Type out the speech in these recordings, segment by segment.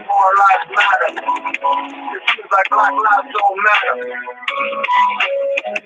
More lives matter. It seems like black lives don't matter.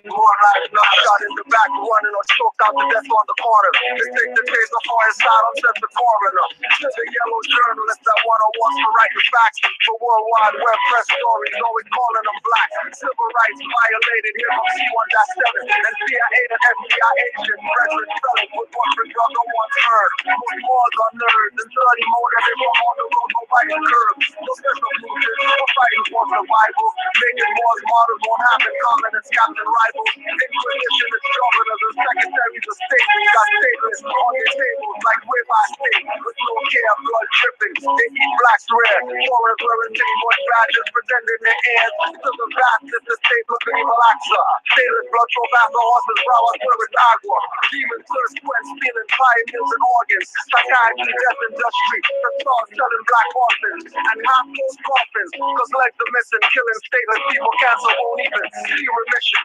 More lives not shot in the back, running or choked out to death on the corner. They take the taser for his side, I'm just the coroner. To the yellow journalist that wants to write the facts for World Wide Web press stories, always calling them black. Civil rights violated here from C1-7 and CIA and FBI agents. Brethren selling with one for drug no one's heard. Most wars are nerds and 30 more than they from on the road, no fighting curves. No special movement, no fighting for survival. Making wars models won't happen, common as captain rivals. Inquisition is governors and secretaries of state. Got stateless on their tables like ribeye steak. With no care, blood dripping. They eat blacks rare. Foreigners wearing tinfoil badges, pretending they're heirs to the vastness of state of evil actor. Sailors blood from after horses, flowers, service agua. Demons thirst, sweat, stealing pioneers and organs. Psychiatry, death industry. The stars selling black orphans and half closed coffins. Cause legs are missing, killing stateless people. Cancer won't even see remission.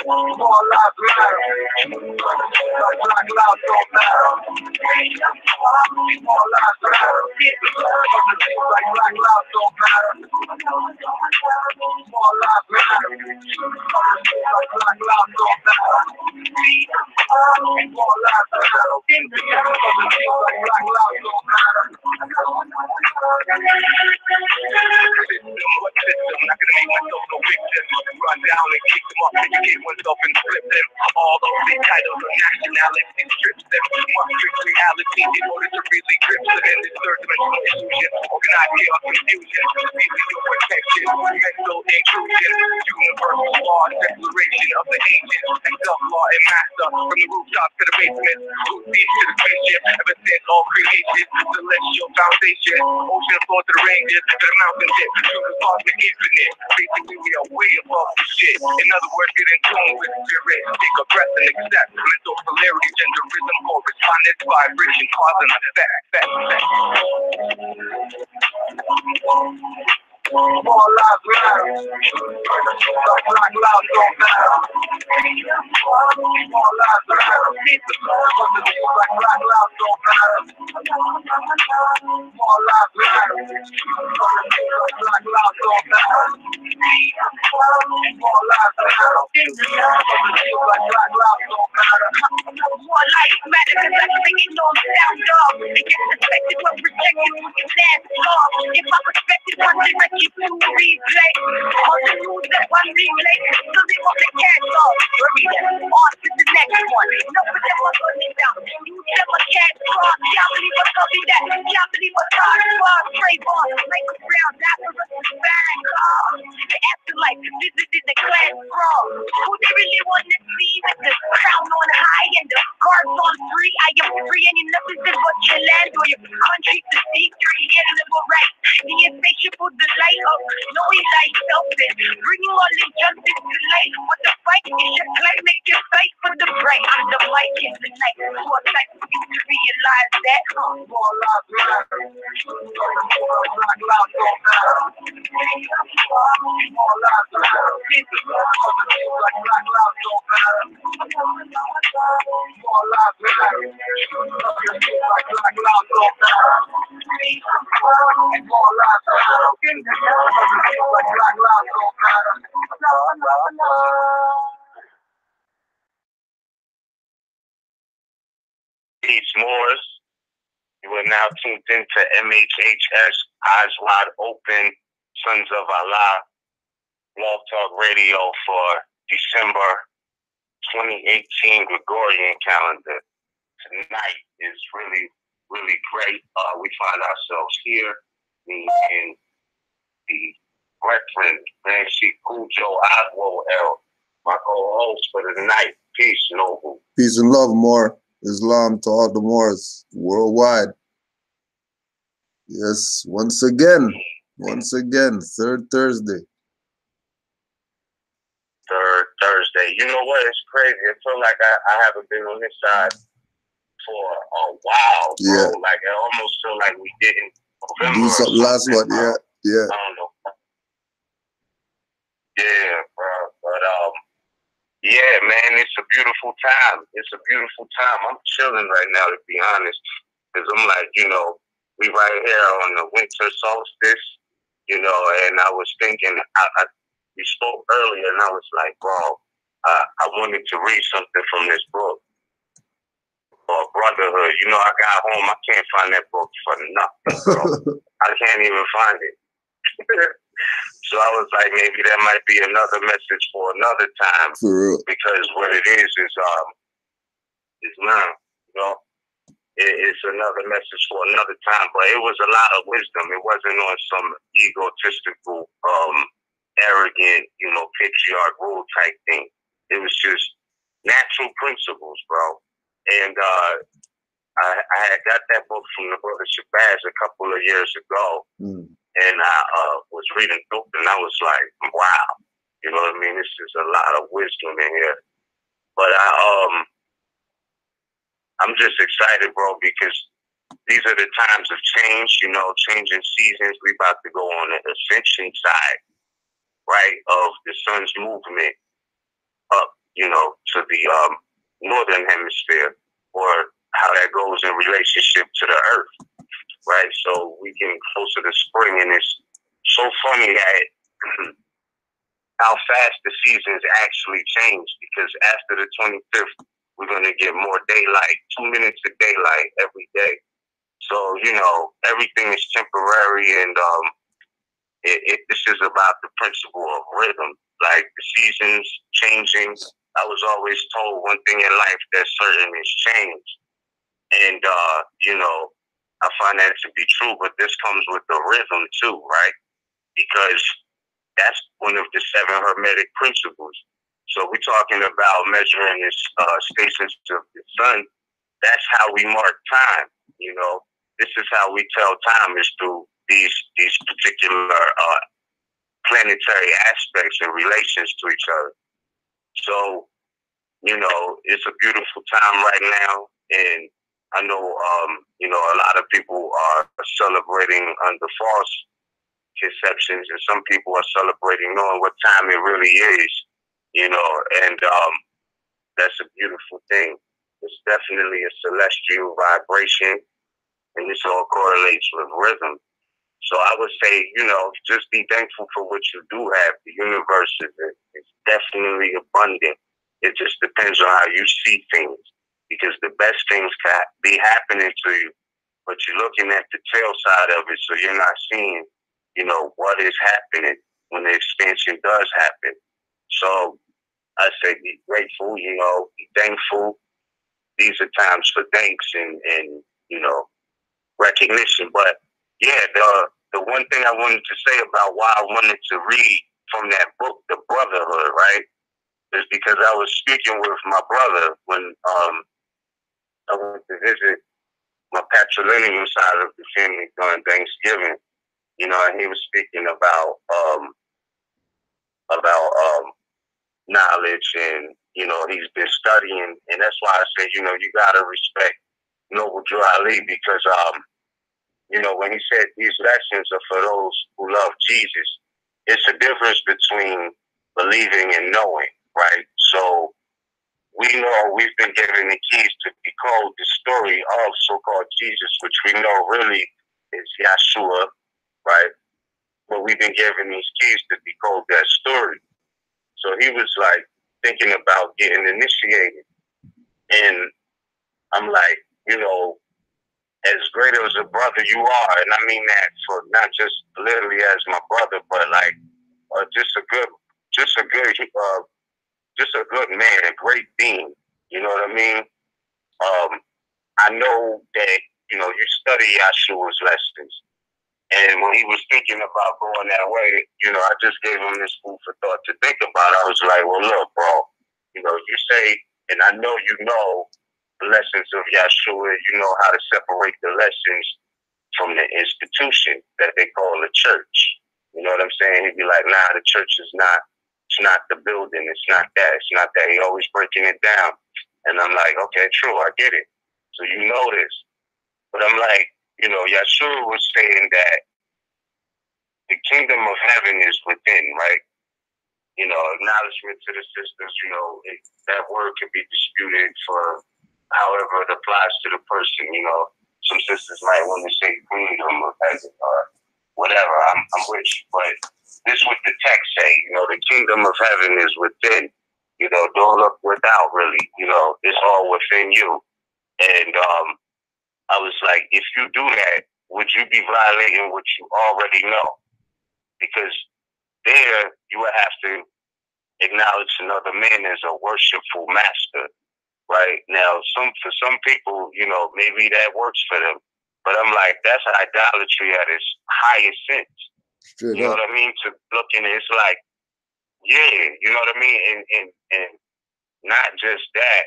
More lives matter. Like black lives don't matter. More lives matter. Like black lives don't matter. More lives matter. Like black lives don't matter. More lives matter. Like black lives don't matter. Not gonna make myself no victim. Run down and kick them up, educate oneself and flip them. All those big titles of nationality strips them. One strict reality in order to really grip them in this third dimensional illusion. Organized chaos, confusion, feeling your protection, mental intrusion, universal law, declaration of the ancients, and self-law and master from the rooftops to the basement, root deep to the spaceship, ever since all creation, celestial foundation, ocean floor to the ranges, to the mountain tip, to the cosmic infinite. Basically, we are way above the shit. In other words, get in tune with spirit, take a breath and accept mental polarity, gender rhythm, correspondence, vibration, cause and effect. More lives matter. Like black lives don't matter. More lives matter. Like black lives don't matter. More lives matter. Like black lives don't matter. More lives matter. Like black lives don't matter. More lives matter because I think it don't sound dumb. It gets suspected when rejected when you last long. If I respected one thing, I keep to replay. All the news that one replay. So they want the cats off. Hurry them on to the next one. Enough of them are going down. You them a cat cross. Can't believe what's up in that. Can't believe what's hard. Trey Ball, Michael Brown, Lazarus is back. The afterlife, visited the class brawl. Who they really want to see with the crown on high and the guards on free? I am free and your nothing is but your land or your country to seek your inalienable rights. The insatiable delight of knowing thyself and bringing all injustice to light. But the fight is your claim, make your fight for the bright. I'm the mic in the night. More time for you to realize that. More lives matter. Black lives don't matter. More lives matter. Like black lives don't matter. More lives matter. Like black lives don't matter. More lives matter. Like black lives don't matter. Peace, Moors. You are now tuned into MHHS, Eyes Wide Open, Sons of Allah, Blog Talk Radio for December 2018 Gregorian calendar. Tonight is really, really great. We find ourselves here in the Brethren, Nancy Cujo, Agwo, L, my co-host for the night. Peace, Noble. Peace and love, Moor. Islam to all the Moors worldwide. Yes, once again, third Thursday. Third Thursday. You know what? It's crazy. I feel like I haven't been on this side for a while, bro. Yeah. Like, I almost feel like we didn't. Do something last one, yeah. I don't know. Yeah, bro. But, yeah, man, it's a beautiful time. It's a beautiful time. I'm chilling right now, to be honest, because I'm like, you know, we right here on the winter solstice, you know, and I was thinking, we spoke earlier, and I was like, bro, I wanted to read something from this book, called Brotherhood. You know, I got home, I can't find that book for nothing, bro. I can't even find it. So I was like, maybe that might be another message for another time. For real. Because what it is now, you know, it's another message for another time. But it was a lot of wisdom. It wasn't on some egotistical, arrogant, you know, patriarch rule type thing. It was just natural principles, bro. And I had got that book from the brother Shabazz a couple of years ago. And I was reading through it, and I was like, wow. You know what I mean? This is a lot of wisdom in here. But I'm just excited, bro, because these are the times of change, you know, changing seasons. We about to go on the ascension side, right, of the sun's movement up, you know, to the northern hemisphere, or how that goes in relationship to the earth, right? So we getting closer to spring, and it's so funny that how fast the seasons actually change, because after the 25th, we're going to get more daylight, 2 minutes of daylight every day. So, you know, everything is temporary, and this is about the principle of rhythm, like the seasons changing. I was always told one thing in life that's certain is change. And, you know, I find that to be true, but this comes with the rhythm too, right? Because that's one of the 7 hermetic principles. So we're talking about measuring this stations of the sun. That's how we mark time, you know. This is how we tell time, is through these particular planetary aspects and relations to each other. So, you know, it's a beautiful time right now, and I know, you know, a lot of people are celebrating under false conceptions, and some people are celebrating knowing what time it really is, you know, and that's a beautiful thing. It's definitely a celestial vibration, and this all correlates with rhythm. So I would say, you know, just be thankful for what you do have. The universe is definitely abundant. It just depends on how you see things, because the best things can be happening to you, but you're looking at the tail side of it, so you're not seeing, you know, what is happening when the expansion does happen. So I say be grateful, you know, be thankful. These are times for thanks and you know, recognition. But yeah, the one thing I wanted to say about why I wanted to read from that book, The Brotherhood, right, is because I was speaking with my brother when I went to visit my patrilineal side of the family during Thanksgiving, you know, and he was speaking about knowledge, and, you know, he's been studying, and that's why I say, you know, you gotta respect Noble Drew Ali, because you know, when he said these lessons are for those who love Jesus, it's a difference between believing and knowing, right? So we know we've been given the keys to decode the story of so-called Jesus, which we know really is Yahshua, right? But we've been given these keys to decode that story. So he was like thinking about getting initiated. And I'm like, you know, as great as a brother you are, and I mean that for not just literally as my brother, but like just a good man, a great being. You know what I mean? I know that, you know, you study Yahshua's lessons. And when he was thinking about going that way, you know, I just gave him this food for thought to think about. I was like, well, look, bro, you know, you say, and I know you know the lessons of Yahshua, you know how to separate the lessons from the institution that they call the church. You know what I'm saying? He'd be like, nah, the church is not, it's not the building, it's not that, it's not that. He always breaking it down. And I'm like, okay, true, I get it. So you know this. But I'm like, you know, Yahshua was saying that the kingdom of heaven is within, right? You know, acknowledgement to the sisters, you know, that word can be disputed for however it applies to the person, you know. some sisters might want to say kingdom of heaven or whatever. I'm with you, but this is what the text say. The kingdom of heaven is within. Don't look without. Really, it's all within you. And I was like, if you do that, would you be violating what you already know? Because there you would have to acknowledge another man as a worshipful master. Right now, for some people, maybe that works for them. But I'm like, that's idolatry at its highest sense. Straight you know up. what I mean? To look in it's like, yeah, you know what I mean? And not just that.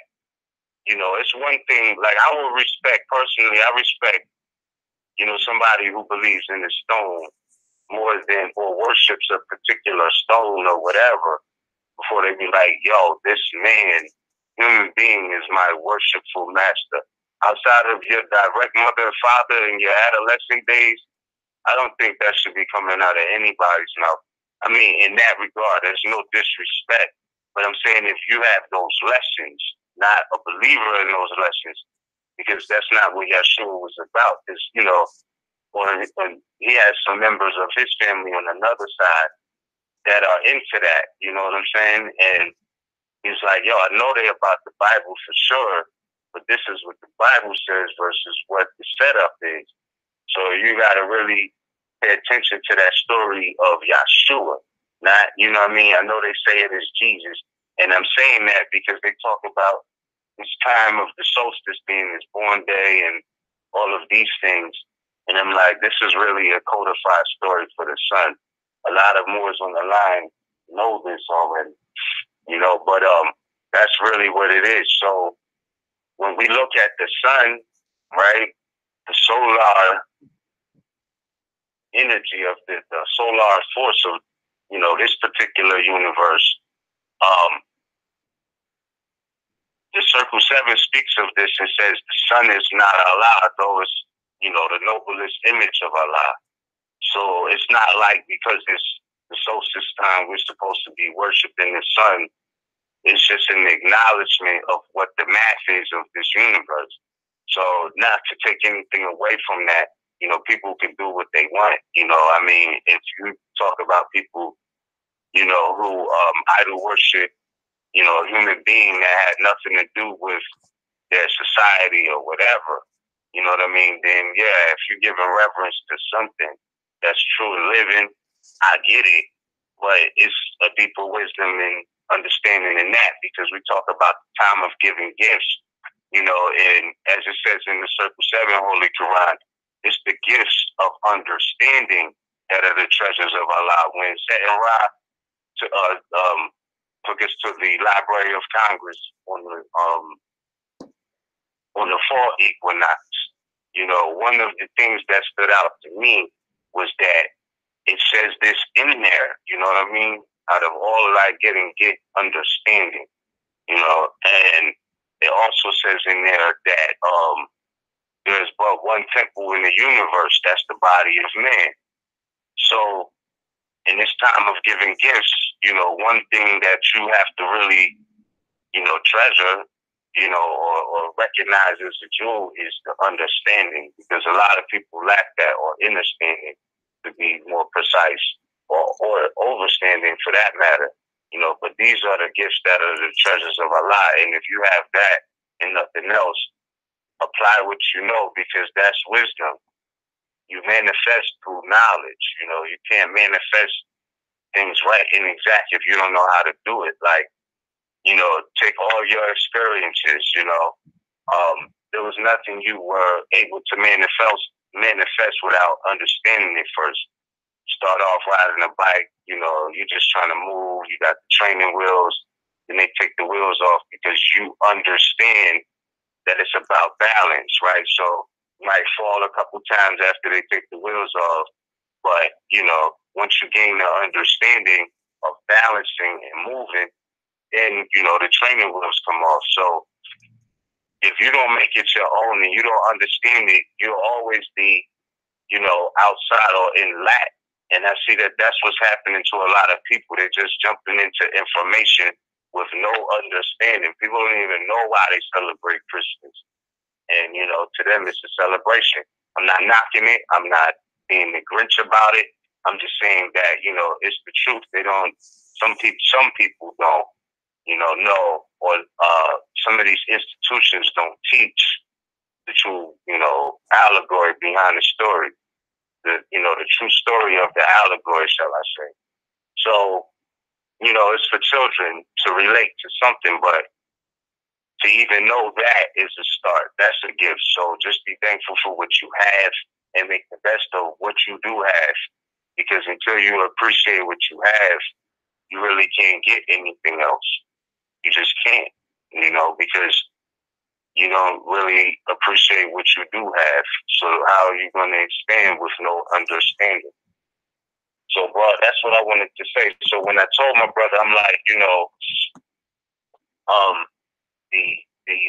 It's one thing, like I will respect, personally, I respect, somebody who believes in the stone more than, or worships a particular stone or whatever, before they be like, yo, this man, human being is my worshipful master. Outside of your direct mother and father in your adolescent days, I don't think that should be coming out of anybody's mouth. I mean, in that regard, there's no disrespect. But I'm saying if you have those lessons, not a believer in those lessons, because that's not what Yahshua was about. Because, when he has some members of his family on another side that are into that, you know what I'm saying? And he's like, yo, I know they about the Bible for sure, but this is what the Bible says versus what the setup is. So you got to really pay attention to that story of Yahshua. Not, you know what I mean? I know they say it is Jesus. And I'm saying that because they talk about this time of the solstice being his born day and all of these things. And I'm like, this is really a codified story for the sun. A lot of Moors on the line know this already, but that's really what it is. So when we look at the sun, right, the solar energy of the solar force of, this particular universe, the Circle 7 speaks of this and says the sun is not Allah, though it's, the noblest image of Allah. So it's not like because it's the solstice time, we're supposed to be worshiping the sun. It's just an acknowledgement of what the math is of this universe. So not to take anything away from that, people can do what they want. I mean, if you talk about people, who idol worship, a human being that had nothing to do with their society or whatever, you know what I mean? Then, yeah, if you're giving reverence to something that's truly living, I get it. But it's a deeper wisdom and understanding in that, because we talk about the time of giving gifts, and as it says in the Circle 7 Holy Quran, it's the gifts of understanding that are the treasures of Allah. When Satan Ra took us to the Library of Congress on the fall equinox, one of the things that stood out to me was that it says this in there, you know what I mean? Out of all that get understanding, and it also says in there that there's but one temple in the universe, that's the body of man. So in this time of giving gifts, one thing that you have to really, treasure, or recognize as a Jew is the understanding, because a lot of people lack that, or understanding, to be more precise, or overstanding for that matter, but these are the gifts that are the treasures of Allah. And if you have that and nothing else, apply what you know, because that's wisdom. You manifest through knowledge. You can't manifest things right and exact if you don't know how to do it. Like, take all your experiences, there was nothing you were able to manifest without understanding it first. Start off riding a bike, you're just trying to move, you got the training wheels, then they take the wheels off because you understand that it's about balance, right? So you might fall a couple times after they take the wheels off, but, once you gain the understanding of balancing and moving, then, the training wheels come off. So if you don't make it your own and you don't understand it, you'll always be, outside or in lack. And I see that that's what's happening to a lot of people. They're just jumping into information with no understanding. People don't even know why they celebrate Christmas. And, you know, to them, it's a celebration. I'm not knocking it. I'm not being the Grinch about it. I'm just saying that, you know, it's the truth. They don't, some people don't, you know, or some of these institutions don't teach the true, you know, allegory behind the story. You know, the true story of the allegory, shall I say. So, you know, it's for children to relate to something, but to even know that is a start. That's a gift. So just be thankful for what you have and make the best of what you do have. Because until you appreciate what you have, you really can't get anything else. You just can't, you know, because you don't really appreciate what you do have. So how are you going to expand with no understanding? So, bro, that's what I wanted to say. So when I told my brother, I'm like, you know, the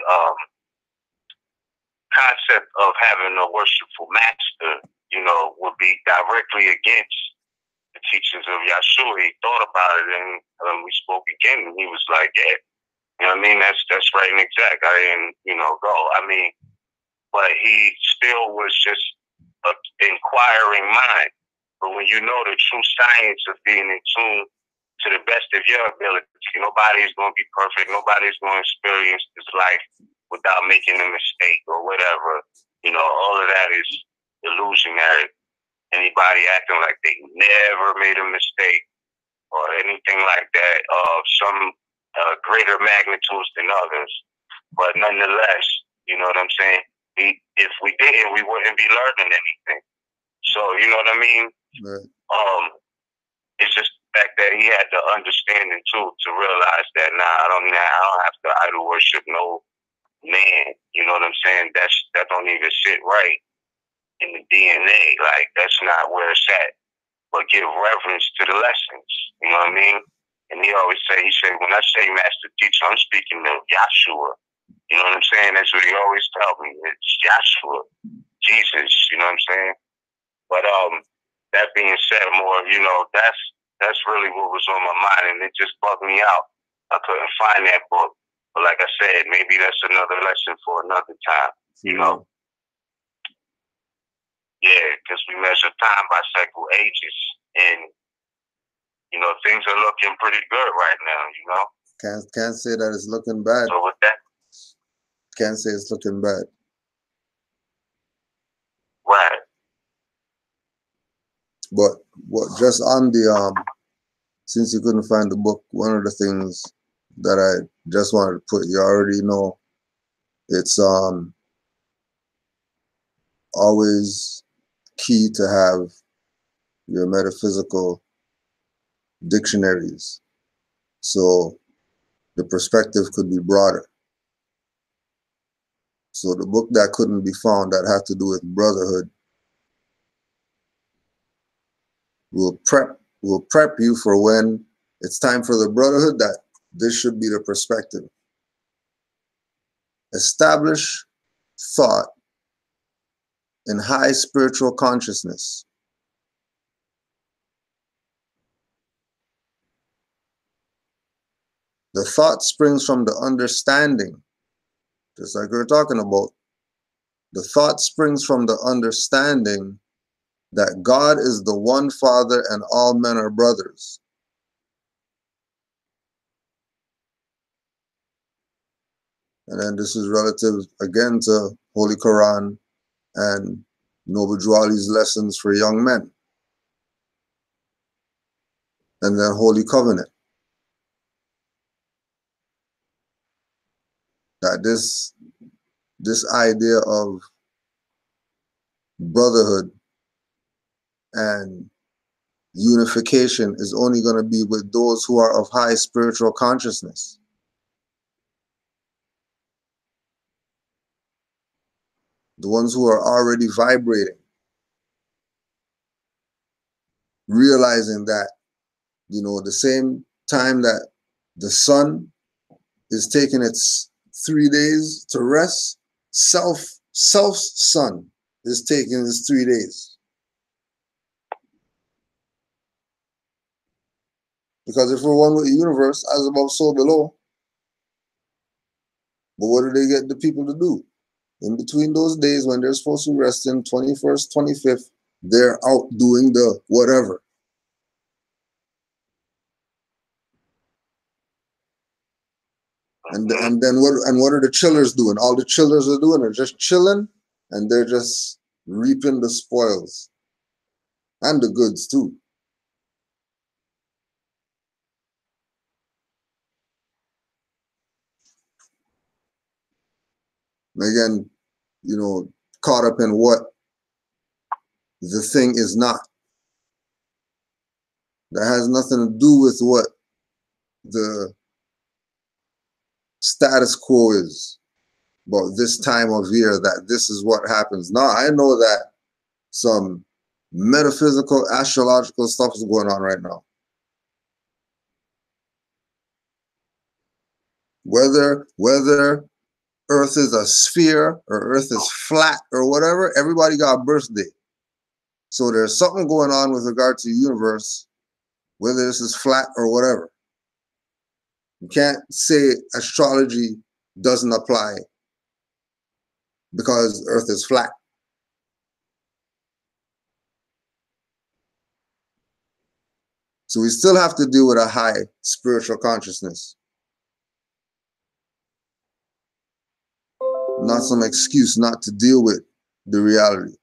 concept of having a worshipful master, you know, would be directly against the teachings of Yahshua. He thought about it, and we spoke again, and he was like, yeah, you know what I mean? That's right and exact. I didn't, you know, go. I mean, but he still was just an inquiring mind. But when you know the true science of being in tune to the best of your ability, nobody's going to be perfect. Nobody's going to experience this life without making a mistake or whatever. You know, all of that is illusionary. Anybody acting like they never made a mistake or anything like that of some greater magnitudes than others. But nonetheless, you know what I'm saying? If we didn't, we wouldn't be learning anything. So, you know what I mean? Right. It's just the fact that he had the understanding too to realize that I don't have to idol worship no man. You know what I'm saying? That don't even sit right in the DNA. Like that's not where it's at. But give reverence to the lessons. You know what I mean? And he always say, when I say master teacher, I'm speaking of Yahshua. You know what I'm saying? That's what he always tells me. It's Yahshua, Jesus. You know what I'm saying? But that being said, more, you know, that's really what was on my mind, and it just bugged me out. I couldn't find that book, but like I said, maybe that's another lesson for another time. You know? Yeah, because we measure time by cycle ages, and you know things are looking pretty good right now. You know, Can't say that it's looking bad. So with that, can't say it's looking bad. Right. But what just on the since you couldn't find the book, one of the things that I just wanted to put, you already know, it's always key to have your metaphysical dictionaries, so the perspective could be broader. So the book that couldn't be found that had to do with Brotherhood will prep you for when it's time for the Brotherhood, that this should be the perspective. Establish thought in high spiritual consciousness. The thought springs from the understanding, just like we were talking about. The thought springs from the understanding that God is the one Father and all men are brothers. And then this is relative, again, to Holy Quran and Noble Juali's lessons for young men. And then Holy Covenant. That this idea of brotherhood and unification is only going to be with those who are of high spiritual consciousness. The ones who are already vibrating, realizing that, you know, the same time that the sun is taking its 3 days to rest, self's sun is taking its 3 days. Because if we're one with the universe, as above, so below. But what do they get the people to do? In between those days when they're supposed to rest in 21st, 25th, they're out doing the whatever. And then what are the chillers doing? All the chillers are doing are just chilling, and they're just reaping the spoils and the goods too. Again, you know, caught up in what the thing is not. That has nothing to do with what the status quo is about this time of year, that this is what happens. Now, I know that some metaphysical, astrological stuff is going on right now. Whether Earth is a sphere or Earth is flat or whatever, everybody got a birthday. So there's something going on with regard to the universe, whether this is flat or whatever. You can't say astrology doesn't apply because Earth is flat. So we still have to deal with a high spiritual consciousness. Not some excuse not to deal with the reality.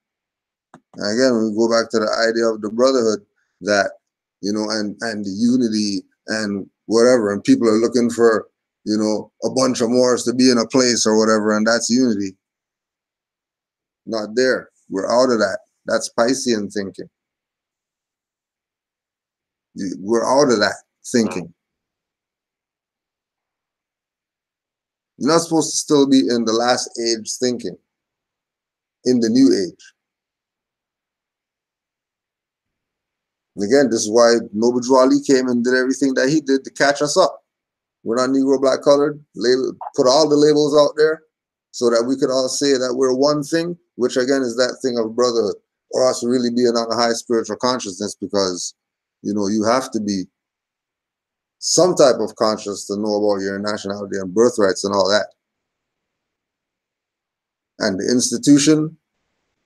And again, we go back to the idea of the brotherhood, that, you know, and the unity and whatever, and people are looking for, you know, a bunch of Moors to be in a place or whatever, and that's unity. Not there. We're out of that. That's Piscean thinking. We're out of that thinking. You're not supposed to still be in the last age thinking, in the new age. And again, this is why Noble Drew Ali came and did everything that he did to catch us up. We're not Negro, black, colored. Put all the labels out there so that we could all say that we're one thing, which again is that thing of brotherhood, or us really being on a high spiritual consciousness, because, you know, you have to be some type of conscious to know about your nationality and birthrights and all that. And the institution,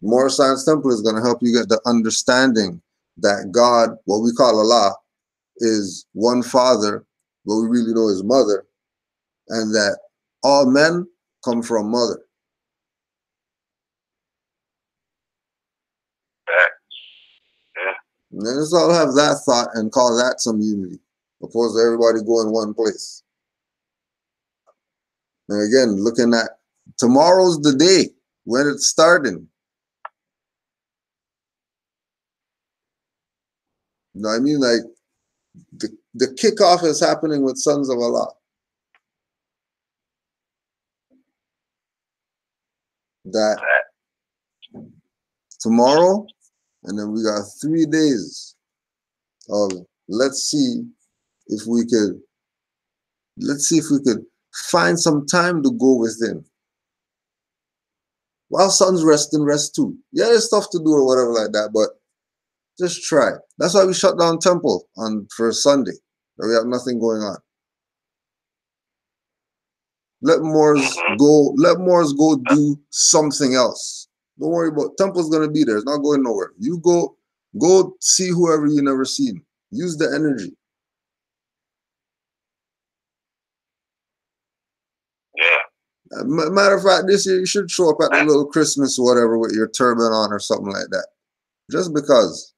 Moorish Science Temple, is going to help you get the understanding that God, what we call Allah, is one Father, what we really know is Mother, and that all men come from Mother. Yeah. And then let's all have that thought and call that some unity, opposed to everybody going one place. And again, looking at tomorrow's the day when it's starting. You know what I mean? Like the kickoff is happening with Sons of Allah. That tomorrow, and then we got 3 days of let's see if we could find some time to go within. While sun's resting, rest too. Yeah, there's stuff to do or whatever like that, but just try. That's why we shut down temple for Sunday. We have nothing going on. Let Moors go do something else. Don't worry about temple's gonna be there. It's not going nowhere. You go see whoever you never seen. Use the energy. Yeah. Matter of fact, this year you should show up at the little Christmas or whatever with your turban on or something like that. Just because.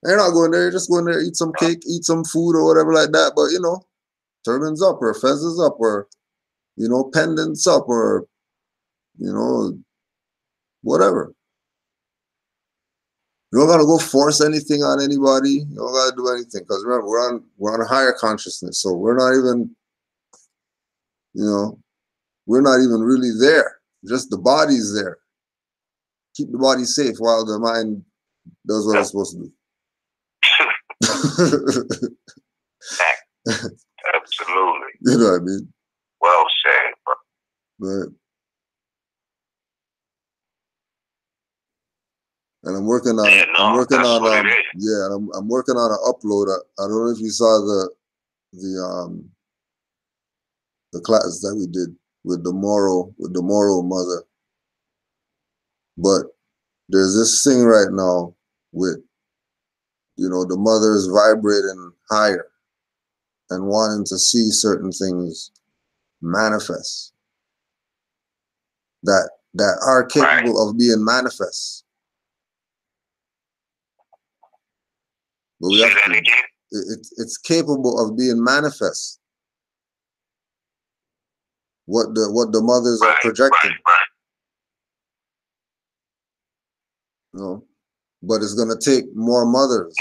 They're not going there. You're just going there, eat some cake, eat some food or whatever like that. But, you know, turbans up or fezzes up or, you know, pendants up or, you know, whatever. You don't got to go force anything on anybody. You don't got to do anything, because remember, we're on a higher consciousness. So we're not even, you know, we're not even really there. Just the body's there. Keep the body safe while the mind does what it's supposed to do. Absolutely. You know what I mean? Well said, bro. Right. And I'm working on I'm working on an upload. I don't know if you saw the class that we did with the moral mother. But there's this thing right now with, you know, the mother is vibrating higher and wanting to see certain things manifest that are capable of being manifest. But we have to, it's capable of being manifest. What the mothers are projecting. You know, but it's gonna take more mothers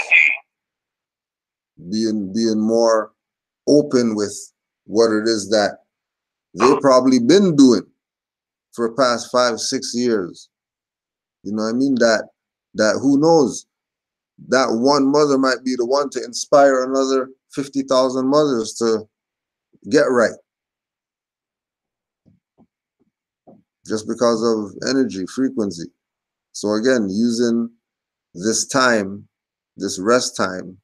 being more open with what it is that they probably been doing for the past 5-6 years. You know what I mean? That who knows? That one mother might be the one to inspire another 50,000 mothers to get right. Just because of energy, frequency. So again, using this time, this rest time,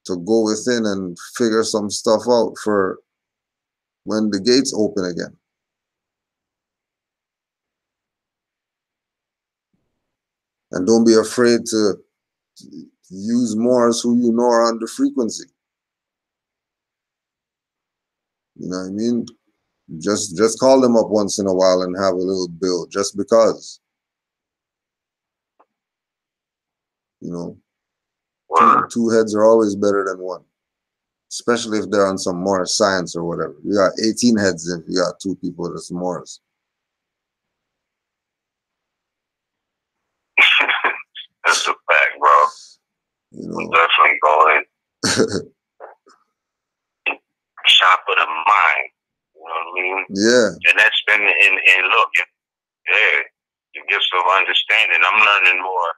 to go within and figure some stuff out for when the gates open again. And don't be afraid to use Moors who you know are on the frequency. You know what I mean? Just call them up once in a while and have a little build, just because. You know, two heads are always better than one, especially if they're on some Moorish science or whatever. You got 18 heads if you got 2 people that's Moors. That's a fact, bro. You know, I'm definitely going shop of the mind. You know what I mean? Yeah. And that's been in look, yeah, the gifts of understanding. I'm learning more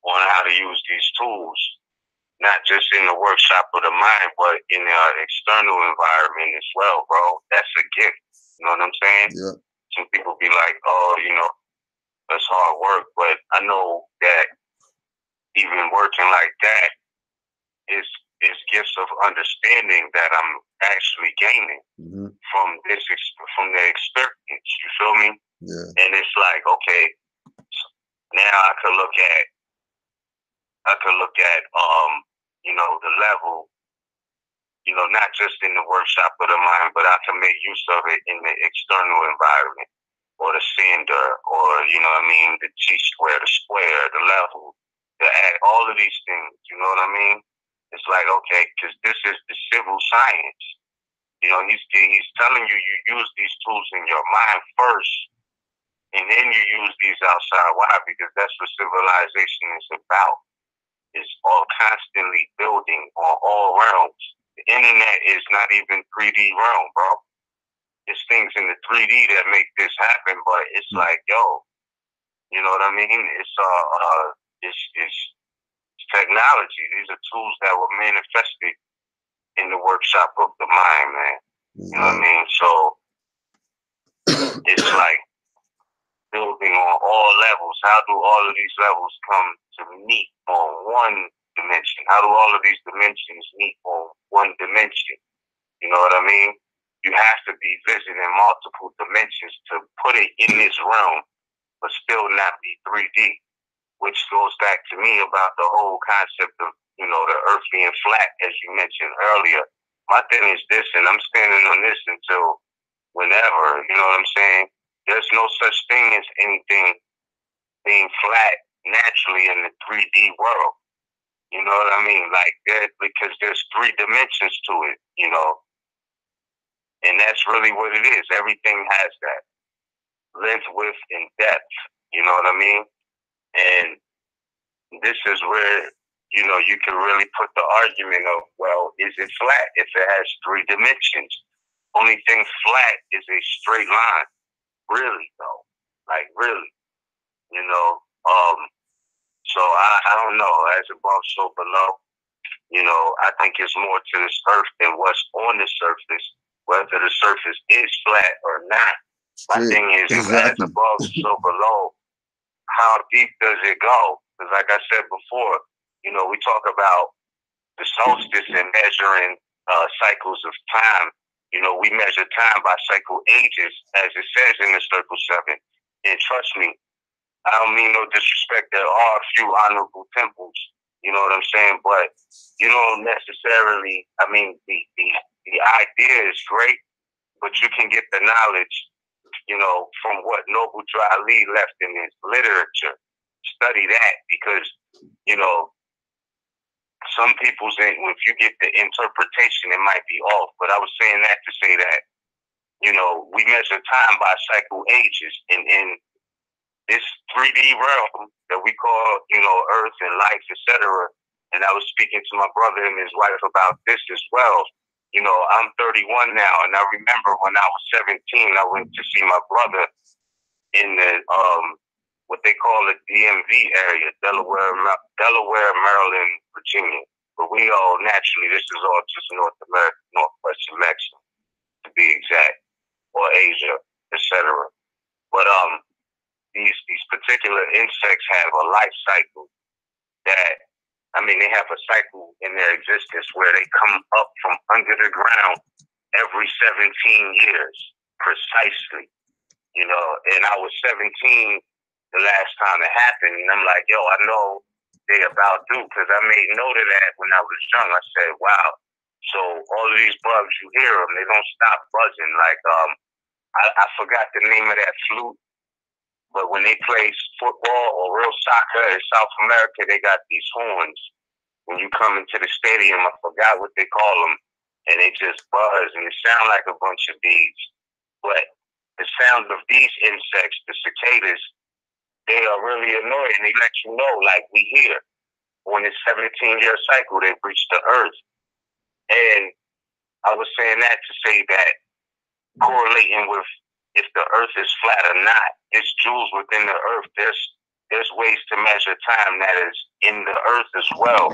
on how to use these tools, not just in the workshop of the mind, but in the external environment as well, bro. That's a gift. You know what I'm saying? Yeah. Some people be like, oh, you know, that's hard work, but I know that even working like that is gifts of understanding that I'm actually gaining from the experience. You feel me? Yeah. And it's like, okay, now I could look at you know, the level, you know, not just in the workshop of the mind, but I can make use of it in the external environment, or the sender, or, you know what I mean, the T-square, the square, the level, the add, all of these things, you know what I mean? It's like, okay, because this is the civil science. You know, he's telling you use these tools in your mind first, and then you use these outside. Why? Because that's what civilization is about. It's all constantly building on all realms. The internet is not even 3D realm, bro. It's things in the 3D that make this happen, but it's like, yo, you know what I mean? It's technology. These are tools that were manifested in the workshop of the mind, man. You know what I mean? So it's like building on all levels. How do all of these levels come to meet on one dimension? How do all of these dimensions meet on one dimension? You know what I mean? You have to be visiting multiple dimensions to put it in this realm, but still not be 3D, which goes back to me about the whole concept of, you know, the earth being flat, as you mentioned earlier. My thing is this, and I'm standing on this until whenever, you know what I'm saying? There's no such thing as anything being flat naturally in the 3D world. You know what I mean? Like that, because there's 3 dimensions to it, you know? And that's really what it is. Everything has that length, width, and depth. You know what I mean? And this is where, you know, you can really put the argument of, well, is it flat if it has 3 dimensions? Only thing flat is a straight line. Really, though. Like, really. You know? So I don't know. As above, so below. You know, I think it's more to this earth than what's on the surface, whether the surface is flat or not. My thing is, as above, so below, how deep does it go? Because like I said before, you know, we talk about the solstice and measuring cycles of time You know, we measure time by cycle ages, as it says in the Circle 7. And trust me, I don't mean no disrespect. There are a few honorable temples, you know what I'm saying? But you don't necessarily, I mean, the idea is great, but you can get the knowledge, you know, from what Noble Dry Lee left in his literature. Study that, because, you know, some people's, if you get the interpretation, it might be off. But I was saying that to say that, you know, we measure time by cycle ages. And in this 3D realm that we call, you know, Earth and life, etc. And I was speaking to my brother and his wife about this as well. You know, I'm 31 now, and I remember when I was 17, I went to see my brother in the what they call the DMV area, Delaware, Maryland, Virginia. But we all naturally, this is all just North America, Northwestern Mexico, to be exact, or Asia, etc. But these particular insects have a life cycle that, I mean, they have a cycle in their existence where they come up from under the ground every 17 years, precisely. You know, and I was 17 the last time it happened, and I'm like, yo, I know they about due, because I made note of that when I was young. I said, wow, so all of these bugs, you hear them, they don't stop buzzing. Like, I forgot the name of that flute, but when they play football or real soccer in South America, they got these horns. When you come into the stadium, I forgot what they call them, and they just buzz, and they sound like a bunch of bees. But the sound of these insects, the cicadas, they are really annoying. They let you know, like, we here. On this 17-year cycle, they reach the earth. And I was saying that to say that, correlating with if the earth is flat or not, it's jewels within the earth. There's ways to measure time that is in the earth as well.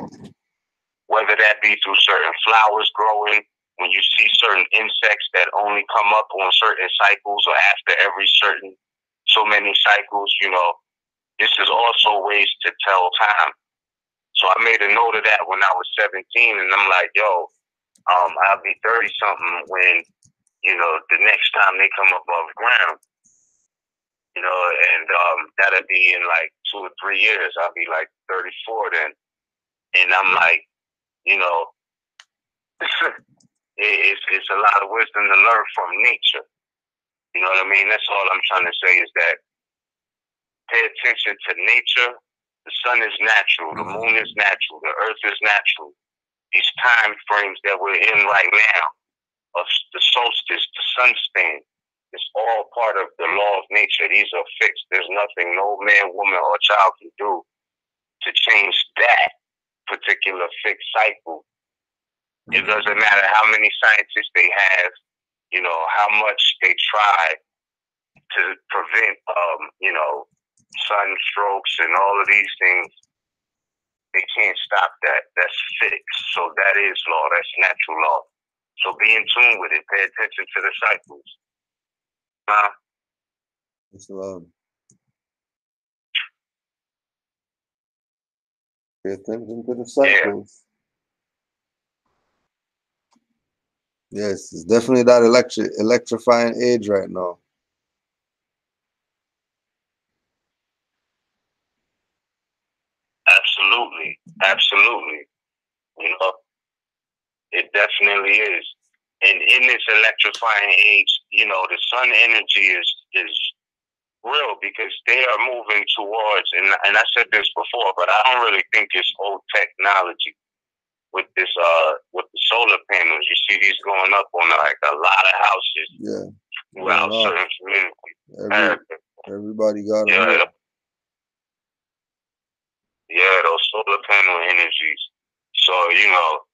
Whether that be through certain flowers growing, when you see certain insects that only come up on certain cycles or after every certain so many cycles, you know, this is also ways to tell time. So I made a note of that when I was 17, and I'm like, yo, I'll be 30-something when, you know, the next time they come above ground, you know, and that'll be in like 2 or 3 years. I'll be like 34 then. And I'm like, you know, it's a lot of wisdom to learn from nature. You know what I mean? That's all I'm trying to say, is that pay attention to nature. The sun is natural. The moon is natural. The earth is natural. These time frames that we're in right now, of the solstice, the sun span, it's all part of the law of nature. These are fixed. There's nothing no man, woman, or child can do to change that particular fixed cycle. It doesn't matter how many scientists they have, you know, how much they try to prevent, you know, sunstrokes and all of these things. They can't stop that. That's fixed. So that is law. That's natural law. So be in tune with it. Pay attention to the cycles. That's love. Pay attention to the cycles. Yeah. Yes, it's definitely that electrifying age right now. Absolutely. Absolutely. You know, it definitely is. And in this electrifying age, you know, the sun energy is real, because they are moving towards, and I said this before, but I don't really think it's old technology with this with the solar panels. You see these going up on like a lot of houses. Yeah. Throughout certain communities. Everybody got it. Yeah. Yeah, those solar panel energies. So, you know,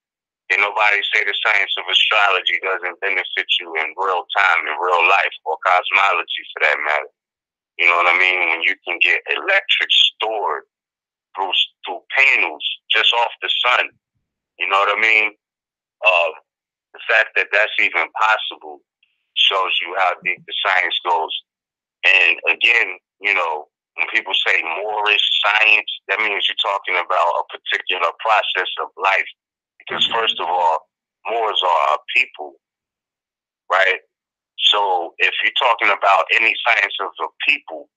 can nobody say the science of astrology doesn't benefit you in real time, in real life, or cosmology for that matter. You know what I mean? When you can get electric stored through panels just off the sun. You know what I mean? The fact that that's even possible shows you how deep the science goes. And again, you know, when people say Moorish science, that means you're talking about a particular process of life. Because first of all, Moors are a people. right? So if you're talking about any science of a people,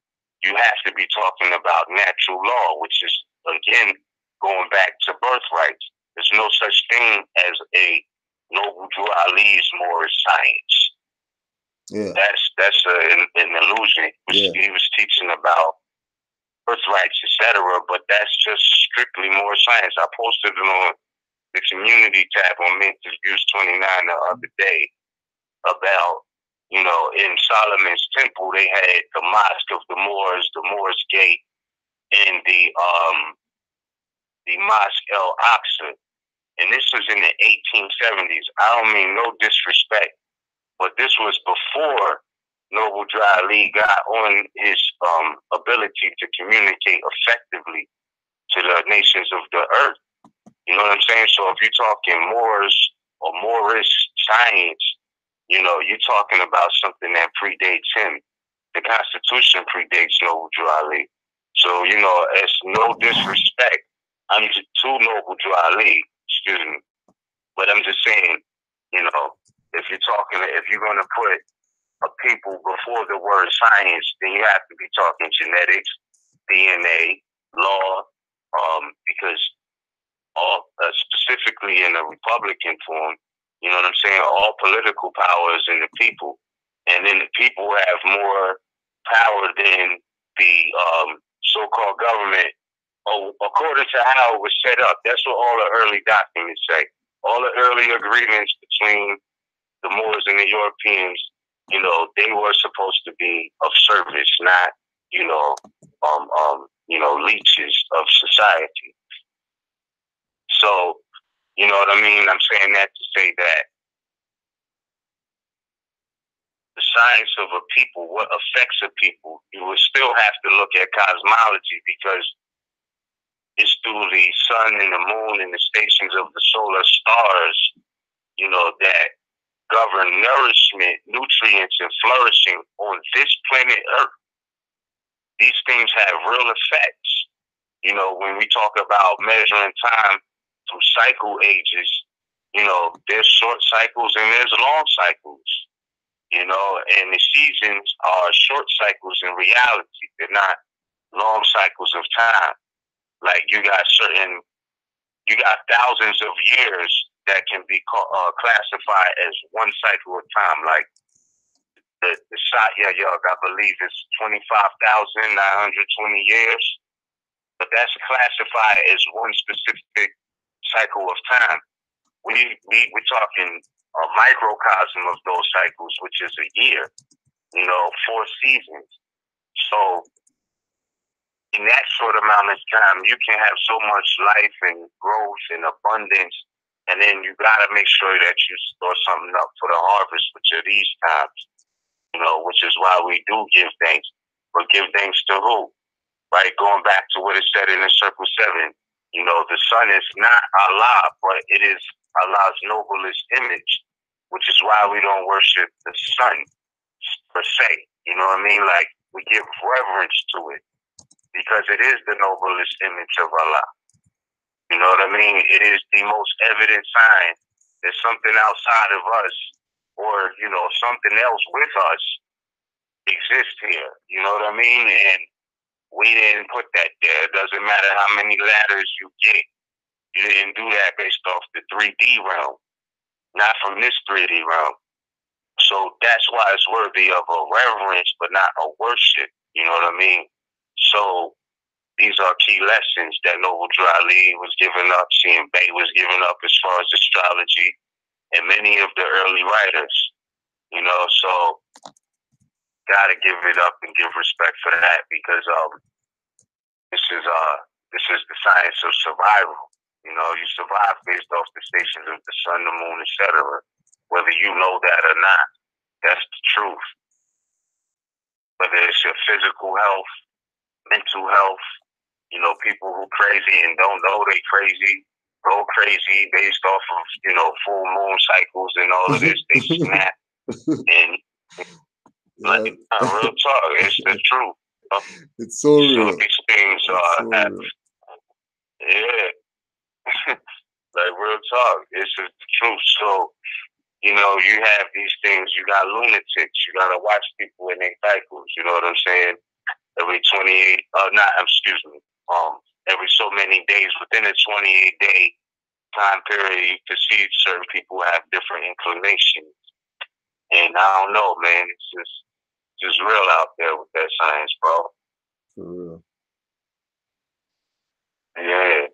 you have to be talking about natural law, which is, again, going back to birthrights. There's no such thing as a Noble Drew Ali's Moorish science. Yeah. That's an illusion. He was teaching about birthrights, etc., but that's just strictly Moorish science. I posted it on the community tab on Mental Views 29 the other day about, you know, in Solomon's temple they had the Mosque of the Moors, the Moors Gate, and the Mosque El Aqsa. And this was in the 1870s. I don't mean no disrespect, but this was before Noble Drew Ali got on his ability to communicate effectively to the nations of the earth. You know what I'm saying? So if you're talking Moors or Moorish science, you know, you're talking about something that predates him. The Constitution predates Noble Drew Ali. So, you know, it's no disrespect. I'm just too Noble Drew Ali, excuse me. But I'm just saying, you know, if you're going to put a people before the word science, then you have to be talking genetics, DNA, law, because all specifically in a Republican form, you know what I'm saying? All political power is in the people, and then the people have more power than the so-called government. According to how it was set up, that's what all the early documents say. All the early agreements between the Moors and the Europeans, you know, they were supposed to be of service, not, you know, leeches of society. So, you know what I mean? I'm saying that to say that the science of a people, what affects a people, you will still have to look at cosmology, because it's through the sun and the moon and the stations of the solar stars, you know, that govern nourishment, nutrients, and flourishing on this planet Earth. These things have real effects. You know, when we talk about measuring time through cycle ages, you know, there's short cycles and there's long cycles, you know, and the seasons are short cycles in reality. They're not long cycles of time. Like you got thousands of years that can be classified as one cycle of time. Like the Satya Yug, I believe, is 25,920 years, but that's classified as one specific cycle of time. We're talking a microcosm of those cycles, which is a year, you know, 4 seasons. So in that short amount of time, you can have so much life and growth and abundance, and then you got to make sure that you store something up for the harvest, which are these times, you know, which is why we do give thanks. But give thanks to who? Right? Going back to what it said in the Circle 7, you know, the sun is not Allah, but it is Allah's noblest image, which is why we don't worship the sun per se. You know what I mean? Like, we give reverence to it, because it is the noblest image of Allah. You know what I mean? It is the most evident sign that something outside of us, or, you know, something else with us exists here. You know what I mean? And we didn't put that there. It doesn't matter how many ladders you get. You didn't do that based off the 3D realm, not from this 3D realm. So that's why it's worthy of a reverence, but not a worship. You know what I mean? So these are key lessons that Noble Drew Ali was giving up, Seeing Bay was giving up as far as astrology, and many of the early writers. You know, so gotta give it up and give respect for that, because this is the science of survival. You know, you survive based off the stations of the sun, the moon, etc. Whether you know that or not, that's the truth. Whether it's your physical health, mental health, you know, people who crazy and don't know they crazy, go crazy based off of, you know, full moon cycles and all of this. They snap. And like, real talk, it's the truth. It's so real. So these things are, yeah. Like, real talk, it's the truth. So you know, you have these things. You got lunatics. You got to watch people in their cycles. You know what I'm saying? Every 28, every so many days within a 28-day time period, you can see certain people have different inclinations. And I don't know, man. It's just real out there with that science, bro. For real. Yeah.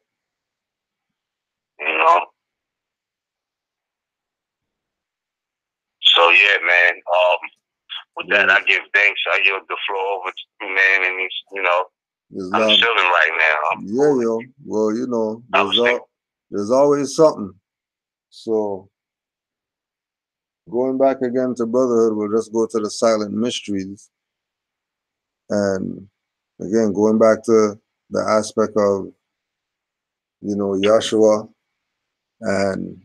You know. So yeah, man. With that, I give thanks. I yield the floor over to you, man. And he's, you know, I'm chilling right now. Yeah, yo. Well, you know, there's always something. So going back again to Brotherhood, we'll just go to the silent mysteries. And again, going back to the aspect of, you know, Yahshua and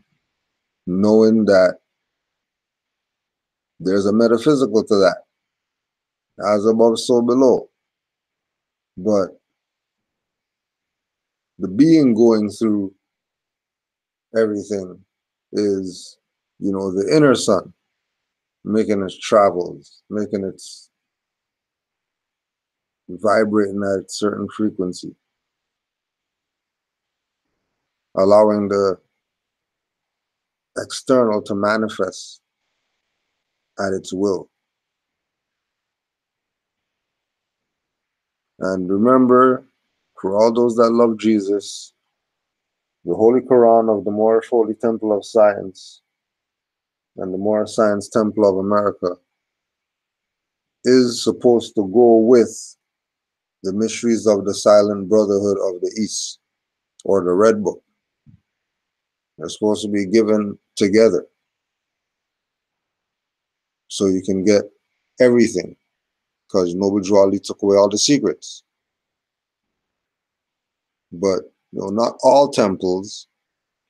knowing that there's a metaphysical to that, as above, so below. But the being going through everything is, you know, the inner sun making its travels, making its vibrating at a certain frequency, allowing the external to manifest at its will. And remember, for all those that love Jesus, the Holy Quran of the Moorish Holy Temple of Science and the Moorish Science Temple of America is supposed to go with the mysteries of the Silent Brotherhood of the East, or the Red Book. They're supposed to be given together so you can get everything, because Noble Drew Ali took away all the secrets. But you know, not all temples,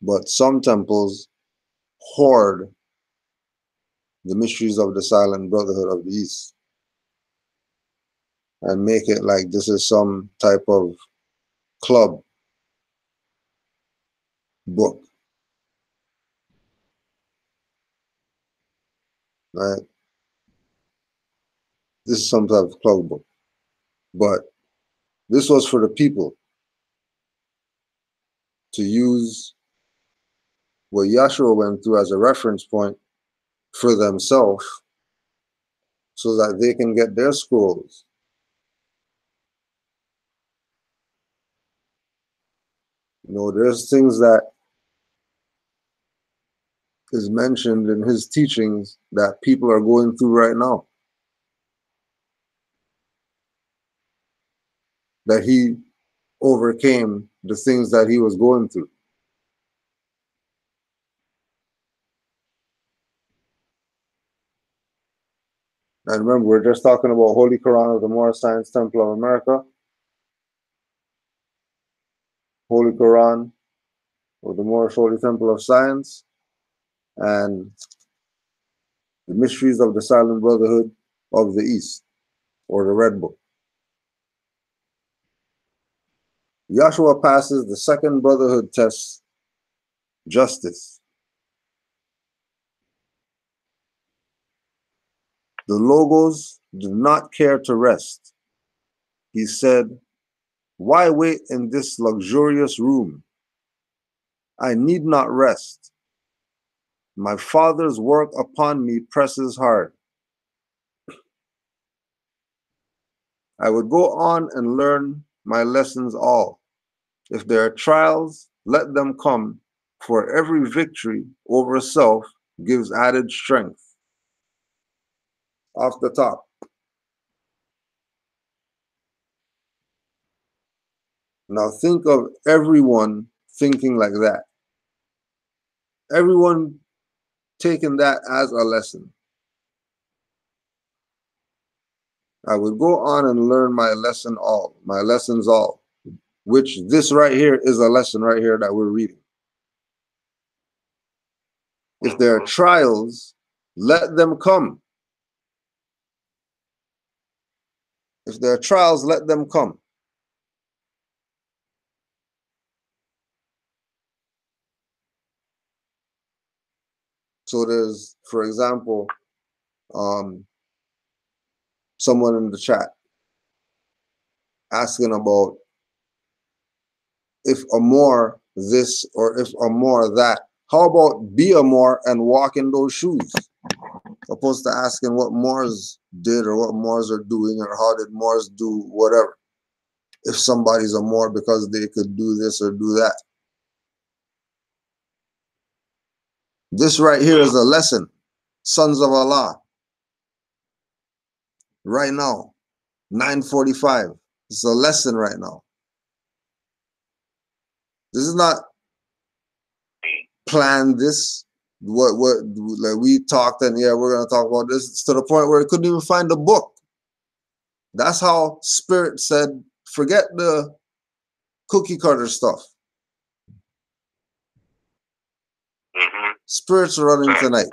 but some temples hoard the mysteries of the Silent Brotherhood of the East and make it like this is some type of club book, right? This is some type of club book. But this was for the people to use what Yahshua went through as a reference point for themselves so that they can get their scrolls. You know, there's things that is mentioned in his teachings that people are going through right now, that he overcame the things that he was going through. And remember, we're just talking about Holy Quran of the Moorish Science Temple of America, Holy Quran of the Moorish Holy Temple of Science, and the Mysteries of the Silent Brotherhood of the East, or the Red Book. Yahshua passes the second Brotherhood test, justice. The Logos do not care to rest. He said, "Why wait in this luxurious room? I need not rest. My Father's work upon me presses hard. I would go on and learn my lessons all. If there are trials, let them come, for every victory over self gives added strength." Off the top. Now think of everyone thinking like that. Everyone taking that as a lesson. I would go on and learn my lessons all, which this right here is a lesson right here that we're reading. If there are trials, let them come. If there are trials, let them come. So there's, for example, someone in the chat asking about if a Moor this or if a Moor that. How about be a Moor and walk in those shoes? Opposed to asking what Moors did or what Moors are doing or how did Moors do whatever. If somebody's a Moor because they could do this or do that. This right here is a lesson. Sons of Allah. Right now. 9:45. It's a lesson right now. This is not planned this. What like we talked and yeah, we're gonna talk about this. It's to the point where I couldn't even find the book. That's how Spirit said, forget the cookie cutter stuff. Spirit's running tonight.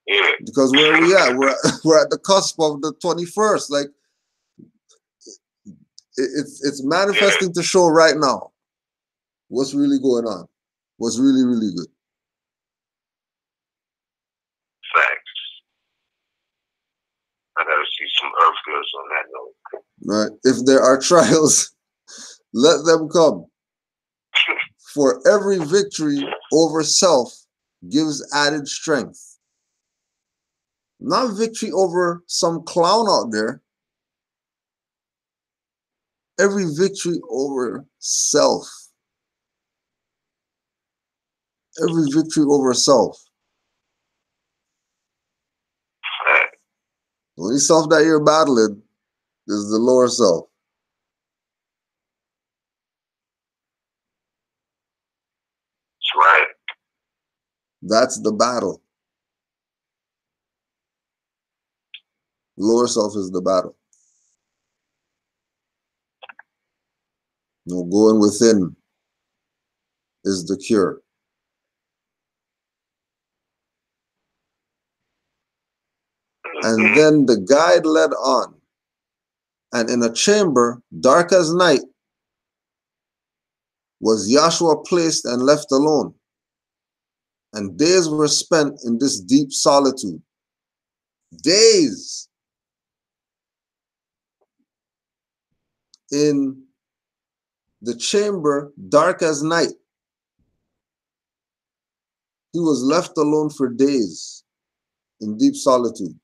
Yeah. Because where we at? We're at the cusp of the 21st. Like it's manifesting to show right now what's really going on. What's really, really good. Facts. I gotta see some earth goods on that note. Right. If there are trials, let them come. For every victory over self gives added strength. Not victory over some clown out there. Every victory over self. Every victory over self. The only self that you're battling is the lower self. That's right. That's the battle. Lower self is the battle. No, going within is the cure. And then the guide led on, and in a chamber dark as night was Yahshua placed and left alone, and days were spent in this deep solitude. Days in the chamber dark as night. He was left alone for days in deep solitude.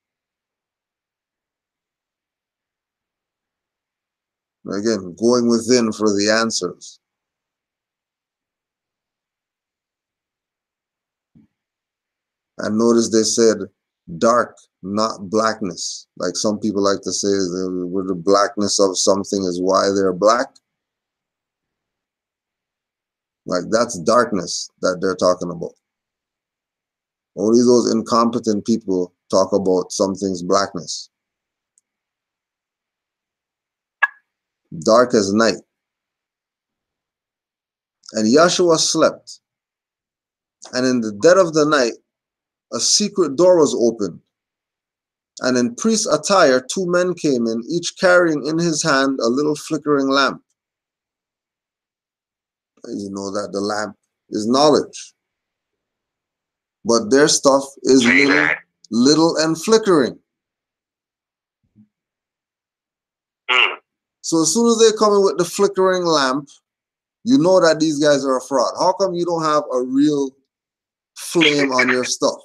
Again, going within for the answers. And notice they said dark, not blackness. Like some people like to say, the blackness of something is why they're black. Like that's darkness that they're talking about. Only those incompetent people talk about something's blackness. Dark as night. And Yahshua slept. And in the dead of the night, a secret door was opened. And in priest attire, 2 men came in, each carrying in his hand a little flickering lamp. And you know that the lamp is knowledge. But their stuff is little and flickering. So as soon as they come in with the flickering lamp, you know that these guys are a fraud. How come you don't have a real flame on your stuff?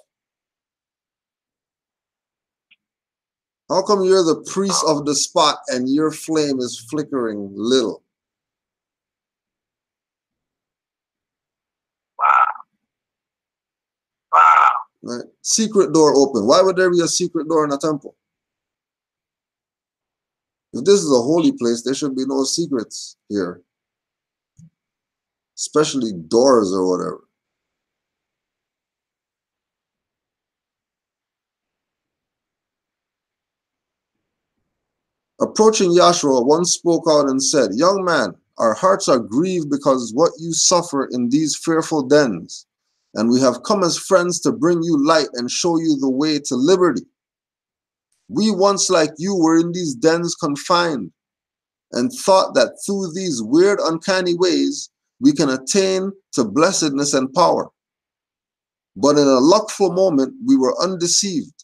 How come you're the priest of the spot and your flame is flickering little? Wow. Right? Secret door open. Why would there be a secret door in a temple? If this is a holy place, there should be no secrets here. Especially doors or whatever. Approaching Yahshua, one spoke out and said, "Young man, our hearts are grieved because what you suffer in these fearful dens, and we have come as friends to bring you light and show you the way to liberty. We once like you were in these dens confined, and thought that through these weird, uncanny ways, we can attain to blessedness and power. But in a luckful moment, we were undeceived,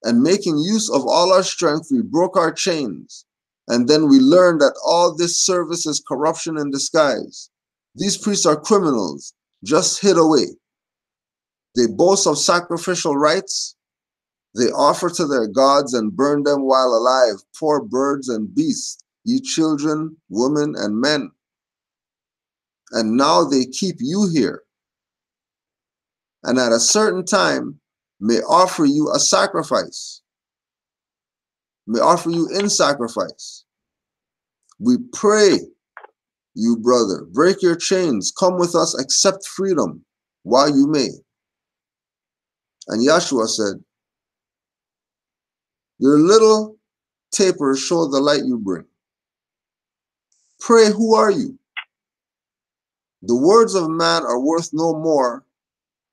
and making use of all our strength, we broke our chains. And then we learned that all this service is corruption in disguise. These priests are criminals, just hid away. They boast of sacrificial rites. They offer to their gods and burn them while alive, poor birds and beasts, ye children, women, and men. And now they keep you here, and at a certain time may offer you a sacrifice, may offer you in sacrifice. We pray you, brother, break your chains, come with us, accept freedom while you may. And Yahshua said, your little tapers show the light you bring. Pray, who are you? The words of man are worth no more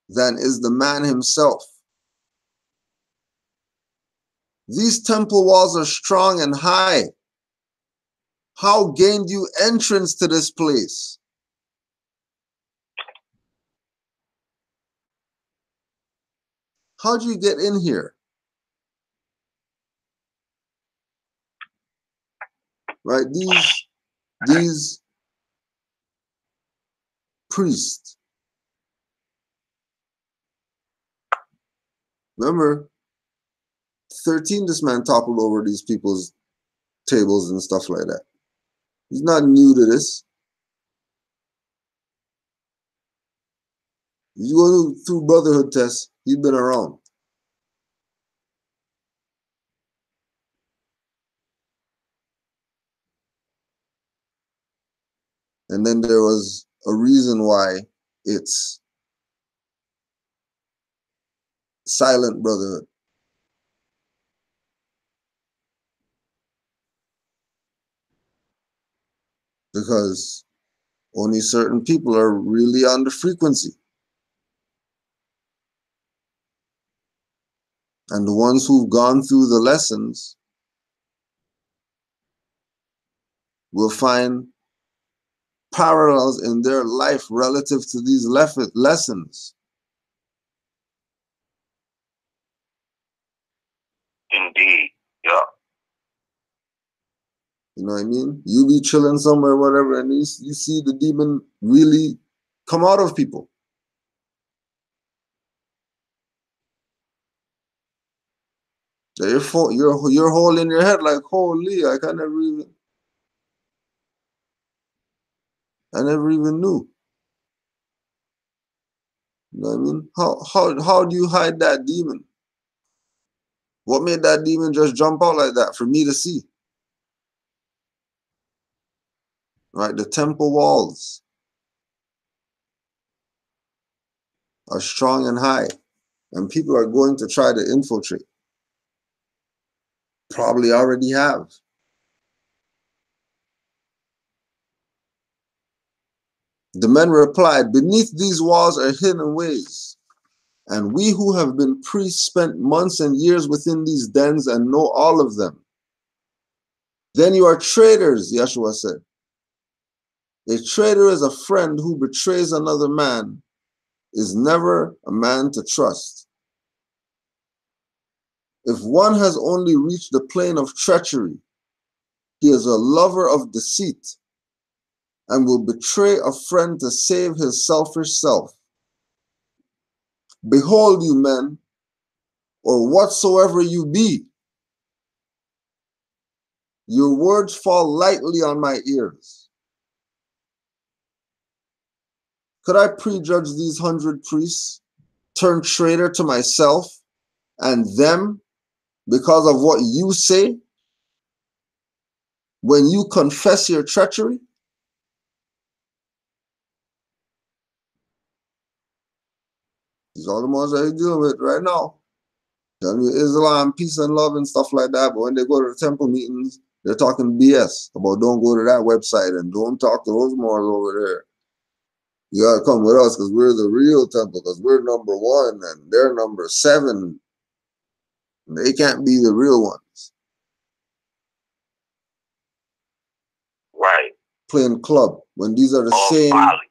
than is the man himself. These temple walls are strong and high. How gained you entrance to this place? How'd you get in here? Right? These priests. Remember, 13, this man toppled over these people's tables and stuff like that. He's not new to this. If you go through Brotherhood tests, he's been around. And then there was a reason why it's silent brotherhood. Because only certain people are really on the frequency. And the ones who've gone through the lessons will find parallels in their life relative to these lessons. Indeed. Yeah. You know what I mean? You be chilling somewhere, whatever, and you see the demon really come out of people. You're holding your head like, holy, I never even knew. You know what I mean? How do you hide that demon? What made that demon just jump out like that for me to see? Right? The temple walls are strong and high, and people are going to try to infiltrate. Probably already have. The men replied, beneath these walls are hidden ways, and we who have been priests spent months and years within these dens and know all of them. Then you are traitors, Yahshua said. A traitor is a friend who betrays another man, is never a man to trust. If one has only reached the plane of treachery, he is a lover of deceit and will betray a friend to save his selfish self. Behold, you men, or whatsoever you be, your words fall lightly on my ears. Could I prejudge these 100 priests, turn traitor to myself and them because of what you say when you confess your treachery? These are the ones that you're dealing with right now. Telling you Islam, peace and love and stuff like that, but when they go to the temple meetings, they're talking BS about don't go to that website and don't talk to those Moors over there. You gotta come with us because we're the real temple, because we're number 1 and they're number 7. They can't be the real ones. Right. Playing club when these are the All same folly.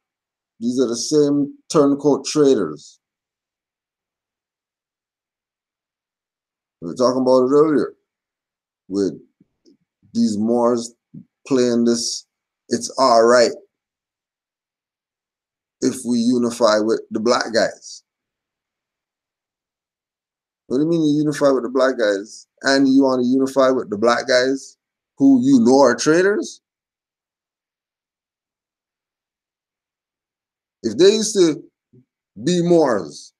These are the same turncoat traders. We were talking about it earlier with these Moors playing this, it's all right if we unify with the black guys. What do you mean you unify with the black guys? And you want to unify with the black guys who you know are traitors? If they used to be Moors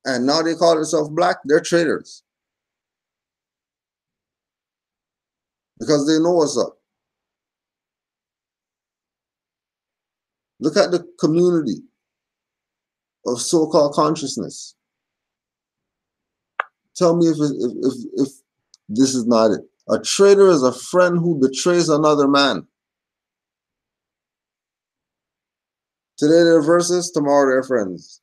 and now they call themselves black, they're traitors. Because they know what's up. Look at the community of so-called consciousness. Tell me if this is not it. A traitor is a friend who betrays another man. Today they're versus, tomorrow they're friends.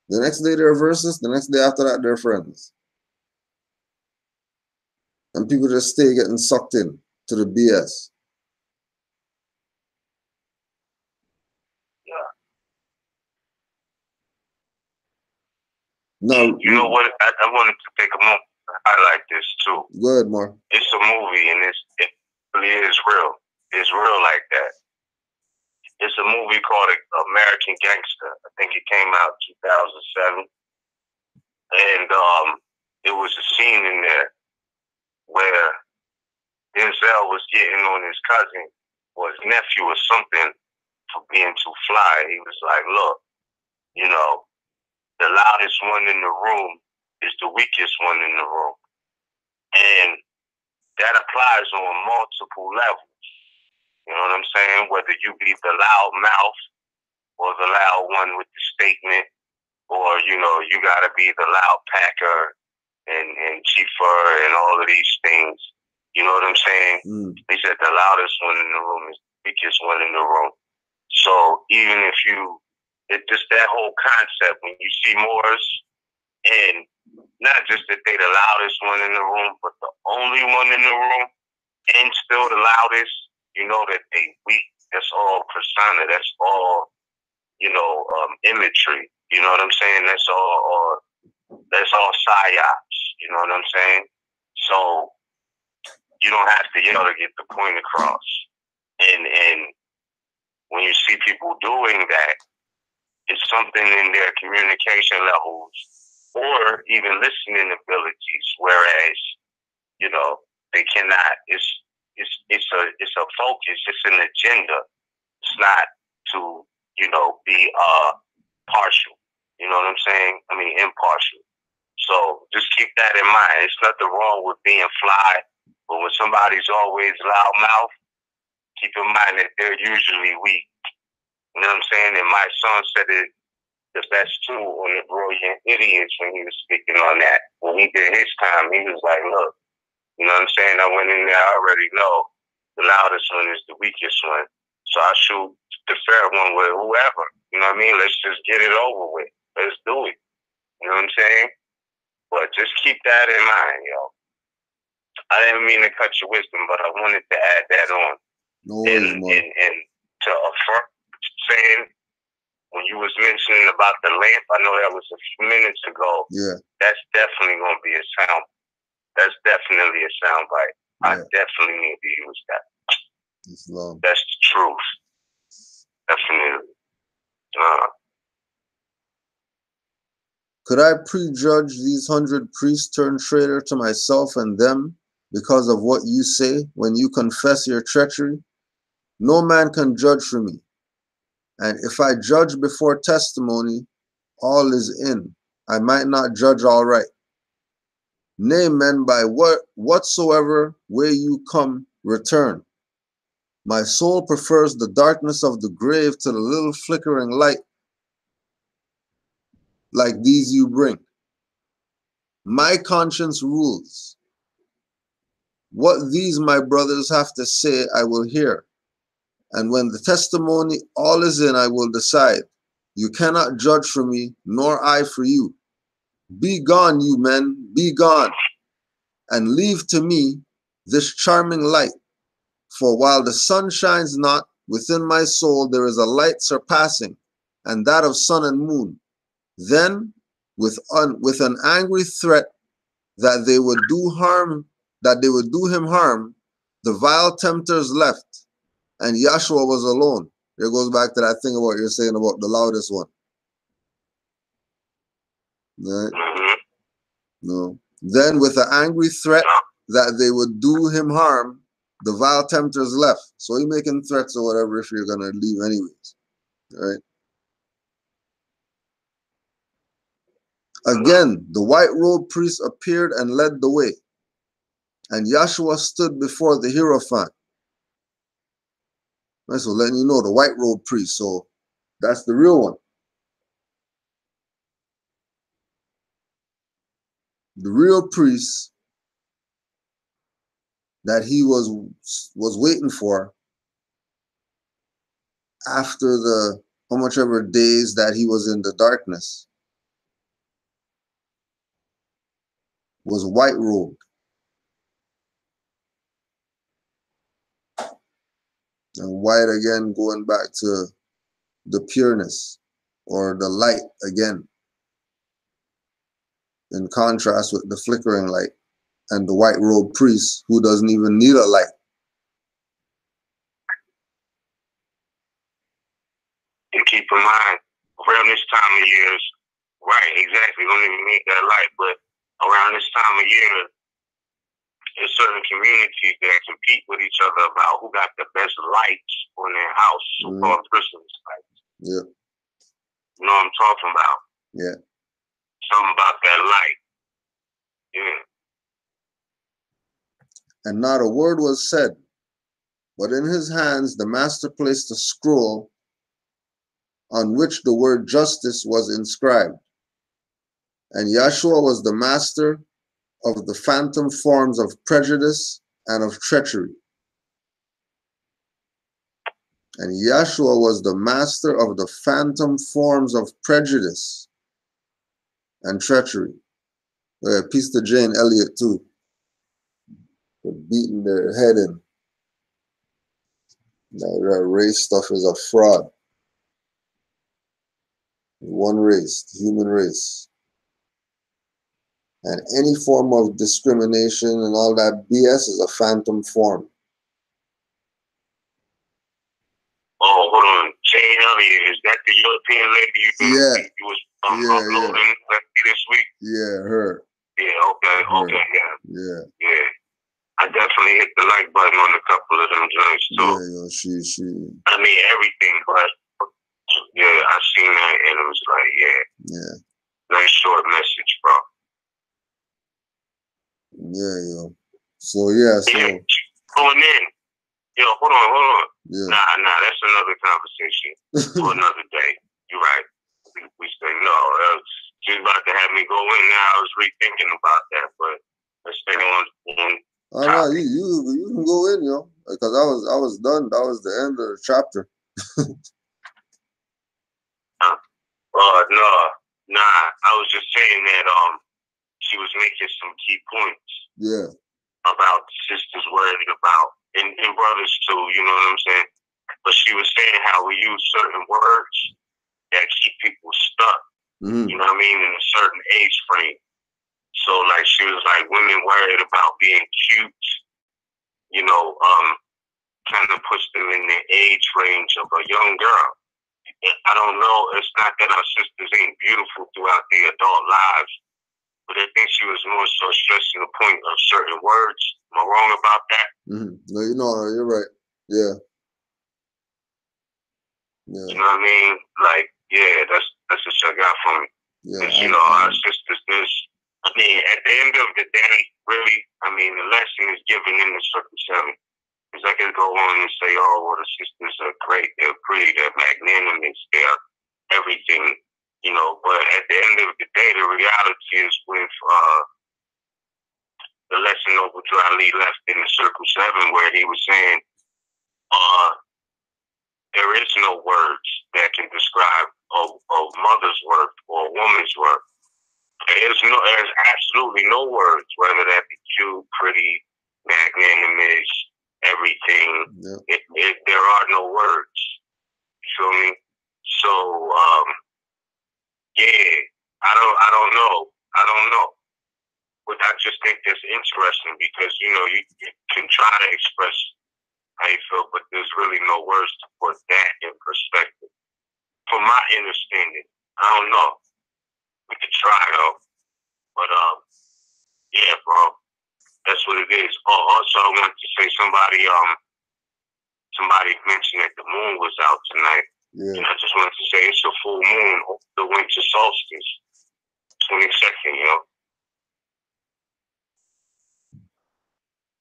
The next day they're versus, the next day after that they're friends. And people just stay getting sucked in to the BS. Now, you know what? I wanted to take a moment to highlight this too. Go ahead, Moor. It's a movie, and it really is real. It's real like that. It's a movie called American Gangster. I think it came out 2007, and it was a scene in there where Denzel was getting on his cousin or his nephew or something for being too fly. He was like, "Look, you know, the loudest one in the room is the weakest one in the room," and that applies on multiple levels. You know what I'm saying? Whether you be the loud mouth or the loud one with the statement, or, you know, you got to be the loud packer and chiefer and all of these things. You know what I'm saying? They said the loudest one in the room is the weakest one in the room. So even if it's just that whole concept, when you see Moors, and not just that they the loudest one in the room, but the only one in the room, and still the loudest, you know that they weak. That's all persona. That's all, you know, imagery. You know what I'm saying? That's all psyops. You know what I'm saying? So you don't have to yell to get the point across. And when you see people doing that, it's something in their communication levels or even listening abilities. Whereas, you know, they cannot. It's a focus. It's an agenda. It's not to, you know, be partial. You know what I'm saying? I mean, impartial. So just keep that in mind. It's nothing wrong with being fly, but when somebody's always loudmouth, keep in mind that they're usually weak. You know what I'm saying? And my son said it the best too on the Brilliant Idiots when he was speaking on that. When he did his time, he was like, "Look, you know what I'm saying? I went in there, I already know the loudest one is the weakest one. So I shoot the fair one with whoever. You know what I mean? Let's just get it over with. Let's do it." You know what I'm saying? But just keep that in mind, yo. I didn't mean to cut your wisdom, but I wanted to add that on. No worries, and to affirm saying, when you was mentioning about the lamp, I know that was a few minutes ago. Yeah. That's definitely going to be a sound. That's definitely a sound bite. Yeah. I definitely need to use that. That's the truth. Definitely. Could I prejudge these 100 priests turned traitor to myself and them because of what you say when you confess your treachery? No man can judge for me. And if I judge before testimony, all is in. I might not judge all right. Nay, men, by whatsoever way you come, return. My soul prefers the darkness of the grave to the little flickering light like these you bring. My conscience rules. What these my brothers have to say, I will hear. And when the testimony all is in, I will decide. You cannot judge for me, nor I for you. Be gone, you men, be gone, and leave to me this charming light. For while the sun shines not, within my soul there is a light surpassing, and that of sun and moon. Then, with an angry threat that they would do him harm, the vile tempters left, and Yahshua was alone. It goes back to that thing about you're saying about the loudest one. Right? No. Then, with an angry threat that they would do him harm, the vile tempters left. So he making threats or whatever if you're gonna leave anyways. Right? Again, the white-robed priest appeared and led the way, and Yahshua stood before the Hierophant. Right, so letting you know, the white-robed priest, so that's the real one. The real priest that he was waiting for after the how much ever days that he was in the darkness was white-robed. And white again, going back to the pureness or the light again, in contrast with the flickering light and the white-robed priest who doesn't even need a light. And keep in mind, around this time of year, right, exactly, don't even need that light, but around this time of year, there's certain communities that compete with each other about who got the best lights on their house, so-called Christmas lights. Yeah. You know what I'm talking about? Yeah. Something about that light. Yeah. And not a word was said, but in his hands the master placed a scroll on which the word justice was inscribed. And Yahshua was the master of the phantom forms of prejudice and of treachery. And Yahshua was the master of the phantom forms of prejudice and treachery. Peace to Jane Elliott too. They're beating their head in. That race stuff is a fraud. One race, the human race. And any form of discrimination and all that BS is a phantom form. Oh, hold on. Jane Elliott, is that the European lady you was uploading this week? Yeah, her. Yeah, okay, her. Okay, yeah. Yeah. Yeah. I definitely hit the like button on a couple of them joints too. Yeah, yo, she. I mean everything, but yeah, I seen that and it was like, yeah. Nice short message, bro. Yeah, yo. So yeah, so going in. Yo, hold on. Yeah. Nah, that's another conversation for another day. You're right. We say no. She's about to have me go in now. I was rethinking about that, but let's stay on. Oh no, you can go in, yo, because I was done. That was the end of the chapter. No. I was just saying that she was making some key points. Yeah. About sisters worried about and brothers too. You know what I'm saying? But she was saying how we use certain words that keep people stuck. You know what I mean, in a certain age frame. So like she was like, women worried about being cute, you know, kind of push them in the age range of a young girl. I don't know. It's not that our sisters ain't beautiful throughout their adult lives, but I think she was more so stressing the point of certain words. Am I wrong about that? No, you're right. Yeah. You know what I mean? Like, yeah, that's what I got from it. Yeah. You know, our sisters, I mean, at the end of the day, really, I mean, the lesson is given in the circumcision. Because I can go on and say, oh, well, the sisters are great, they're pretty, they're magnanimous, they're everything, you know. But at the end of the day, the reality is with the lesson Noble Dryly left in the Circle 7, where he was saying, there is no words that can describe a mother's work or a woman's work. There's absolutely no words, whether that be cute, pretty, magnanimous, everything. Yep. There are no words. You feel me? So, yeah, I don't know. But I just think that's interesting because, you know, you can try to express how you feel, but there's really no words to put that in perspective. From my understanding, I don't know. We could try though. But yeah, bro, that's what it is. Oh, also I wanted to say somebody mentioned that the moon was out tonight. Yeah. And I just wanted to say it's a full moon, the winter solstice, 22nd, yo.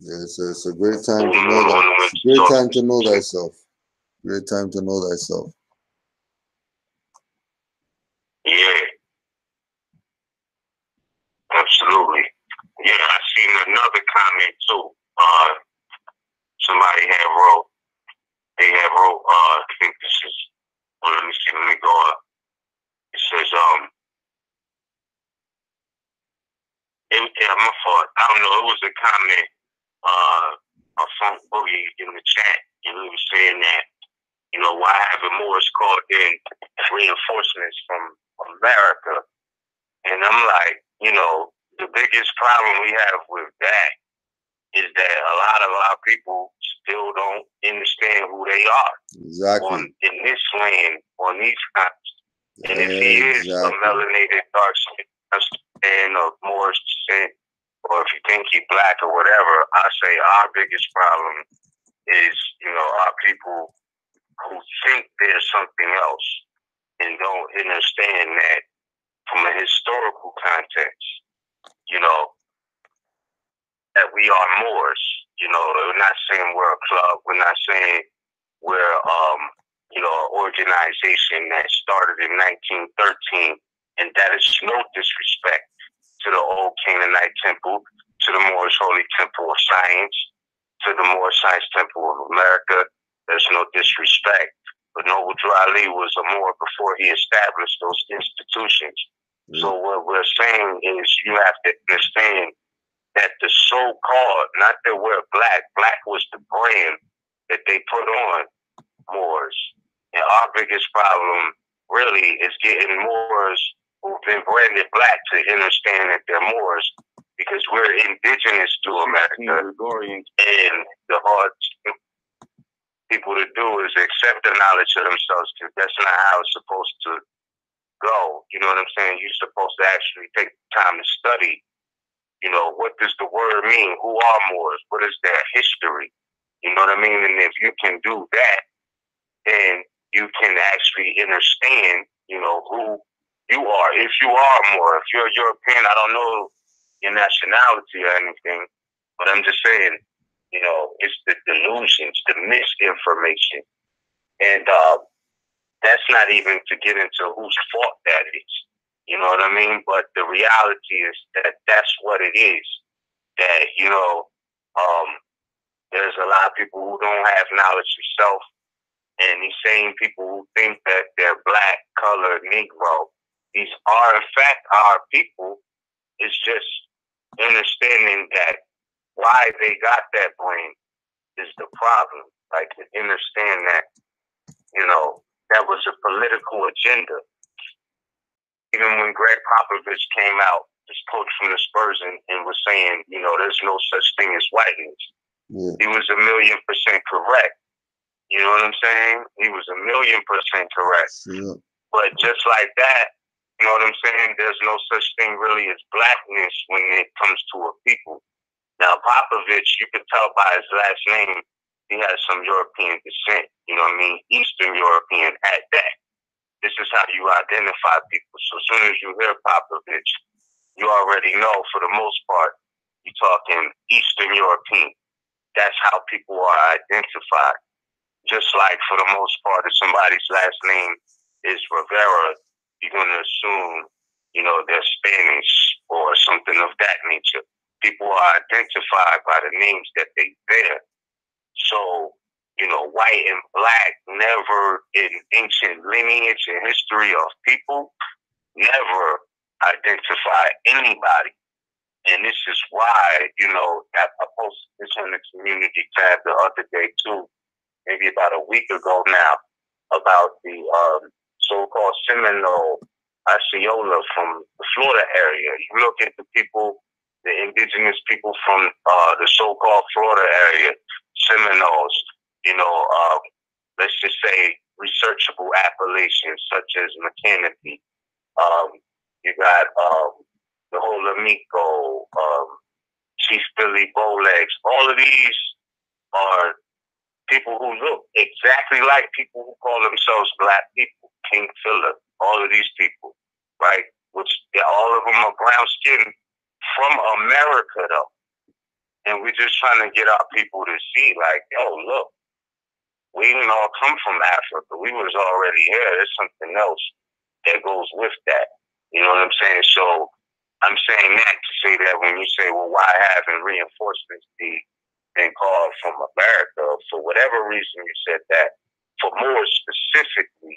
Yeah, it's a great time to know that. It's a great time to know thyself. Great time to know thyself. Yeah. Absolutely. Yeah, I seen another comment too. Somebody they had wrote, I think this is, well, let me go up. It says, my fault. I don't know, it was a comment, a Funk Boogie in the chat, and he was saying that, you know, why haven't Moors called in reinforcements from America? And I'm like, you know, the biggest problem we have with that is that a lot of our people still don't understand who they are. Exactly. In this land, on these continents. And if he is a melanated dark skin and of Moorish descent, or if you think he's black or whatever, I say our biggest problem is, you know, our people who think there's something else and don't understand that from a historical context, you know, that we are Moors. You know, we're not saying we're a club. We're not saying we're, you know, an organization that started in 1913, and that is no disrespect to the old Canaanite temple, to the Moorish Holy Temple of Science, to the Moorish Science Temple of America. There's no disrespect. But Noble Drew Ali was a Moor before he established those institutions. So what we're saying is you have to understand that the so-called, not that we're black was the brand that they put on Moors. And our biggest problem really is getting Moors who've been branded black to understand that they're Moors, because we're indigenous to America. And the hard people to do is accept the knowledge of themselves, because that's not how it's supposed to go. You know what I'm saying? You're supposed to actually take time to study. You know, what does the word mean? Who are Moors? What is their history? You know what I mean? And if you can do that, then you can actually understand, you know, who you are. If you are Moor, if you're European, I don't know your nationality or anything, but I'm just saying, you know, it's the delusions, the misinformation. And that's not even to get into whose fault that is. You know what I mean? But the reality is that that's what it is. That, you know, there's a lot of people who don't have knowledge of self, and these same people who think that they're black, colored, Negro, these are in fact our people. It's just understanding that why they got that brain is the problem. Like, to understand that, you know, that was a political agenda. Even when Greg Popovich came out, this coach from the Spurs, and was saying, you know, there's no such thing as whiteness. Yeah. He was 1,000,000% correct. You know what I'm saying? He was 1,000,000% correct. Yeah. But just like that, you know what I'm saying? There's no such thing really as blackness when it comes to a people. Now, Popovich, you can tell by his last name, he has some European descent. You know what I mean? Eastern European at that. This is how you identify people. So as soon as you hear Popovich, you already know, for the most part, you're talking Eastern European. That's how people are identified. Just like, for the most part, if somebody's last name is Rivera, you're going to assume, you know, they're Spanish or something of that nature. People are identified by the names that they bear. So, you know, white and black never, in ancient lineage and history of people, never identify anybody. And this is why, you know, I posted this on the community tab the other day too. maybe about a week ago now, about the so-called Seminole Osceola from the Florida area. You look at the people, the indigenous people from the so-called Florida area, Seminoles, let's just say researchable appellations such as Mechanic. You got the whole Amico, Chief Billy Bowlegs. All of these are people who look exactly like people who call themselves black people. King Philip, all of these people, right? Which all of them are brown skinned from America, though. And we're just trying to get our people to see, like, yo, look, we didn't all come from Africa. We was already here. There's something else that goes with that. You know what I'm saying? So I'm saying that to say that when you say, well, why haven't reinforcements been called from America? For whatever reason you said that, for Moor specifically,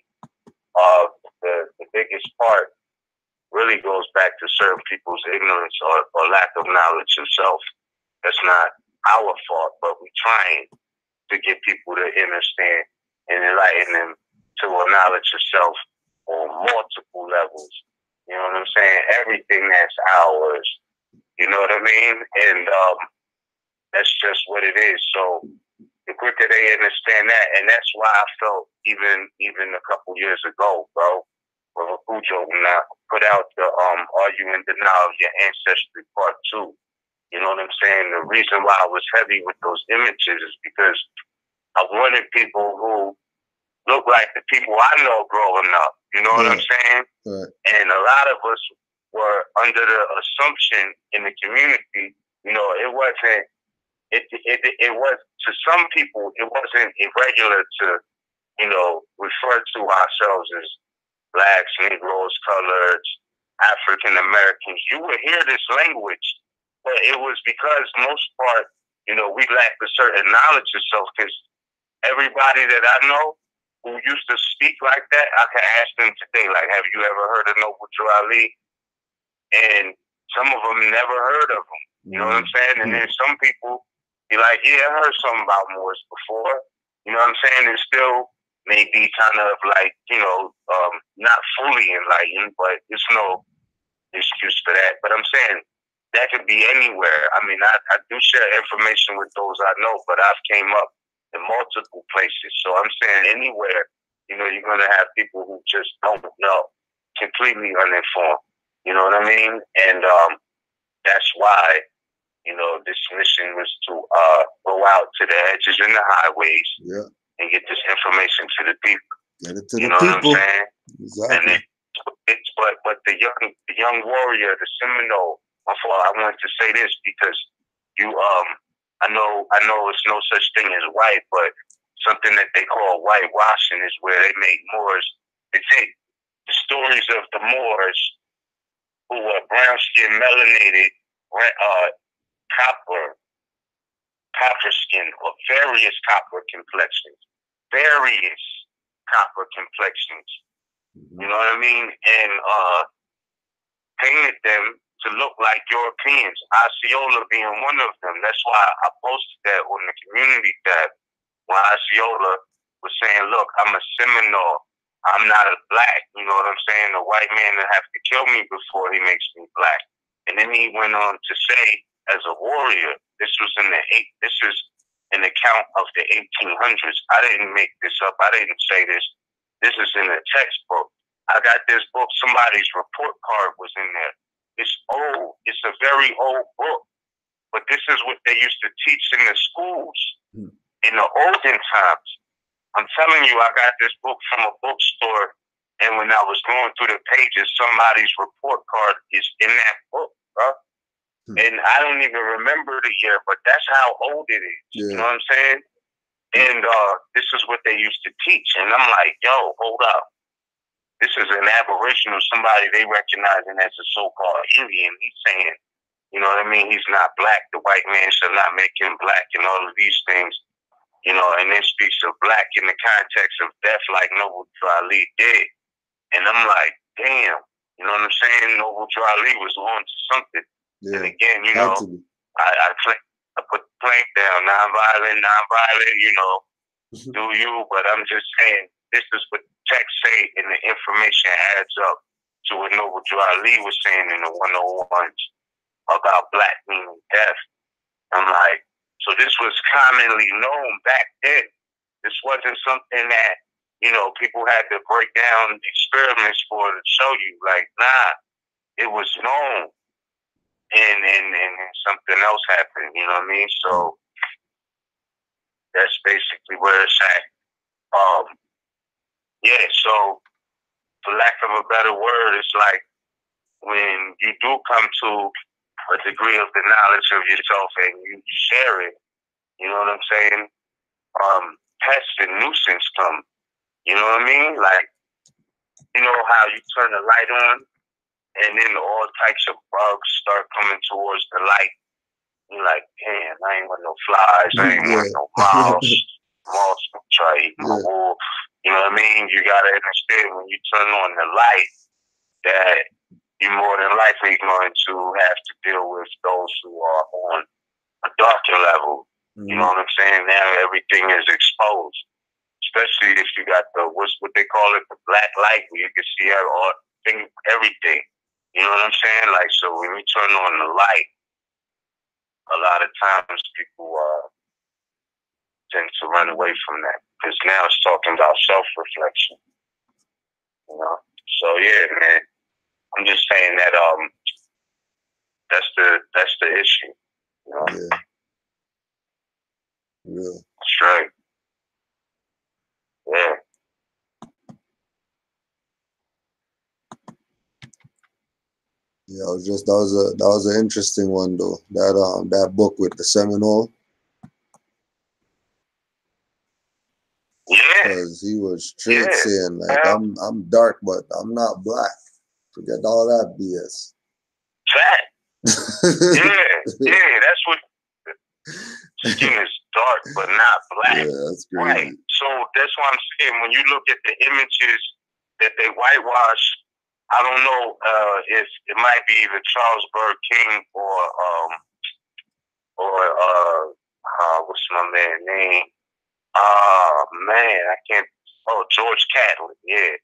the biggest part really goes back to certain people's ignorance or lack of knowledge of self. That's not our fault, but we're trying to get people to understand and enlighten them to a knowledge of self on multiple levels. You know what I'm saying? Everything that's ours. You know what I mean? And that's just what it is. So the quicker they understand that, and that's why I felt even a couple years ago, bro, Brother Cujo, when I put out the Are You in Denial of Your Ancestry Part 2, you know what I'm saying? The reason why I was heavy with those images is because I wanted people who look like the people I know growing up. You know what I'm saying? Right. And a lot of us were under the assumption in the community, it wasn't, it was, to some people, it wasn't irregular to, refer to ourselves as blacks, Negroes, coloreds, African Americans. You would hear this language, but it was because most part, we lacked a certain knowledge of self, because everybody that I know who used to speak like that, I can ask them today, like, have you ever heard of Noble Drew Ali? And some of them never heard of him. You know what I'm saying? And then some people be like, yeah, I heard something about Moors before. You know what I'm saying? And still may be kind of like, not fully enlightened, but there's no excuse for that. But I'm saying that could be anywhere. I mean, I do share information with those I know, but I've came up in multiple places. So I'm saying anywhere, you're going to have people who just don't know, completely uninformed. You know what I mean? And that's why, this mission was to go out to the edges and the highways and get this information to the people. Get it to you the know people. What I'm saying? Exactly. And but the young warrior, the Seminole. I wanted to say this because I know it's no such thing as white, but something that they call whitewashing is where they make Moors. They take the stories of the Moors who are brown skin, melanated, copper skin, or various copper complexions. You know what I mean? And painted them to look like Europeans, Osceola being one of them. That's why I posted that on the community tab when Osceola was saying, look, I'm a Seminole. I'm not a black. You know what I'm saying? A white man will have to kill me before he makes me black. And then he went on to say, as a warrior, this was an account of the 1800s. I didn't make this up. I didn't say this. This is in a textbook. I got this book. Somebody's report card was in there. It's old. It's a very old book. But this is what they used to teach in the schools in the olden times. I'm telling you, I got this book from a bookstore, and when I was going through the pages, somebody's report card is in that book, bro. And I don't even remember the year, but that's how old it is. Yeah. You know what I'm saying? And this is what they used to teach. And I'm like, yo, hold up. This is an aberration of somebody they recognizing as a so-called Indian. He's saying, you know what I mean? He's not black. The white man shall not make him black, and all of these things. And then speaks of black in the context of death, like Noble Drew Ali did. And I'm like, damn, you know what I'm saying? Noble Drew Ali was on to something. Yeah. And again, I put the plank down, non-violent, do you, but I'm just saying this is what text say, and the information adds up to what Noble Drew Ali was saying in the 101s about black meaning death. I'm like, so this was commonly known back then. This wasn't something that, people had to break down experiments for to show you. Like, nah, it was known, and something else happened. You know what I mean? So that's basically where it's at. Yeah. So, for lack of a better word, it's like when you do come to a degree of the knowledge of yourself and you share it. You know what I'm saying? Pests and nuisance come. You know what I mean? Like, you know how you turn the light on and then all types of bugs start coming towards the light. You're like, damn, I ain't want no flies. I ain't want no mouse. Mouse will try to eat my wool. You know what I mean? You got to understand when you turn on the light that you're more than likely going to have to deal with those who are on a darker level. You know what I'm saying? Now everything is exposed, especially if you got the what they call it, the black light, where you can see everything. You know what I'm saying? Like, so when you turn on the light, a lot of times people tend to run away from that because now it's talking about self-reflection. You know, so yeah, man. I'm just saying that that's the issue. You know? Yeah. Yeah. That's right. Yeah. Yeah, that was an interesting one though. That book with the Seminole. Yeah. Because he was straight saying like, I'm dark, but I'm not black. Forget all that BS. Fact. Yeah, that's what skin is dark but not black. Yeah, that's crazy. Right. So that's why I'm saying when you look at the images that they whitewash, I don't know if it might be either Charles Bird King or what's my man's name? I can't. Oh, George Catlin. Yeah.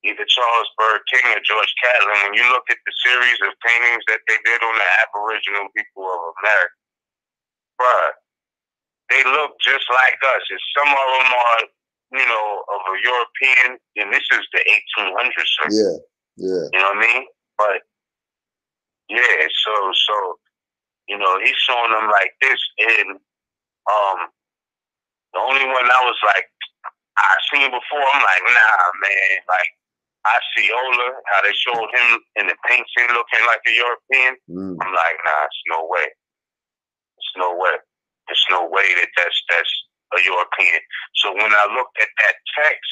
Either Charles Bird King or George Catlin. When you look at the series of paintings that they did on the Aboriginal people of America, bruh, they look just like us. And some of them are, of a European, and this is the 1800s. Yeah. You know what I mean? But, yeah, so he's showing them like this. And the only one I was like, I seen before, I'm like, nah, man, like, Osceola, how they showed him in the painting looking like a European. I'm like, nah, it's no way. It's no way. There's no way that's a European. So when I looked at that text,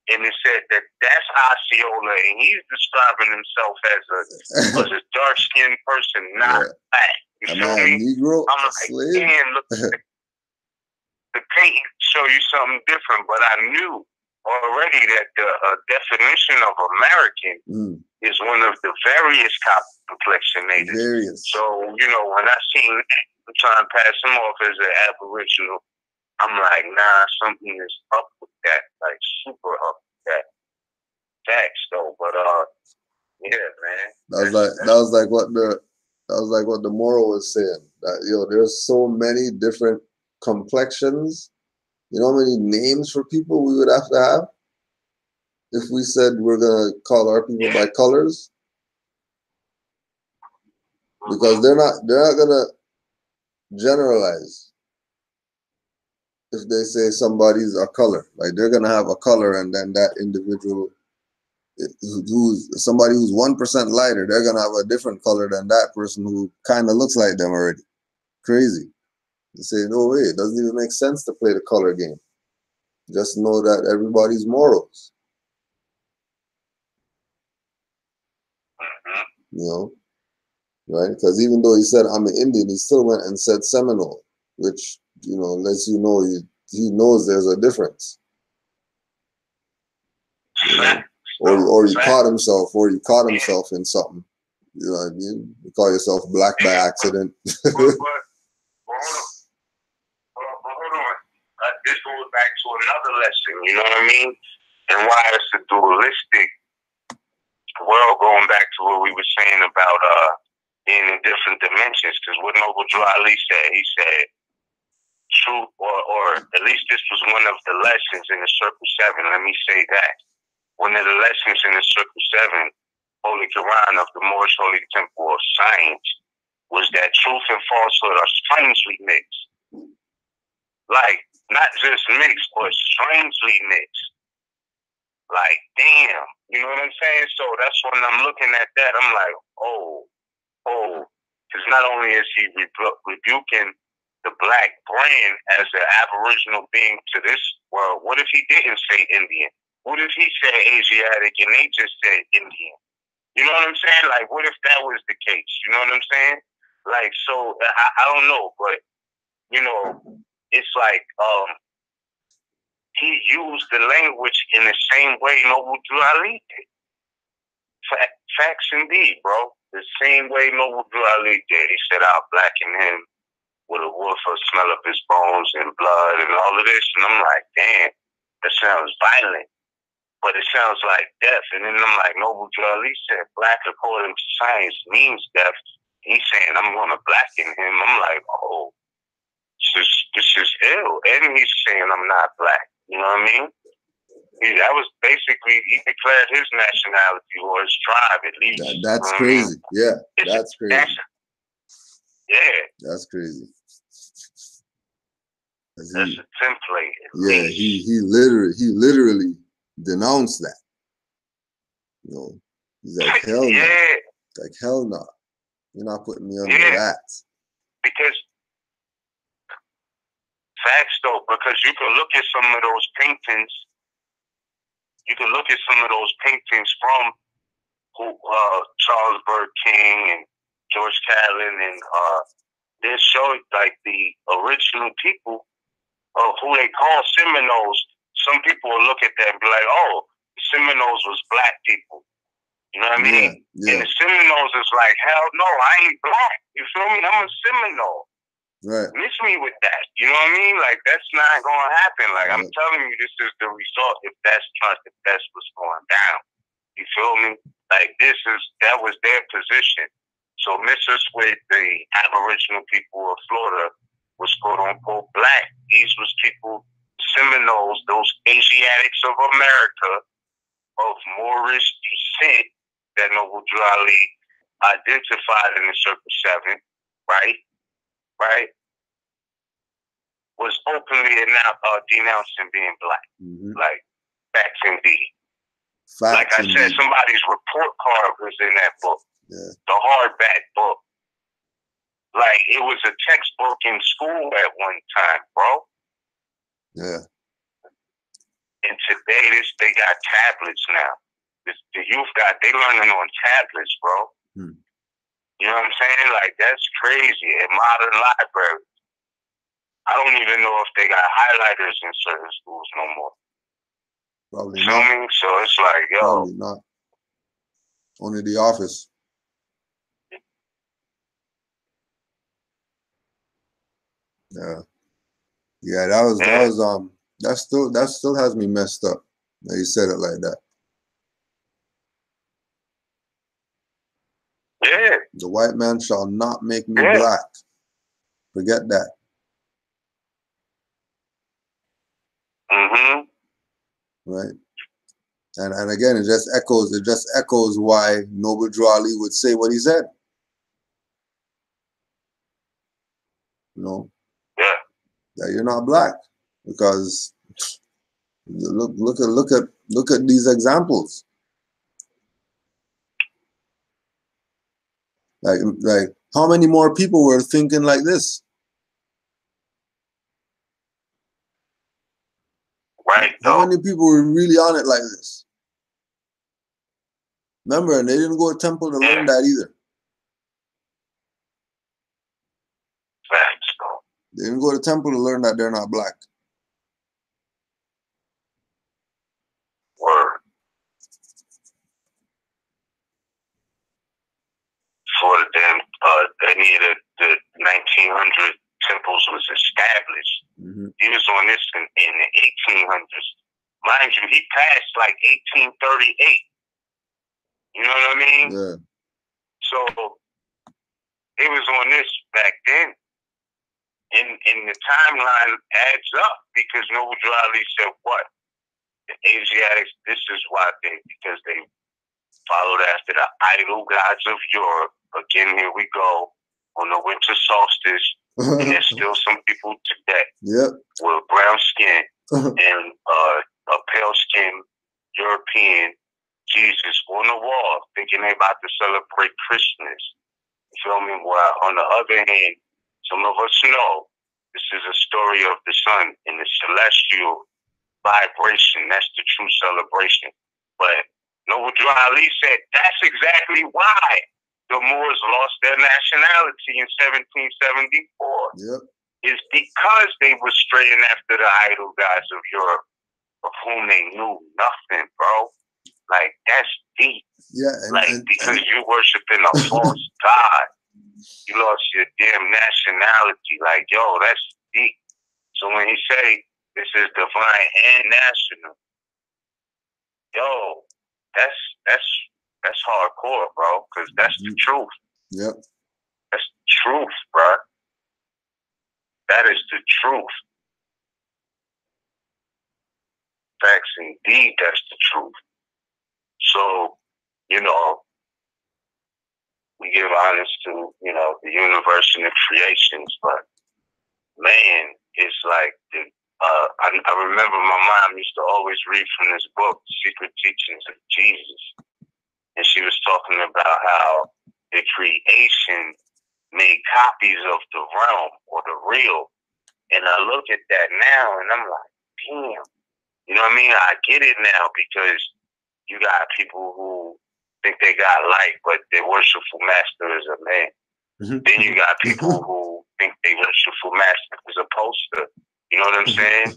and it said that's Osceola, and he's describing himself as a dark-skinned person, not black. You feel me? Negro, I'm like, man, look, the paint show you something different, but I knew already that the definition of American is one of the various complexion natives. So, when I seen that, I'm trying to pass him off as an Aboriginal, I'm like, nah, something is up with that, like super up with that. Facts though, but yeah, man. That was like what the Moor was saying. That there's so many different complexions. You know how many names for people we would have to have if we said we're gonna call our people by colors? Because they're not gonna generalize if they say somebody's a color. Like they're gonna have a color, and then that individual who's somebody who's 1% lighter, they're gonna have a different color than that person who kind of looks like them already. Crazy. You say, no way, it doesn't even make sense to play the color game. Just know that everybody's morals. Right? Because even though he said, I'm an Indian, he still went and said Seminole, which, lets you know he knows there's a difference. Or he caught himself in something. You know what I mean? You call yourself black by accident. But hold on. This goes back another lesson, you know what I mean? And why it's a dualistic world, going back to what we were saying about being in different dimensions. Because what Noble Drew Ali said, he said, truth, or at least this was one of the lessons in the Circle 7. Let me say that. One of the lessons in the Circle 7, Holy Quran of the Moorish Holy Temple of Science, was that truth and falsehood are strangely mixed. Like, not just mixed, but strangely mixed. Like, damn. You know what I'm saying? So that's when I'm looking at that, I'm like, oh. Because not only is he rebuking the black brand as an aboriginal being to this world, what if he didn't say Indian? What if he said Asiatic and they just said Indian? You know what I'm saying? Like, what if that was the case? You know what I'm saying? Like, so, I don't know, but, you know, it's like, he used the language in the same way Noble Drew Ali did. Facts indeed, bro. The same way Noble Drew Ali did. He said, I'll blacken him with a wolf or smell of his bones and blood and all of this. And I'm like, damn, that sounds violent. But it sounds like death. And then I'm like, Noble Drew Ali said, black according to science means death. He's saying, I'm going to blacken him. I'm like, oh, this is ill. And he's saying, I'm not black. You know what I mean? That was basically, he declared his nationality or his tribe at least. That's crazy. Yeah, that's crazy. Yeah. That's crazy. That's a template. Yeah, he literally denounced that. You know, he's like, hell no. Like, hell no. You're not putting me under that. Because, facts though, because you can look at some of those paintings. You can look at some of those paintings from Charles Burt King and George Catlin, and they show like the original people of who they call Seminoles. Some people will look at that and be like, "Oh, the Seminoles was black people." You know what I mean? Yeah. And the Seminoles is like, "Hell no, I ain't black." You feel me? I'm a Seminole. Right. Miss me with that. You know what I mean? Like, that's not gonna happen. Like, I'm telling you, this is the result if that's what's going down. You feel me? Like, that was their position. So miss us with the Aboriginal people of Florida was quote unquote black. These was people, Seminoles, those Asiatics of America of Moorish descent that Noble Drew Ali identified in the Circle 7, right? Right? Was openly denouncing being black. Mm-hmm. Like, facts indeed. Like I said, somebody's report card was in that book. Yeah. The hardback book. Like, it was a textbook in school at one time, bro. Yeah. And today, they got tablets now. The youth they learning on tablets, bro. Hmm. You know what I'm saying? Like, that's crazy. In modern libraries. I don't even know if they got highlighters in certain schools no more. Probably you not. Feel me? So it's like, yo. Probably not. Only The Office. Yeah. Yeah, that still has me messed up. That you said it like that. Yeah. The white man shall not make me black. Forget that. Mm-hmm. Right. And again, it just echoes why Noble Drew Ali would say what he said. You know? Yeah. That you're not black. Because look at these examples. Like how many more people were thinking like this? Right. How many people were really on it like this? Remember, and they didn't go to temple to learn that either. Facts. They didn't go to temple to learn that they're not black. Word. For them, they needed the 1900 temples was established. He was on this in the 1800s. Mind you, he passed like 1838. You know what I mean? Yeah. So it was on this back then. And the timeline adds up because Noble Drew Ali said what? The Asiatics, this is why because they followed after the idol gods of Europe. Again, here we go on the winter solstice. And there's still some people today with brown skin and a pale skin European Jesus on the wall thinking they about to celebrate Christmas. You feel me? While on the other hand, some of us know this is a story of the sun and the celestial vibration. That's the true celebration. But Noble Drew Ali said that's exactly why the Moors lost their nationality in 1774. It's because they were straying after the idol gods of Europe, of whom they knew nothing, bro. Like, that's deep. Because you worshiping a false god, you lost your damn nationality. Like, yo, that's deep. So when he say this is divine and national, yo, that's hardcore, bro, because that's the truth. That's the truth, bro. That is the truth. Facts indeed, that's the truth. So, you know, we give honors to, you know, the universe and the creations, but man, it's like I remember my mom used to always read from this book, Secret Teachings of Jesus. And she was talking about how the creation made copies of the realm or the real. And I look at that now and I'm like, damn. You know what I mean? I get it now because you got people who think they got light, but their worshipful master is a man. Then you got people who think they worshipful master is a poster. You know what I'm saying?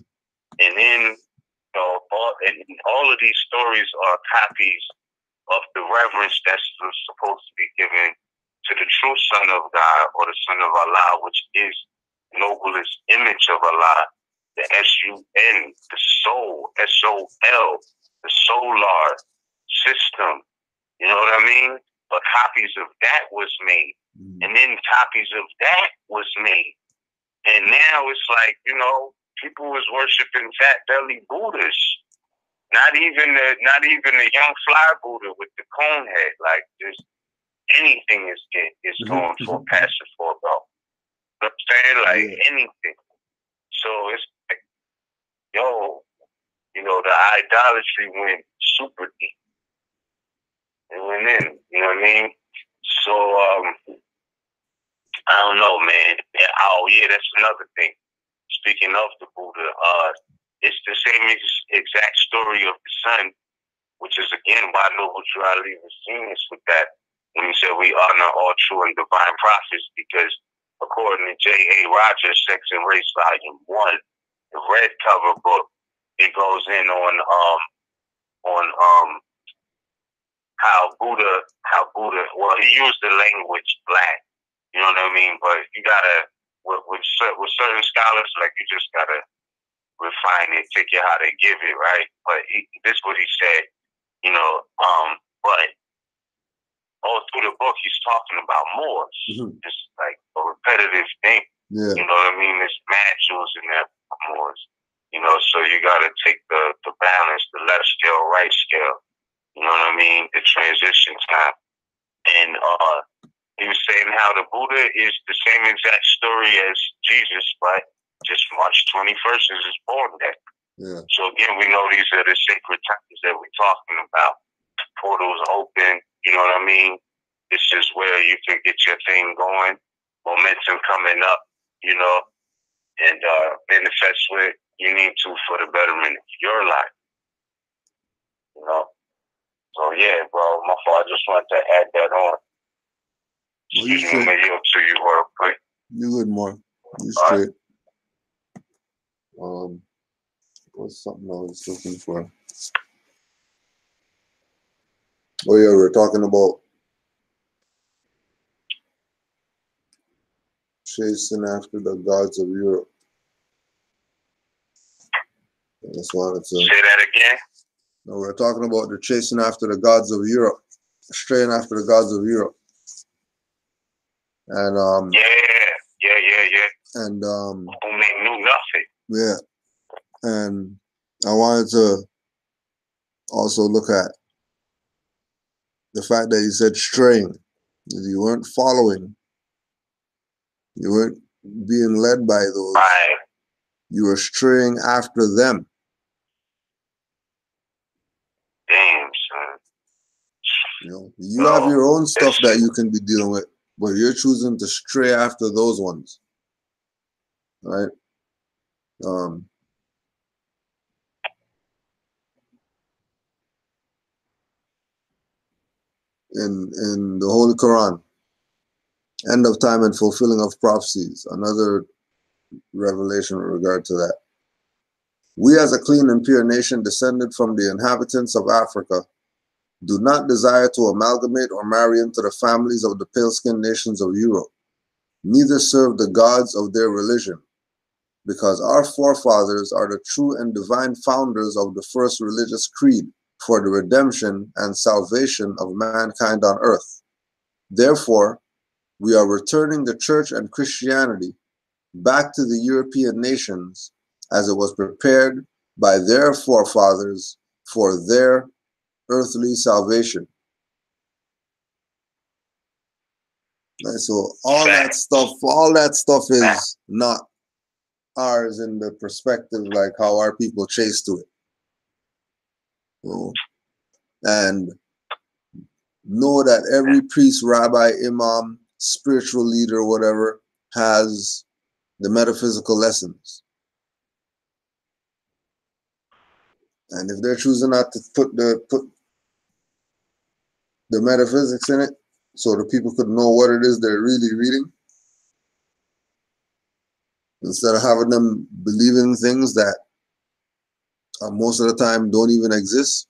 And then, you know, all of these stories are copies of the reverence that's supposed to be given to the true Son of God or the Son of Allah, which is the noblest image of Allah, the S-U-N, the soul, S-O-L, the solar system. You know what I mean? But copies of that was made. And then copies of that was made. And now it's like, you know, people was worshiping fat belly Buddhas. Not even the young fly Buddha with the cone head. Like, just anything is going for passive for, bro. You know what I'm saying? Like, anything. So it's like, yo, you know, the idolatry went super deep. It went in, you know what I mean? So, I don't know, man. Oh, yeah, that's another thing. Speaking of the Buddha, it's the same exact story of the sun, which is, again, why Noble Drew Ali was genius with that when he said we honor all true and divine prophets, because according to J.A. Rogers, Sex and Race, Volume 1, the red cover book, it goes in on how Buddha, well, he used the language black, you know what I mean? But you gotta, with certain scholars, like, you just gotta refine it, take it how they give it, right? But this is what he said, you know, but all through the book, he's talking about Moors. It's like a repetitive thing. You know what I mean? There's mad jewels in there for Moors. You know, so you gotta take the balance, the left scale, right scale. You know what I mean? The transition time. And he was saying how the Buddha is the same exact story as Jesus, but just March 21st is his born day. So again, we know these are the sacred times that we're talking about. Portals open, you know what I mean? This is where you can get your thing going, momentum coming up, you know, and manifest what you need to for the betterment of your life. You know? So yeah, bro, my fault. I just wanted to add that on. Excuse me, maybe to you real quick. You good, Moor. You straight. What's something I was looking for? Oh yeah, we're talking about Chasing after the gods of Europe. I just wanted to say that again. No, we're talking about the chasing after the gods of Europe, straying after the gods of Europe, and Yeah. and Who they knew nothing. yeah, and I wanted to also look at the fact that you said straying. You weren't following. You weren't being led by those. Right. You were straying after them. Damn, son. You know, you have your own stuff that you can be dealing with, but you're choosing to stray after those ones, right? In the Holy Quran, end of time and fulfilling of prophecies, another revelation with regard to that. We as a clean and pure nation descended from the inhabitants of Africa do not desire to amalgamate or marry into the families of the pale-skinned nations of Europe, neither serve the gods of their religion, because our forefathers are the true and divine founders of the first religious creed for the redemption and salvation of mankind on earth. Therefore, we are returning the church and Christianity back to the European nations as it was prepared by their forefathers for their earthly salvation. And so all that stuff is not ours in the perspective like how our people chase to it. You know? And know that every priest, rabbi, imam, spiritual leader, whatever, has the metaphysical lessons. And if they're choosing not to put the metaphysics in it, so the people could know what it is they're really reading, instead of having them believing things that most of the time don't even exist,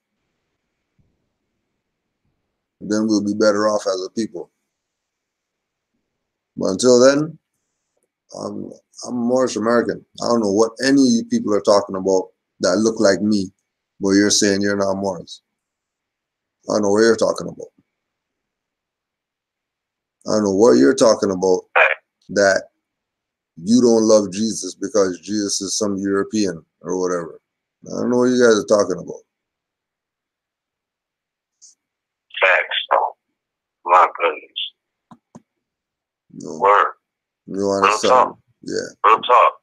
then we'll be better off as a people. But until then, I'm Moorish American. I don't know what any of you people are talking about that look like me, but you're saying you're not Moors. I don't know what you're talking about. I don't know what you're talking about that you don't love Jesus because Jesus is some European or whatever. I don't know what you guys are talking about. Facts. My goodness. No. Word. You want Real to talk. Yeah. Real talk.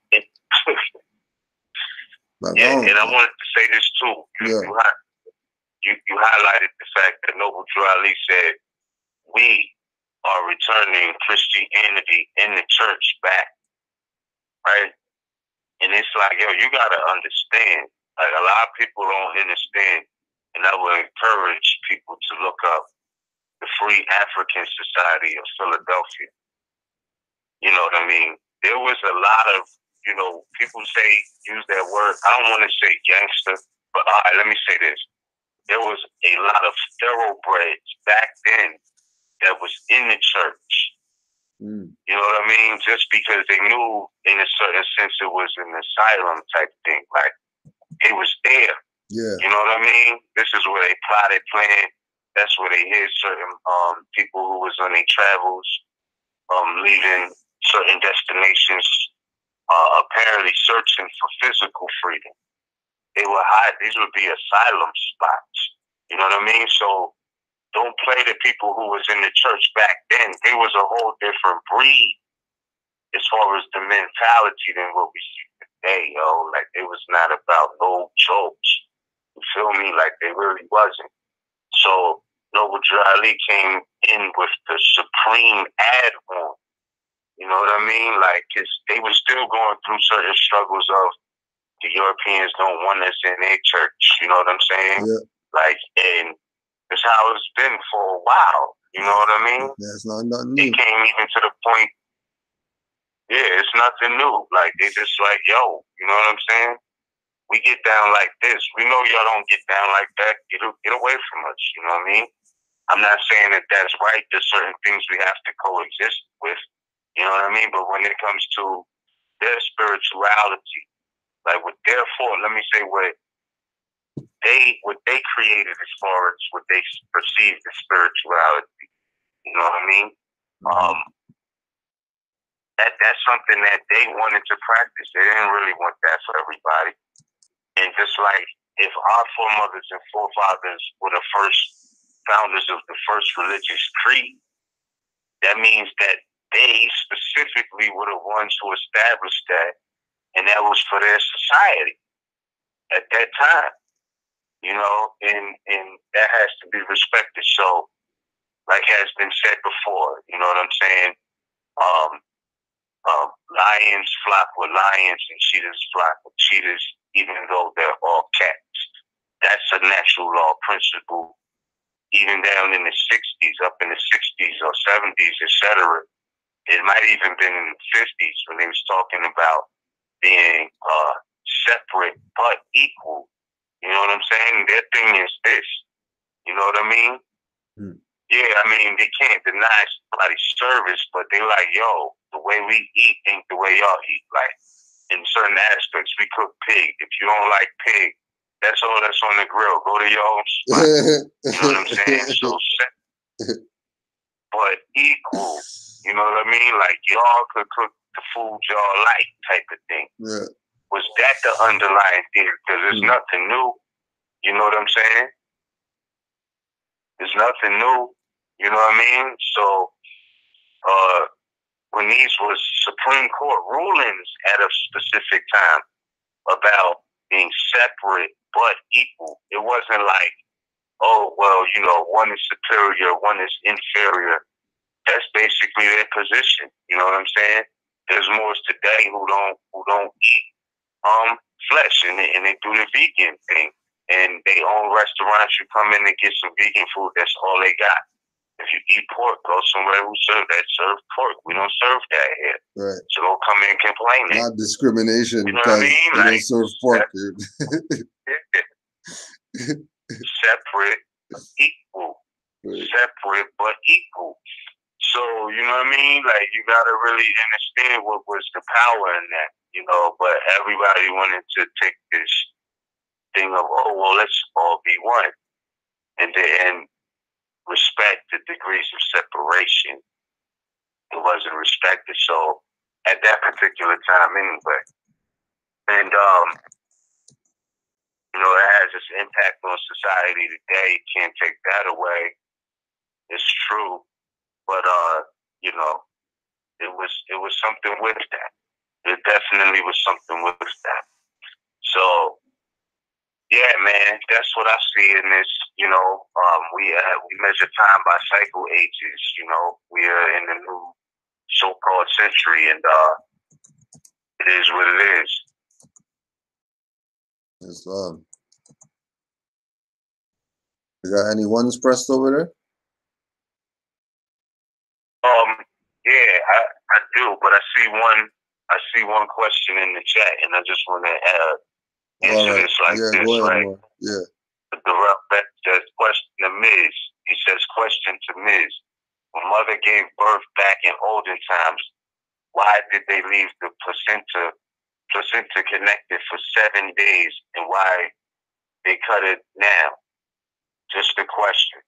Like, yeah, and I wanted to say this too. You highlighted the fact that Noble Drew Ali said, we are returning Christianity in the church back, right? And it's like, yo, you got to understand, like a lot of people don't understand, and I would encourage people to look up the Free African Society of Philadelphia. You know what I mean? There was a lot of, people use that word, I don't want to say gangster, but all right, let me say this. There was a lot of thoroughbreds back then that was in the church. You know what I mean? Just because they knew in a certain sense it was an asylum type thing. Like, it was there. Yeah. You know what I mean? This is where they plotted, planned. That's where they hid certain people who was on their travels, leaving certain destinations, apparently searching for physical freedom. They would hide. These would be asylum spots. You know what I mean? So don't play the people who was in the church back then. They was a whole different breed as far as the mentality than what we see today, yo. Like, it was not about no jokes. You feel me? Like, they really wasn't. So Noble Drew Ali came in with the supreme add-on. You know what I mean? Like, they were still going through certain struggles of the Europeans don't want us in their church. You know what I'm saying? Yeah. Like, and that's how it's been for a while. You know what I mean? Yeah, it's not nothing new. It came even to the point, yeah, it's nothing new. Like, they just like, yo, you know what I'm saying? We get down like this. We know y'all don't get down like that. Get away from us. You know what I mean? I'm not saying that that's right. There's certain things we have to coexist with. You know what I mean? But when it comes to their spirituality, like with their thought, let me say what they created as far as what they perceived as spirituality. You know what I mean? That's something that they wanted to practice. They didn't really want that for everybody. And just like if our foremothers and forefathers were the first founders of the first religious creed, that means that they specifically were the ones who established that, and that was for their society at that time. You know, and that has to be respected. So, like has been said before, you know what I'm saying? Lions flock with lions and cheetahs flock with cheetahs, even though they're all cats. That's a natural law principle. Even down in the 60s, up in the 60s or 70s, etc. It might even been in the 50s when they was talking about being separate but equal. You know what I'm saying? Their thing is this. You know what I mean? Yeah, I mean, they can't deny somebody's service, but they like, yo, the way we eat ain't the way y'all eat. Like, in certain aspects, we cook pig. If you don't like pig, that's all that's on the grill. Go to your own spot. You know what I'm saying? So, but equal. You know what I mean? Like, y'all could cook the food y'all like type of thing. Yeah. Was that the underlying thing? Because there's nothing new. You know what I'm saying? There's nothing new. You know what I mean? So, when these was Supreme Court rulings at a specific time about being separate but equal, it wasn't like, oh, well, you know, one is superior, one is inferior. That's basically their position. You know what I'm saying? There's Moors today who don't eat flesh, and they do the vegan thing, and they own restaurants. You come in and get some vegan food. That's all they got. If you eat pork, go somewhere who serve pork. We don't serve that here. Right. So don't come in complaining. Not discrimination, you know what I mean? They don't serve pork, dude. Separate, equal. Right. Separate but equal. So, you know what I mean? Like, you gotta really understand what was the power in that, you know, but everybody wanted to take this thing of, oh, well, let's all be one. And then respect the degrees of separation. It wasn't respected. So at that particular time anyway. And you know, it has its impact on society today. You can't take that away. It's true. But you know, it was something with that. It definitely was something with that. So yeah, man, that's what I see in this. You know, we measure time by cycle ages. You know, we are in the new so-called century, and it is what it is. It's you got any ones pressed over there? Yeah, I do, but I see one question in the chat, and I just want to answer this like this, go ahead, right? Moore. Yeah. The Rep says, question to Ms. He says, question to Ms. When mother gave birth back in olden times, why did they leave the placenta connected for 7 days, and why they cut it now? Just a question.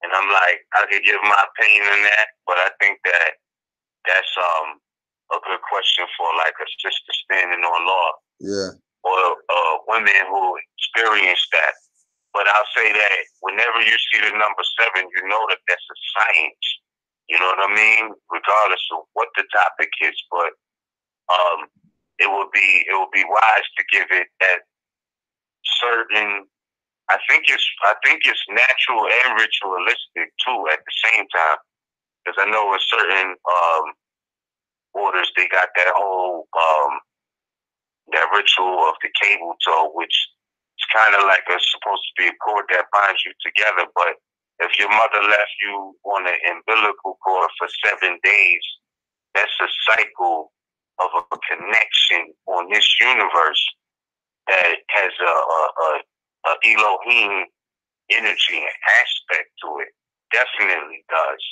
And I'm like, I could give my opinion on that, but I think that's a good question for like a sister standing on law. Yeah. Or women who experience that. But I'll say that whenever you see the number 7, you know that that's a science. You know what I mean? Regardless of what the topic is, but it would be wise to give it that certain. I think it's natural and ritualistic too at the same time, because I know in certain orders they got that whole that ritual of the cable toe, which is kind of like supposed to be a cord that binds you together. But if your mother left you on an umbilical cord for 7 days, that's a cycle of a connection on this universe that has a Elohim energy and aspect to it. Definitely does.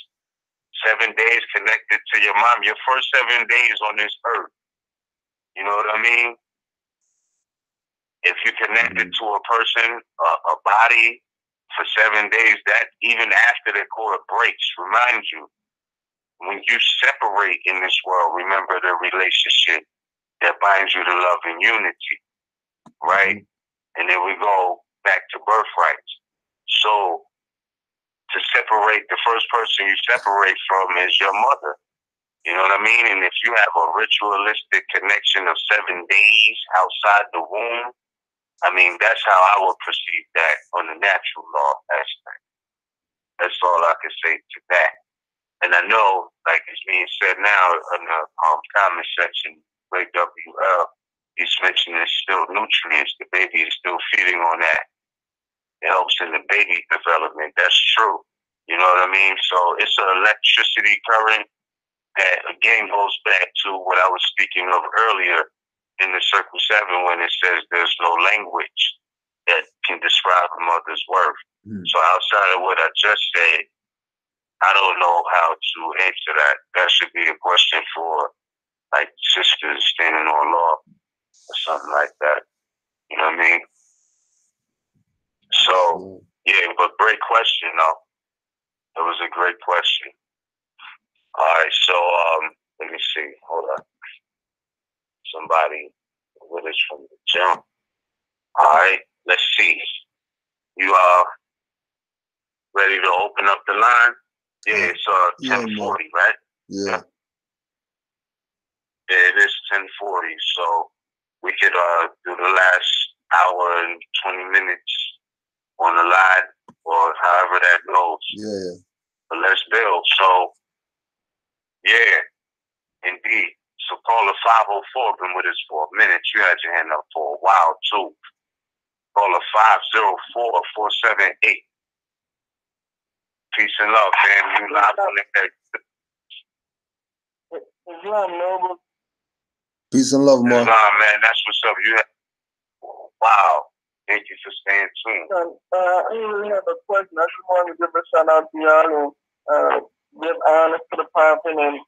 7 days connected to your mom. Your first 7 days on this earth. You know what I mean? If you connected to a person, a body for 7 days, that even after the cord breaks, remind you, when you separate in this world, remember the relationship that binds you to love and unity, right? And then we go back to birthrights. So to separate, the first person you separate from is your mother. You know what I mean? And if you have a ritualistic connection of 7 days outside the womb, I mean, that's how I would perceive that on the natural law aspect. That's all I can say to that. And I know, like it's being said now in the comment section, Ray WL, he's mentioning still nutrients. The baby is still feeding on that. It helps in the baby development. That's true. You know what I mean? So it's an electricity current that, again, goes back to what I was speaking of earlier in the Circle 7 when it says there's no language that can describe a mother's worth. So outside of what I just said, I don't know how to answer that. That should be a question for, like, sisters standing on law or something like that. You know what I mean? So, yeah, but great question, though. It was a great question. All right, so let me see. Hold on. Somebody with us from the jump. All right, let's see. You are ready to open up the line? Yeah, it's 10:40, right? Yeah. Yeah, it is 10:40. So we could do the last hour and 20 minutes on the line, or however that goes. Yeah. But let's build. So, yeah, indeed. So caller 504 been with us for a minute. You had your hand up for a while too. Caller 504-478. Peace and love, fam. You live on the air. Islam, Noble. Peace and love, Moor. Islam, man. That's what's up. You have, wow. Thank you for staying tuned. I didn't really have a question. I just wanted to give a shout out to y'all and give honor to the prophet and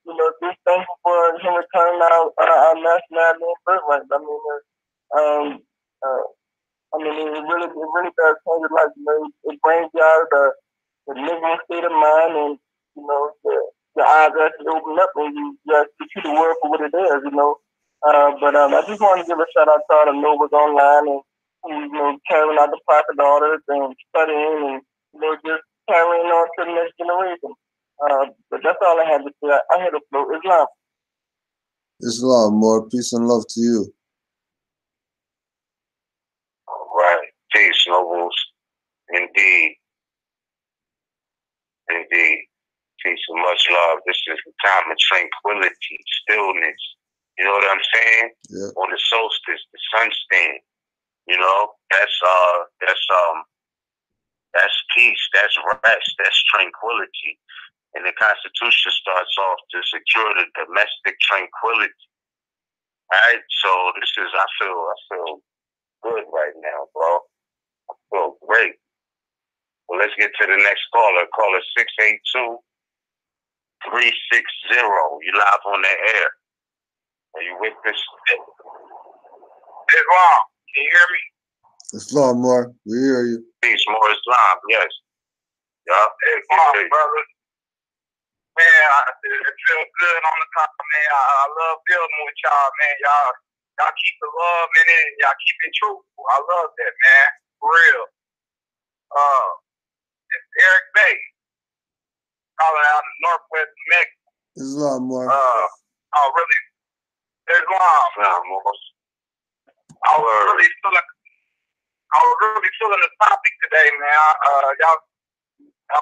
just thankful for him returning our nationality and birthright. It really does change your life. It brings you out of the living state of mind, and the eyes actually open up, and you just see the world for what it is. But I just want to give a shout out to all the nobles online and carrying out the prophet orders and studying and just carrying on to the next generation. But that's all I had to say. I had to flow. Islam. Islam, Moor. Peace and love to you. All right. Peace, nobles. Indeed. Indeed. Peace and much love. This is the time of tranquility, stillness. You know what I'm saying? Yeah. On the solstice, the sun stand. That's peace, that's rest, that's tranquility. And the Constitution starts off to secure the domestic tranquility. All right, so this is, I feel good right now, bro. I feel great. Well, let's get to the next caller. Caller 682-360. You live on the air. Are you with this? Islam, can you hear me? Islam, Moor. We hear you. Peace, more Islam, yes. Yup. Islam, brother. Man, it feels good on the top, man. I love building with y'all, man. Y'all keep the love in it, and y'all keep it truthful. I love that, man. For real. It's Eric Bay, calling out of Northwest New Mexico. Islam, Moor. Really? Islam. I was really feeling the topic today, man. Y'all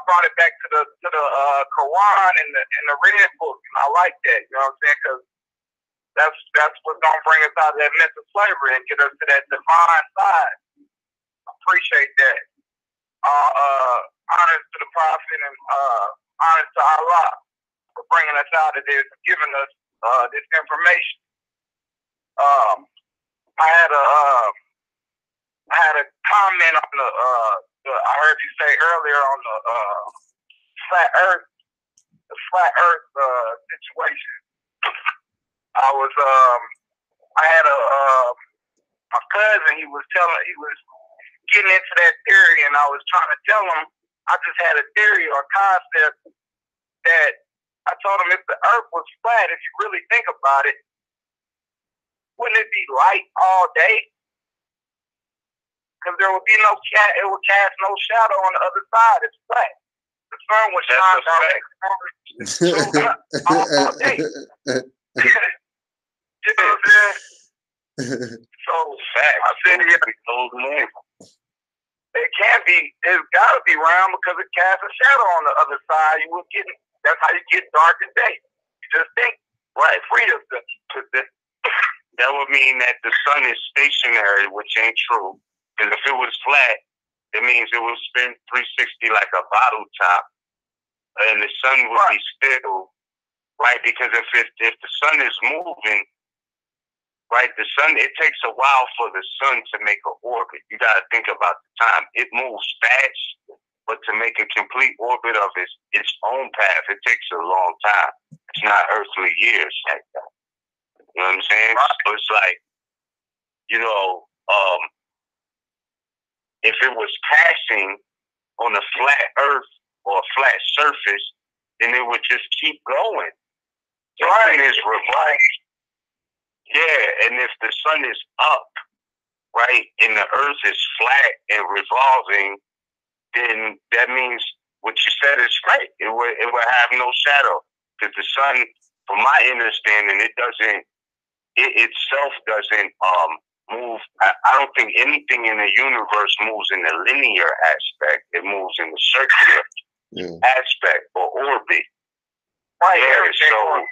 brought it back to the Quran and the Red Book, and I like that. You know what I'm saying? Because that's what's gonna bring us out of that mental slavery and get us to that divine side. I appreciate that. Honors to the Prophet and honors to Allah for bringing us out of this, giving us this information. I had a comment on I heard you say earlier on the flat Earth flat Earth situation. I had a cousin. He was getting into that theory, and I was trying to tell him I just had a theory or concept that I told him if the Earth was flat, if you really think about it, wouldn't it be light all day? Because there would be it would cast no shadow on the other side. It's flat. The sun would shine direct all day. You know what I'm saying? So I said, yeah, it can't be. It's got to be round because it casts a shadow on the other side. You would get. That's how you get dark and day. You just think, right? Freedom. That would mean that the sun is stationary, which ain't true. Because if it was flat, it means it would spin 360 like a bottle top, and the sun would be still, right? Because if the sun is moving, right, it takes a while for the sun to make an orbit. You got to think about the time. It moves fast, but to make a complete orbit of its own path, it takes a long time. It's not earthly years like that. You know what I'm saying? So it's like, if it was passing on a flat earth or a flat surface, then it would just keep going. Something is revolving. Yeah, and if the sun is up, right, and the earth is flat and revolving, then that means what you said is right. It would have no shadow. Because the sun, from my understanding, it itself doesn't move. I don't think anything in the universe moves in the linear aspect. It moves in the circular aspect or orbit. Right. Yeah, so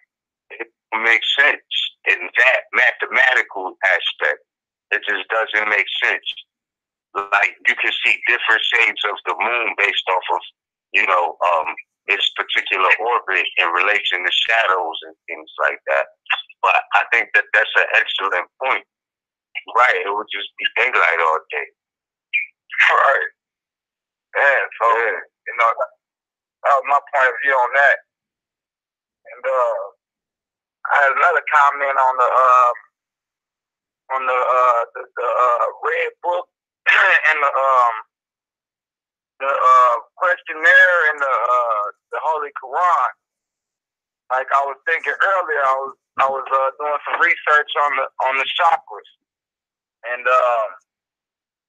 it makes sense in that mathematical aspect. It just doesn't make sense. Like, you can see different shades of the moon based off of, its particular orbit in relation to shadows and things like that. But I think that that's an excellent point. Right, it would just be daylight all day. Right. Yeah, so, that was my point of view on that. And I had another comment on the red book and the questionnaire in the Holy Quran. Like I was thinking earlier, I was doing some research on the chakras, and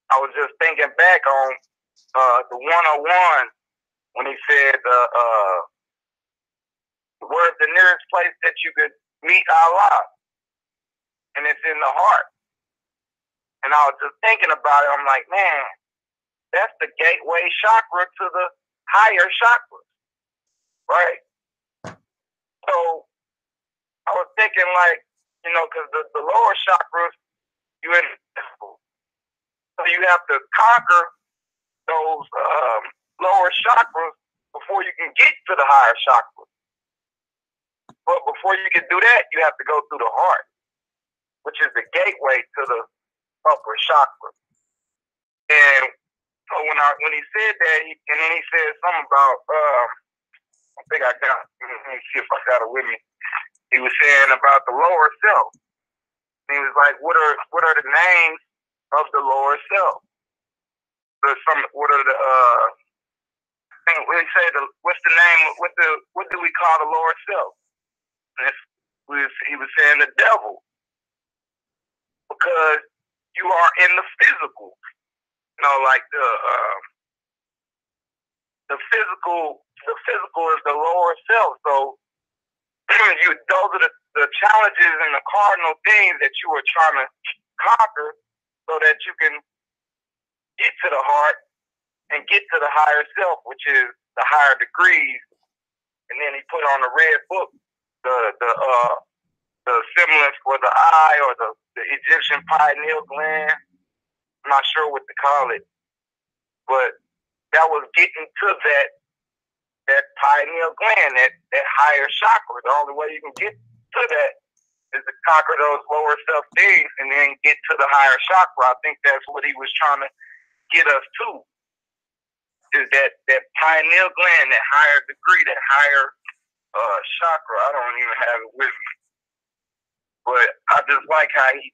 I was just thinking back on the 101 when he said where's the nearest place that you could meet Allah, and it's in the heart. And I was just thinking about it. I'm like, man, that's the gateway chakra to the higher chakras, right? So I was thinking, like, because the lower chakras, you're invisible. So you have to conquer those lower chakras before you can get to the higher chakras. But before you can do that, you have to go through the heart, which is the gateway to the upper chakra. And so when he said that, and then he said something about, I think I got, let me see if I got it with me. He was saying about the lower self. And he was like, what are the names of the lower self? What are the I think we say what's the name? What do we call the lower self? And he was saying the devil, because you are in the physical. Like the physical is the lower self. So those are the challenges and the cardinal things that you are trying to conquer, so that you can get to the heart and get to the higher self, which is the higher degrees. And then he put on the red book the semblance for the eye, or the Egyptian pineal gland. I'm not sure what to call it, but that was getting to that pineal gland, that higher chakra. The only way you can get to that is to conquer those lower self things and then get to the higher chakra. I think that's what he was trying to get us to, is that pineal gland, that higher degree, that higher chakra. I don't even have it with me, but I just like how he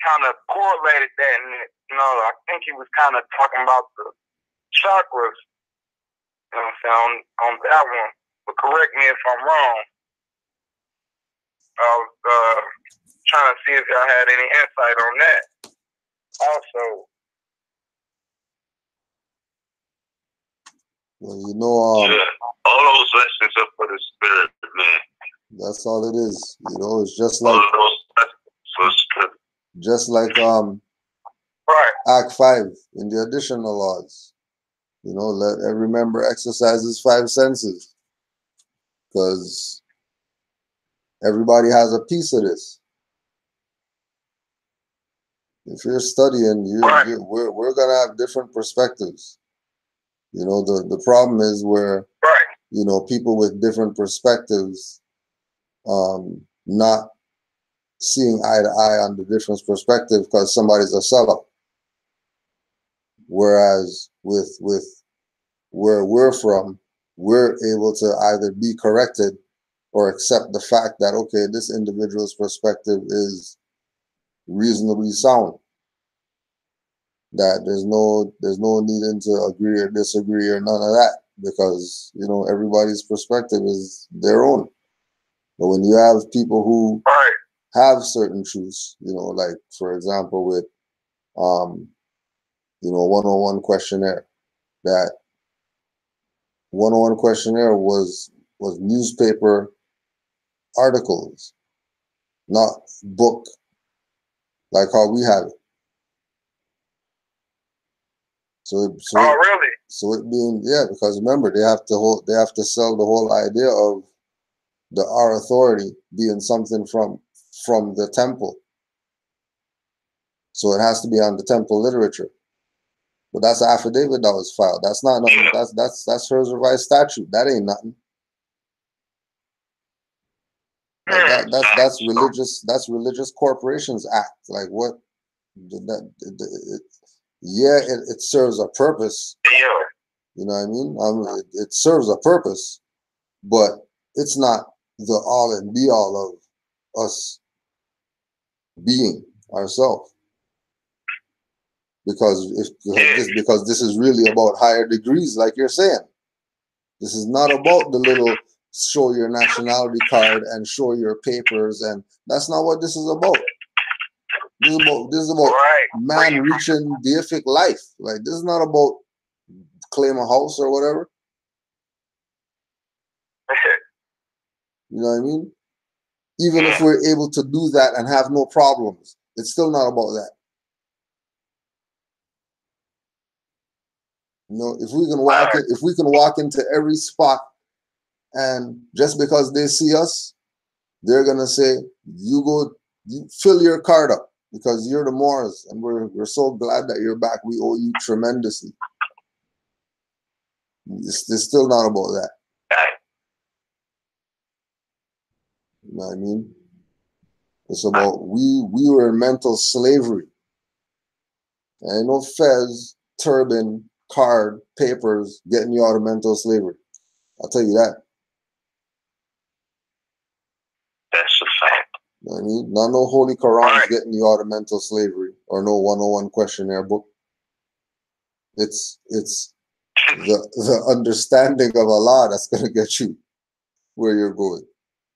kind of correlated that, and I think he was kind of talking about the chakras. You know what I'm saying on that one. But correct me if I'm wrong. I was trying to see if y'all had any insight on that. Also. Well, yeah, all those lessons are for the spirit, man. That's all it is. It's just like all those lessons for the spirit. Just like right. Act 5 in the additional laws. Let every member exercise his 5 senses, because everybody has a piece of this. If you're studying, we're gonna have different perspectives. The problem is where people with different perspectives not seeing eye to eye on the different perspective because somebody's a sellout. Whereas with where we're from, we're able to either be corrected or accept the fact that, okay, this individual's perspective is reasonably sound. That there's no needing to agree or disagree or none of that, because everybody's perspective is their own. But when you have people who have certain truths, like for example with 101 questionnaire, that 101 questionnaire was newspaper articles, not book like how we have it. Really? So it being, because remember, they have to sell the whole idea of our authority being something from the temple. So it has to be on the temple literature. But that's an affidavit that was filed. That's not nothing. That's her revised statute. That ain't nothing. Like that's religious. That's Religious Corporations Act. Like what? It serves a purpose. Yeah. You know what I mean? It serves a purpose, but it's not the all and be all of us being ourselves. Because this is really about higher degrees, like you're saying. This is not about the little show your nationality card and show your papers, and that's not what this is about. This is about man reaching deific life. Like, this is not about claim a house or whatever. You know what I mean? Even if we're able to do that and have no problems, it's still not about that. If we can walk into every spot, and just because they see us, they're gonna say, you fill your card up because you're the Moors, and we're so glad that you're back. We owe you tremendously. It's still not about that. You know what I mean? It's about we were in mental slavery. And no fez, turban, card, papers getting you out of mental slavery. I'll tell you that. That's a fact. You know what I mean? Not no Holy Quran getting you out of mental slavery, or no 101 questionnaire book. It's the understanding of Allah that's gonna get you where you're going.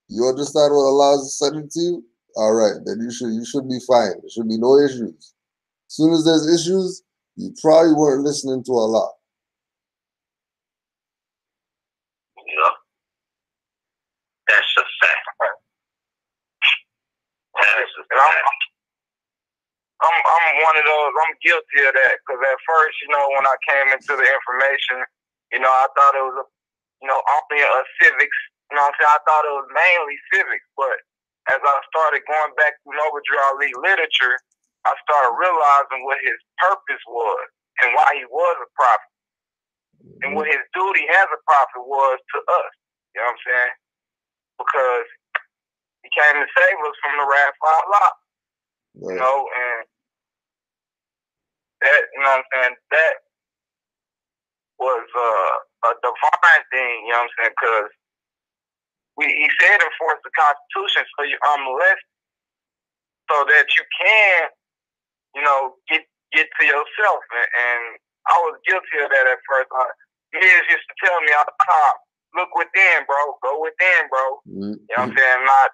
You understand what Allah is sending to you? All right, then you should be fine. There should be no issues. As soon as there's issues, you probably weren't listening to Allah. Yeah, that's a fact. I'm one of those. I'm guilty of that, because at first, when I came into the information, I thought it was only a civics. I thought it was mainly civics, but as I started going back through Novadraw Ali literature, I started realizing what his purpose was and why he was a prophet, and what his duty as a prophet was to us. You know what I'm saying? Because he came to save us from the wrath of Allah. Right. And that, what I'm saying, that was a divine thing, what I'm saying, because he said enforce the Constitution so you're unmolested, so that you can, you know, get to yourself. And I was guilty of that at first. Miz used to tell me all the time, look within, bro. Go within, bro. You know what I'm saying? I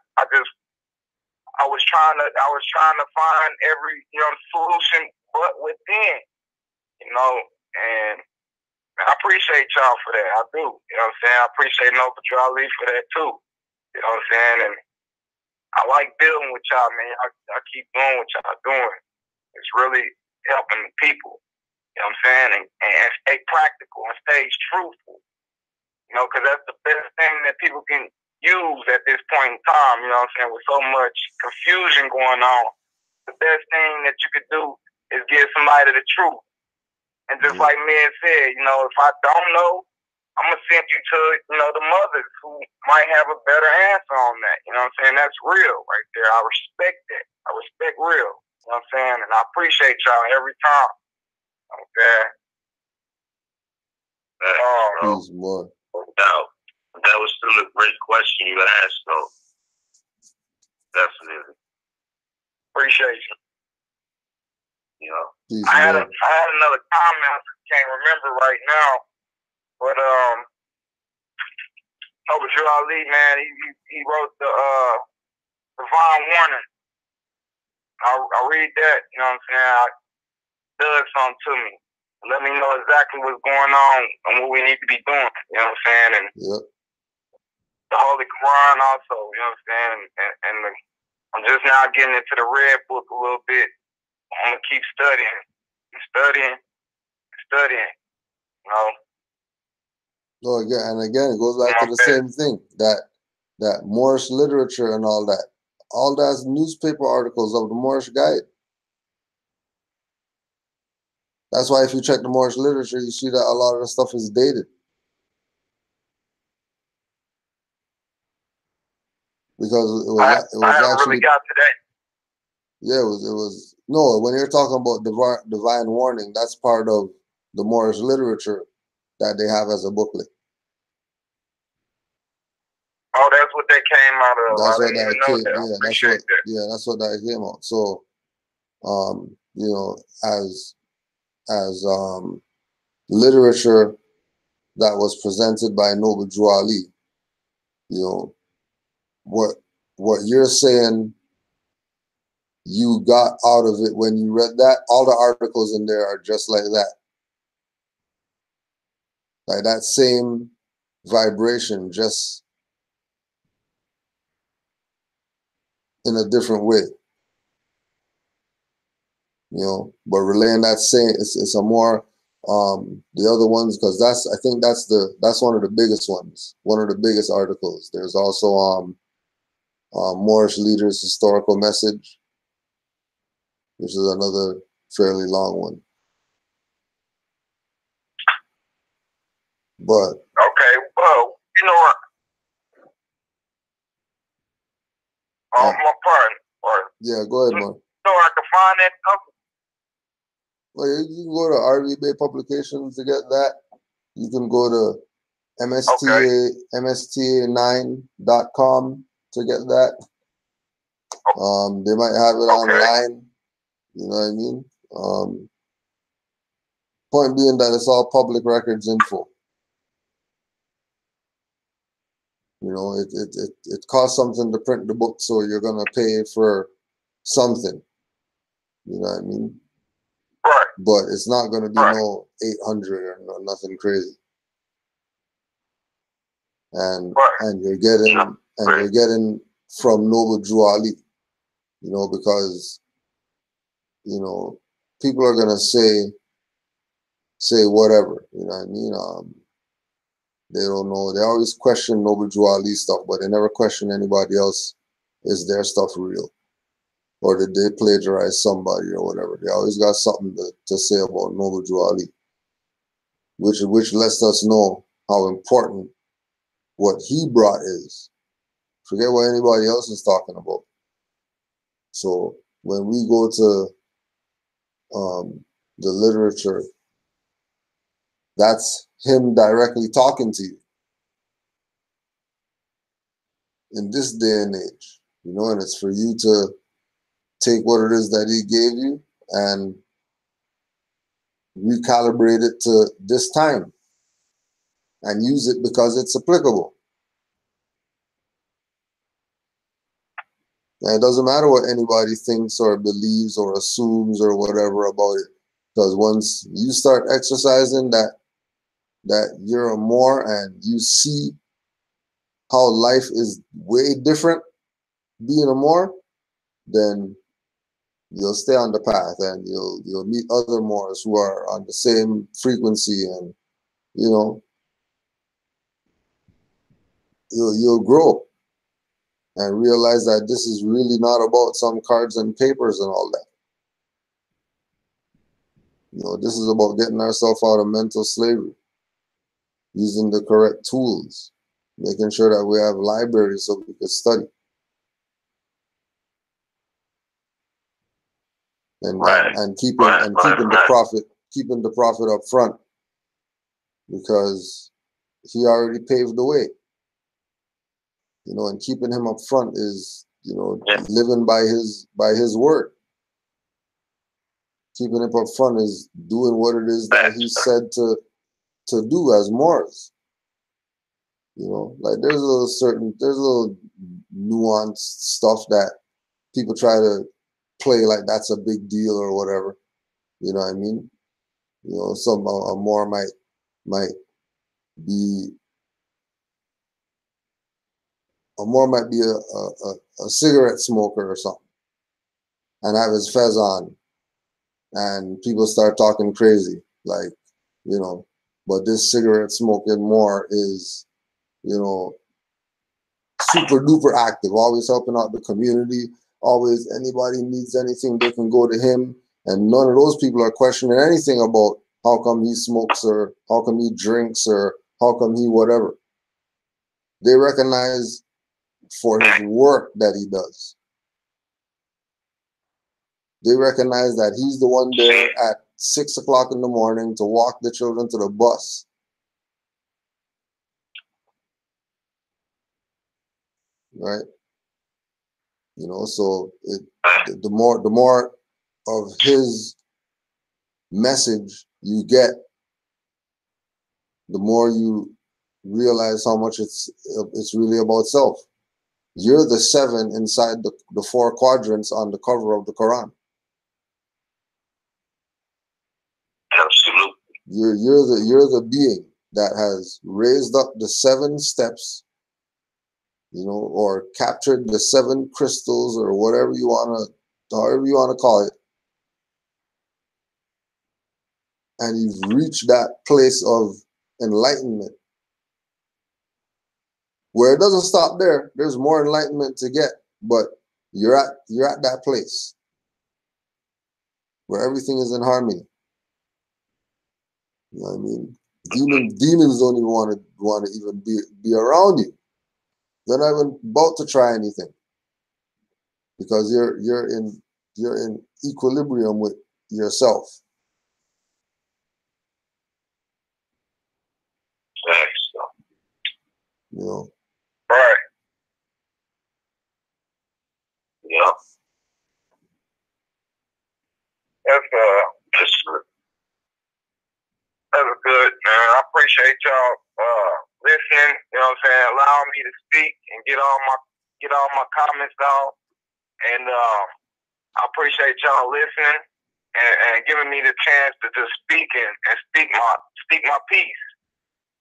was trying to find every, you know, solution but within, you know, and I appreciate y'all for that. I do. You know what I'm saying? I appreciate Noble Drew Ali for that too. You know what I'm saying? And I like building with y'all, man. I keep doing what y'all doing. It's really helping the people. You know what I'm saying? And stay practical and stay truthful. You know, because that's the best thing that people can use at this point in time. You know what I'm saying? With so much confusion going on, the best thing that you could do is give somebody the truth. And just like Mid said, you know, if I don't know, I'm going to send you to, you know, the mothers who might have a better answer on that. You know what I'm saying? That's real right there. I respect that. I respect real. You know what I'm saying? And I appreciate y'all every time. Okay. Please, more. That was still a great question you asked, though. Definitely. Appreciate you. You know, Please, I had another comment. I can't remember right now, but Noble Drew Ali, man, he wrote the Divine Warning. I read that. You know what I'm saying? It does something to me. Let me know exactly what's going on and what we need to be doing. You know what I'm saying? And the Holy Quran also. You know what I'm saying? And I'm just now getting into the Red Book a little bit. I'm gonna keep studying. Studying, you know. No, again, it goes back to the same thing, that Moorish literature and all that's newspaper articles of the Moorish Guide. That's why if you check the Moorish literature, you see that a lot of the stuff is dated. Because it was I actually really got to that. Yeah, it was no, when you're talking about divine warning, that's part of the Moorish literature that they have as a booklet. Oh, that's what they came out of. That's I didn't even know that. That's what that came out. So, you know, as literature that was presented by Noble Drew Ali, you know, what you're saying you got out of it when you read that, all the articles in there are just like that. Like that same vibration, just in a different way. You know, but relaying that same, it's a more the other ones, because I think that's one of the biggest ones, one of the biggest articles. There's also Moorish Leaders Historical Message, which is another fairly long one. But okay, well, you know what? My pardon. Yeah, go ahead, man. So I can find that company. Well, you can go to RV Bay Publications to get that. You can go to msta9.com to get that. They might have it online. You know what I mean? Point being that it's all public records info. You know, it costs something to print the book, so you're gonna pay for something. You know what I mean? Right. But it's not gonna be no 800 or no, nothing crazy. And you're getting from Noble Drew Ali. You know, because you know people are gonna say whatever. You know what I mean? They don't know. They always question Noble Drew Ali stuff, but they never question anybody else. Is their stuff real? Or did they plagiarize somebody or whatever? They always got something to say about Noble Drew Ali, which lets us know how important what he brought is. Forget what anybody else is talking about. So when we go to the literature, that's him directly talking to you. in this day and age, you know, and it's for you to take what it is that he gave you and recalibrate it to this time and use it because it's applicable. And it doesn't matter what anybody thinks or believes or assumes or whatever about it, because once you start exercising that you're a Moor and you see how life is way different being a Moor, then you'll stay on the path and you'll meet other Moors who are on the same frequency, and you know you'll grow and realize that this is really not about some cards and papers and all that. You know, this is about getting ourselves out of mental slavery, using the correct tools, making sure that we have libraries so we can study. And keeping the prophet up front, because he already paved the way. You know, and keeping him up front is, you know, living by his word. Keeping him up front is doing what it is that he said to do as Moors. You know, like there's a little nuanced stuff that people try to play like that's a big deal or whatever. You know what I mean? You know, a Moor might be a cigarette smoker or something and have his fez on, and people start talking crazy, like, you know, but this cigarette smoking Moor is, you know, super duper active, always helping out the community, always anybody needs anything, they can go to him, and none of those people are questioning anything about how come he smokes or how come he drinks or how come he whatever. They recognize for his work that he does. They recognize that he's the one there at 6 o'clock in the morning to walk the children to the bus. Right? You know, so the more of his message you get, the more you realize how much it's really about self. You're the 7 inside the 4 quadrants on the cover of the Quran. Absolutely. You're the being that has raised up the 7 steps, you know, or captured the 7 crystals or whatever you wanna, however you wanna call it, and you've reached that place of enlightenment, where it doesn't stop there. There's more enlightenment to get, but you're at that place where everything is in harmony. You know what I mean? Demons don't even want to even be around you. They're not even about to try anything, because you're in equilibrium with yourself. You know. Right. Yeah. That's good, man. I appreciate y'all listening. You know what I'm saying? Allowing me to speak and get all my comments out. And I appreciate y'all listening and giving me the chance to just speak and speak my piece,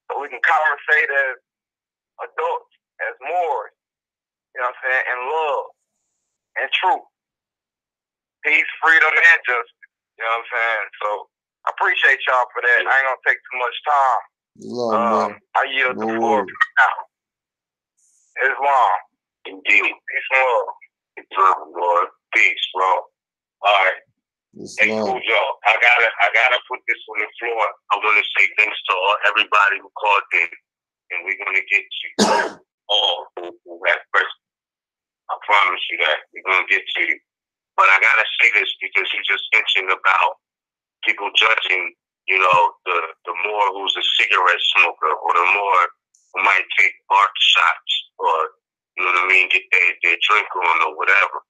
so we can conversate as adults, as Moors. You know what I'm saying? And love and truth, peace, freedom, and justice. You know what I'm saying? So I appreciate y'all for that. I ain't gonna take too much time. I yield the floor now. Islam. Indeed. Peace and love. Islam, Lord. Peace, bro. All right. Hey, cool, y'all. I gotta put this on the floor. I want to say thanks to everybody who called in, and we're gonna get you all who have first. I promise you that we're gonna get to you. But I gotta say this because you just mentioned about people judging, you know, the Moor who's a cigarette smoker, or the Moor who might take bark shots, or You know what I mean? Get their drink on or whatever.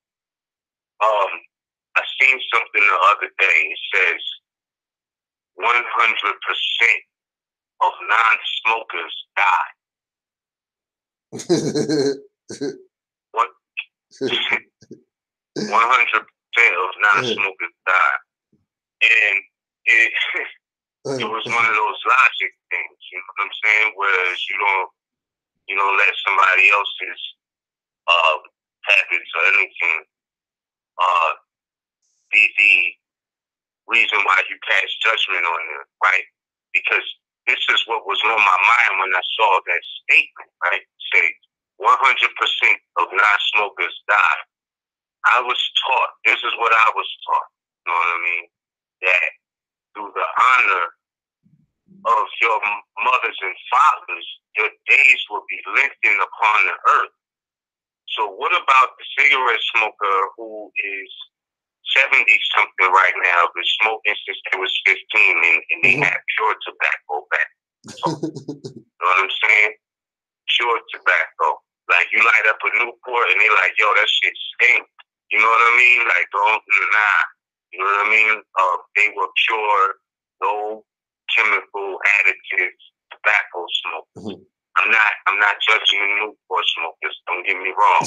I seen something the other day. It says 100% of non-smokers die. What? 100% of non-smokers die, and it was one of those logic things. You know what I'm saying? Whereas you don't let somebody else's habits or anything be the reason why you pass judgment on them, right? Because this is what was on my mind when I saw that statement, right? Say 100% of non-smokers die. I was taught, this is what I was taught, you know what I mean? That through the honor of your mothers and fathers, your days will be lengthened upon the earth. So what about the cigarette smoker who is 70-something right now, been smoking since they was 15 and they have pure tobacco back? So, you know what I'm saying? Pure tobacco. Like you light up a Newport and they like, yo, that shit stink. You know what I mean? Like, don't, nah. You know what I mean? They were pure, no chemical additives, tobacco smoke. I'm not judging the Newport smokers. Don't get me wrong.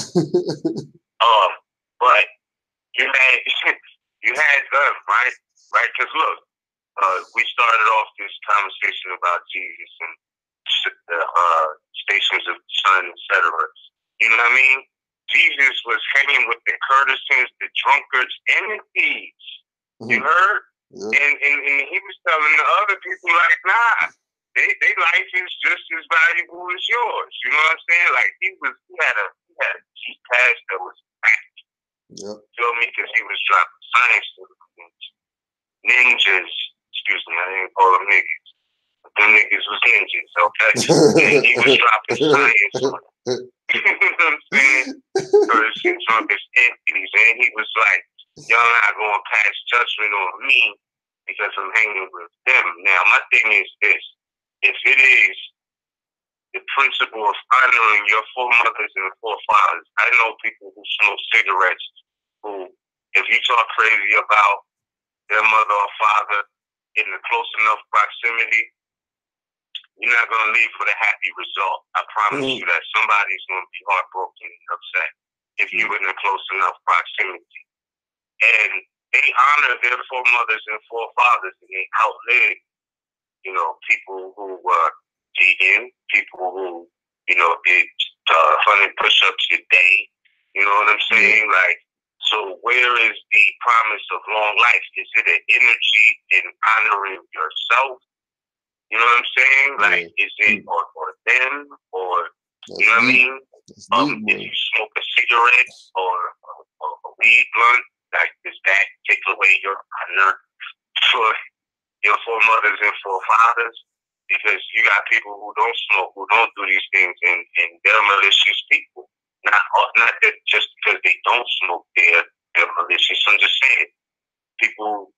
But you had them, right? Right? Because look, we started off this conversation about Jesus and the stations of the sun, etc. You know what I mean? Jesus was hanging with the courtesans, the drunkards, and the thieves. You heard? Yeah. And he was telling the other people, like, nah, they life is just as valuable as yours. You know what I'm saying? Like he had a cheap pass that was packed. Yep. Feel me? Because he was dropping science to the ninjas. Excuse me, I didn't call them niggas. But them niggas was ninjas, okay? And he was dropping science on them. You know what I'm saying? Person drunkest entities, and he was like, y'all not gonna pass judgment on me because I'm hanging with them. Now my thing is this: if it is the principle of honoring your foremothers and forefathers, I know people who smoke cigarettes who, if you talk crazy about their mother or father in a close enough proximity, you're not going to leave with a happy result. I promise you that somebody's going to be heartbroken and upset if you're in a close enough proximity. And they honor their foremothers and forefathers, and they outlive, people who were vegan, people who, did 100 push-ups a day. You know what I'm saying? Like, so where is the promise of long life? Is it an energy in honoring yourself? You know what I'm saying? Like, is it or them or you know what I mean? If you smoke a cigarette or a weed blunt, like, does that take away your honor for your foremothers and forefathers? Because you got people who don't smoke, who don't do these things, and they're malicious people. Not that just because they don't smoke, they're malicious. I'm just saying, people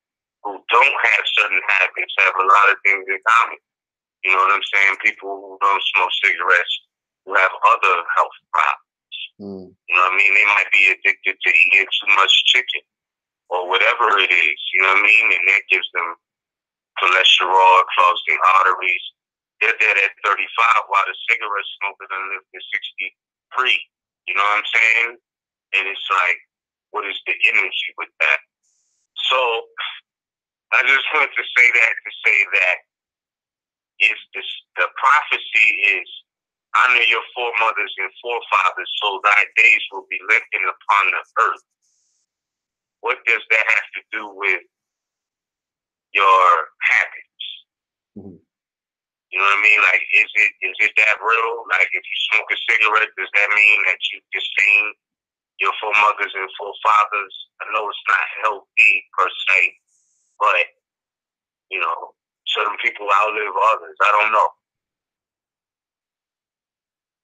who don't have certain habits have a lot of things in common. You know what I'm saying? People who don't smoke cigarettes who have other health problems. You know what I mean? They might be addicted to eating too much chicken or whatever it is. You know what I mean? And that gives them cholesterol, clogs their arteries. They're dead at 35 while the cigarette smoker done lived to 63. You know what I'm saying? And it's like, what is the energy with that? So I just wanted to say that if the prophecy is honor your foremothers and forefathers so thy days will be lengthened upon the earth. What does that have to do with your habits? You know what I mean? Like, is it that real? Like, if you smoke a cigarette, does that mean that you disdain your foremothers and forefathers? I know it's not healthy per se, but certain people outlive others. I don't know.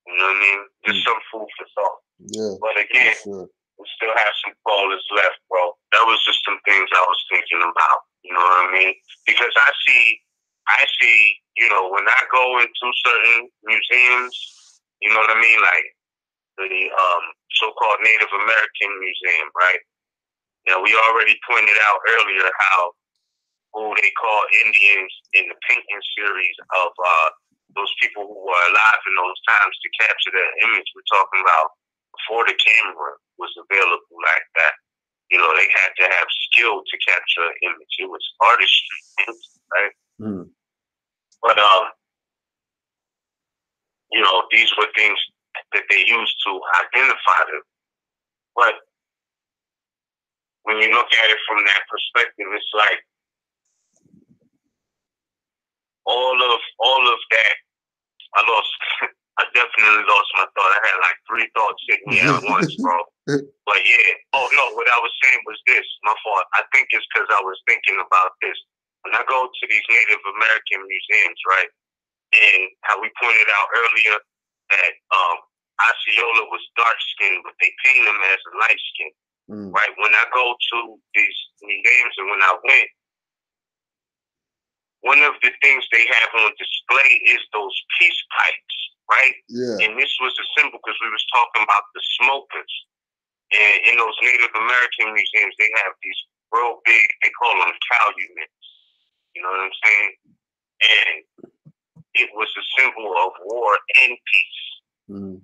You know what I mean? Just some food for thought. Yeah. But again, we still have some callers left, bro. That was just some things I was thinking about. You know what I mean? Because I see, when I go into certain museums, you know what I mean? Like, so-called Native American Museum, right? Now, we already pointed out earlier how who they call Indians in the painting series of those people who were alive in those times to capture that image. We're talking about before the camera was available like that. You know, they had to have skill to capture an image. It was artistry, right? Mm. But, you know, these were things that they used to identify them. But when you look at it from that perspective, it's like all of that. I definitely lost my thought. I had like 3 thoughts hitting me at once, bro. But yeah, oh no, what I was saying was this, my fault. I think it's because I was thinking about this. When I go to these Native American museums, right, and how we pointed out earlier that Osceola was dark-skinned, but they paint him as light-skinned, right? When I go to these museums and when I went, one of the things they have on display is those peace pipes, right? Yeah. And this was a symbol because we was talking about the smokers. And in those Native American museums, they have these real big, they call them calumets. You know what I'm saying? And it was a symbol of war and peace. Mm.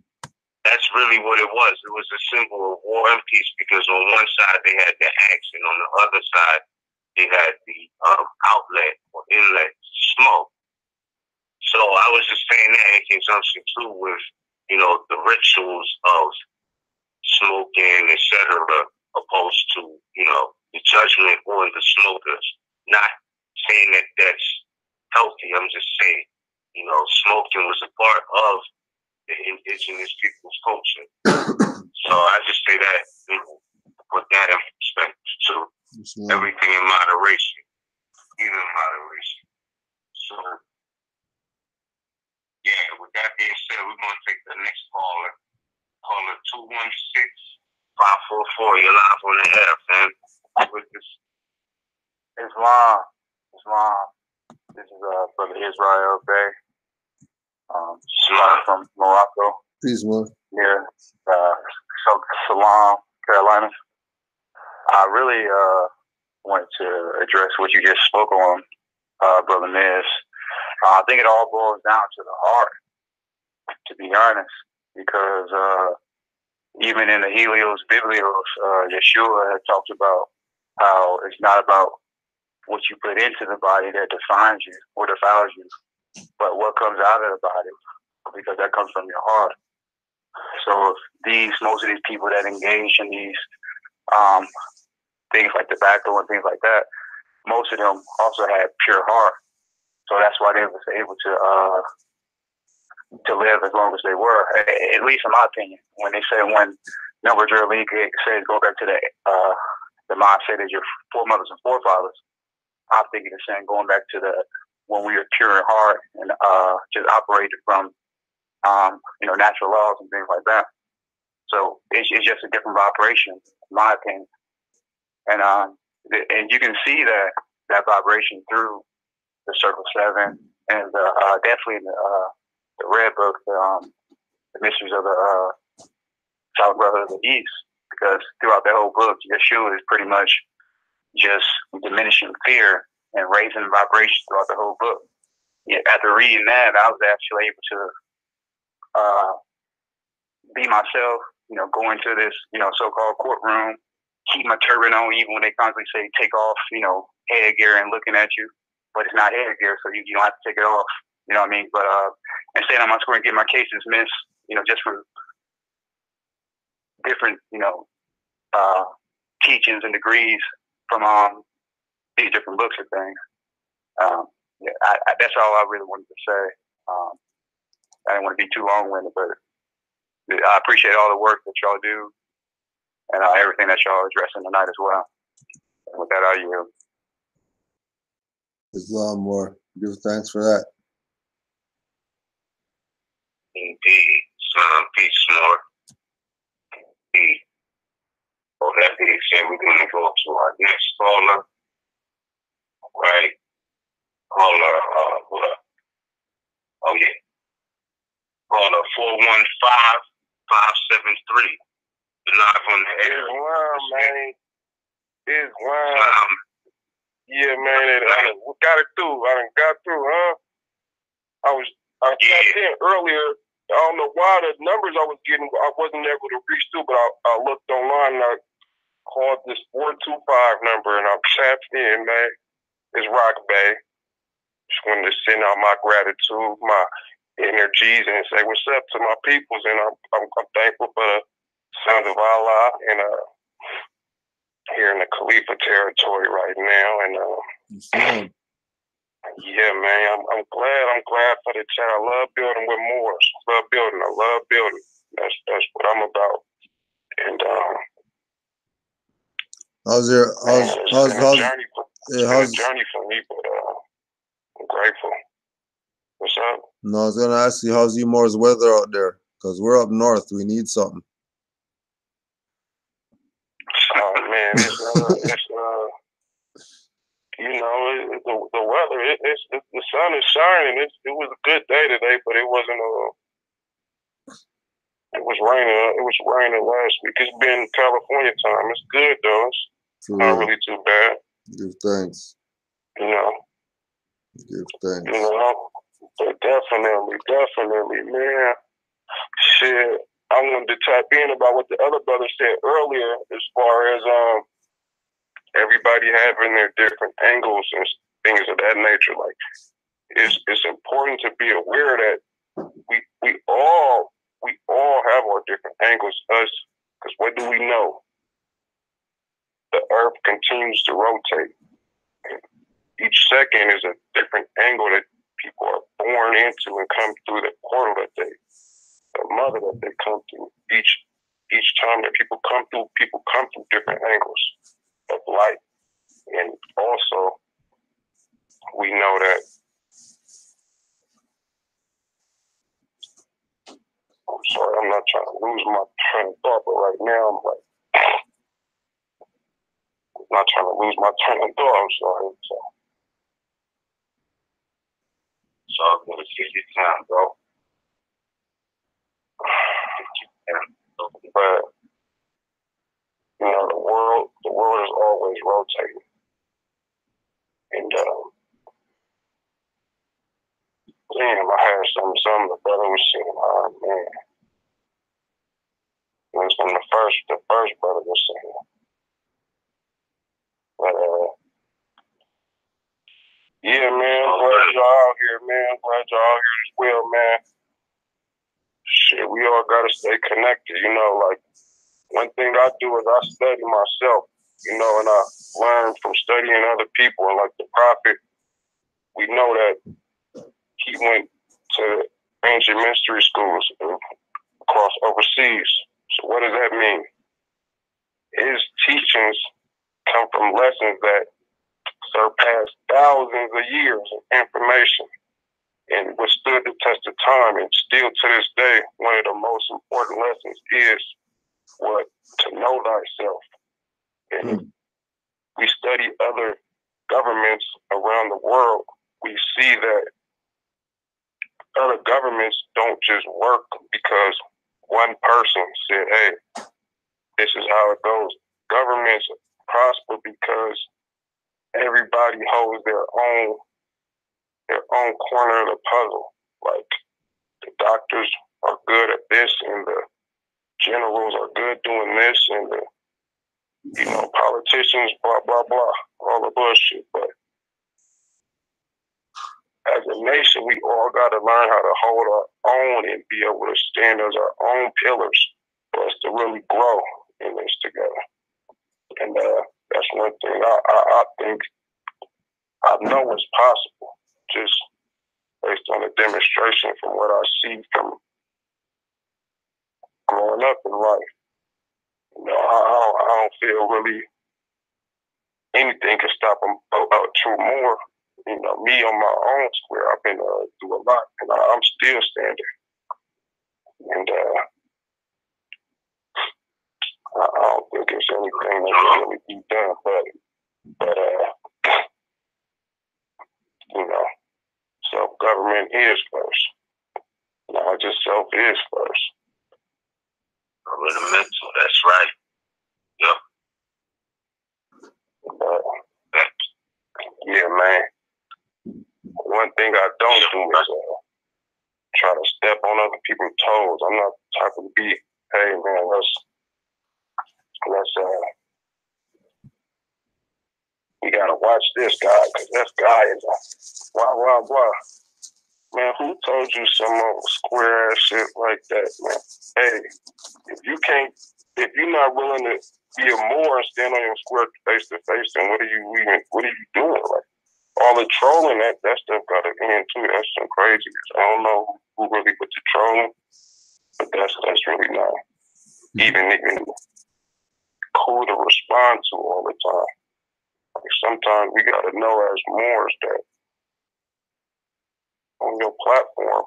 That's really what it was. It was a symbol of war and peace because on one side they had the axe and on the other side they had the outlet or inlet smoke. So I was just saying that in conjunction too with, you know, the rituals of smoking, etc., opposed to, you know, the judgment on the smokers. Not saying that that's healthy. I'm just saying, you know, smoking was a part of the indigenous people's culture. So I just say that, you know, put that in perspective too. Everything in moderation, even in moderation. So, yeah, with that being said, we're going to take the next caller. Caller 216-544. You're live on the air, man. With this. Islam. This is Brother Israel Bay. From Morocco. Peace, man. Near Salam, Carolina. I really wanted to address what you just spoke on, Brother Miz. I think it all boils down to the heart, to be honest, because even in the Helios Biblios, Yahshua had talked about how it's not about what you put into the body that defines you or defiles you, but what comes out of the body, because that comes from your heart. So if most of these people that engage in these things like tobacco and things like that, most of them also had pure heart. So that's why they was able to live as long as they were, at least in my opinion. When they say, when Numbers League says go back to the mindset of your foremothers and forefathers, I'm thinking the same, going back to when we were pure in heart and just operated from natural laws and things like that. So it's just a different vibration, in my opinion. And you can see that vibration through the Circle 7 and definitely in the Red Book, the Mysteries of the South Brotherhood of the East, because throughout the whole book, Yahshua is pretty much just diminishing fear and raising vibration throughout the whole book. Yeah, after reading that, I was actually able to be myself, go into this, so-called courtroom, keep my turban on, even when they constantly say take off, headgear and looking at you, but it's not headgear, so you don't have to take it off. You know what I mean? But and staying on my square and get my case dismissed, just from different, teachings and degrees from these different books and things. That's all I really wanted to say. I didn't want to be too long-winded, but I appreciate all the work that y'all do and everything that y'all are addressing tonight as well. And with that, I yield. Islam Moor. Give thanks for that. Indeed. Peace, Moor. Indeed. Well, that being said, we're going to go to our next caller. Right. Caller, hold up. Oh, yeah. Caller 415 573. You're live on the air. It's wild, man. It's wild. Yeah, man. I got it through. I done got through, huh? I tapped in earlier. I don't know why the numbers I was getting, I wasn't able to reach through, but I looked online and I called this 425 number and I tapped in, man. It's Rock Bay. Just wanted to send out my gratitude, my energies, and say what's up to my peoples. And I'm thankful for the Sons of Allah and here in the Khalifa territory right now. And yeah, man, I'm glad for the chat. I love building with Moors. I love building. That's what I'm about. And how's a journey for me, but I'm grateful. What's up? No, I was gonna ask you, how's Moor's weather out there? Because we're up north, we need something. Oh man, it's you know, the weather. It's the sun is shining. It was a good day today, but it wasn't. It was raining. It was raining last week. It's been California time. It's good though. It's not really too bad. Give thanks. You know. Give thanks. You know. But definitely, man. Shit, I wanted to tap in about what the other brother said earlier, as far as everybody having their different angles and things of that nature. Like, it's important to be aware that we all have our different angles. Us, because what do we know? The Earth continues to rotate. Each second is a different angle that people are born into and come through the portal that the mother that they come through. Each time that people come through different angles of light. And also, we know that I'm sorry, I'm not trying to lose my train of thought, but right now I'm like, I'm not trying to lose my train of thought. I'm sorry. So I'm going to take your time, bro. But you know, the world is always rotating, and damn, I had something the brother was saying. Oh man, it was from the first brother was saying. But yeah, man, glad y'all out here, man. Glad y'all out here as well, man. Shit, we all gotta stay connected, you know. Like, one thing I do is I study myself, you know, and I learn from studying other people. And like the Prophet, we know that he went to ancient mystery schools across overseas. So what does that mean? His teachings come from lessons that surpass thousands of years of information and withstood the test of time. And still to this day, one of the most important lessons is what? To know thyself. And we study other governments around the world. We see that other governments don't just work because one person said, hey, this is how it goes. Governments prosper because everybody holds their own corner of the puzzle. Like, the doctors are good at this, and the generals are good doing this, and the politicians, blah, blah, blah, all the bullshit. But as a nation, we all got to learn how to hold our own and be able to stand as our own pillars for us to really grow in this together. And that's one thing I think I know is possible, just based on a demonstration from what I see from growing up in life. You know, I don't feel really anything can stop a true Moor. You know, me on my own square, I've been through a lot, and I'm still standing. And I don't think there's anything that can really be done, but you know, self-government is first. Not just self is first. with the mental. That's right. Yep. Yeah, man. One thing I don't do is try to step on other people's toes. I'm not the type of be, hey man, let's we gotta watch this guy because this guy is blah. Man, who told you some old square ass shit like that, man? Hey, if you're not willing to be a Moor and stand on your square face to face, then what are you doing? Like all the trolling, that stuff got to end too. That's some crazy. I don't know who really put the trolling, but that's really not even cool to respond to all the time. Like sometimes we got to know as Moors that on your platform,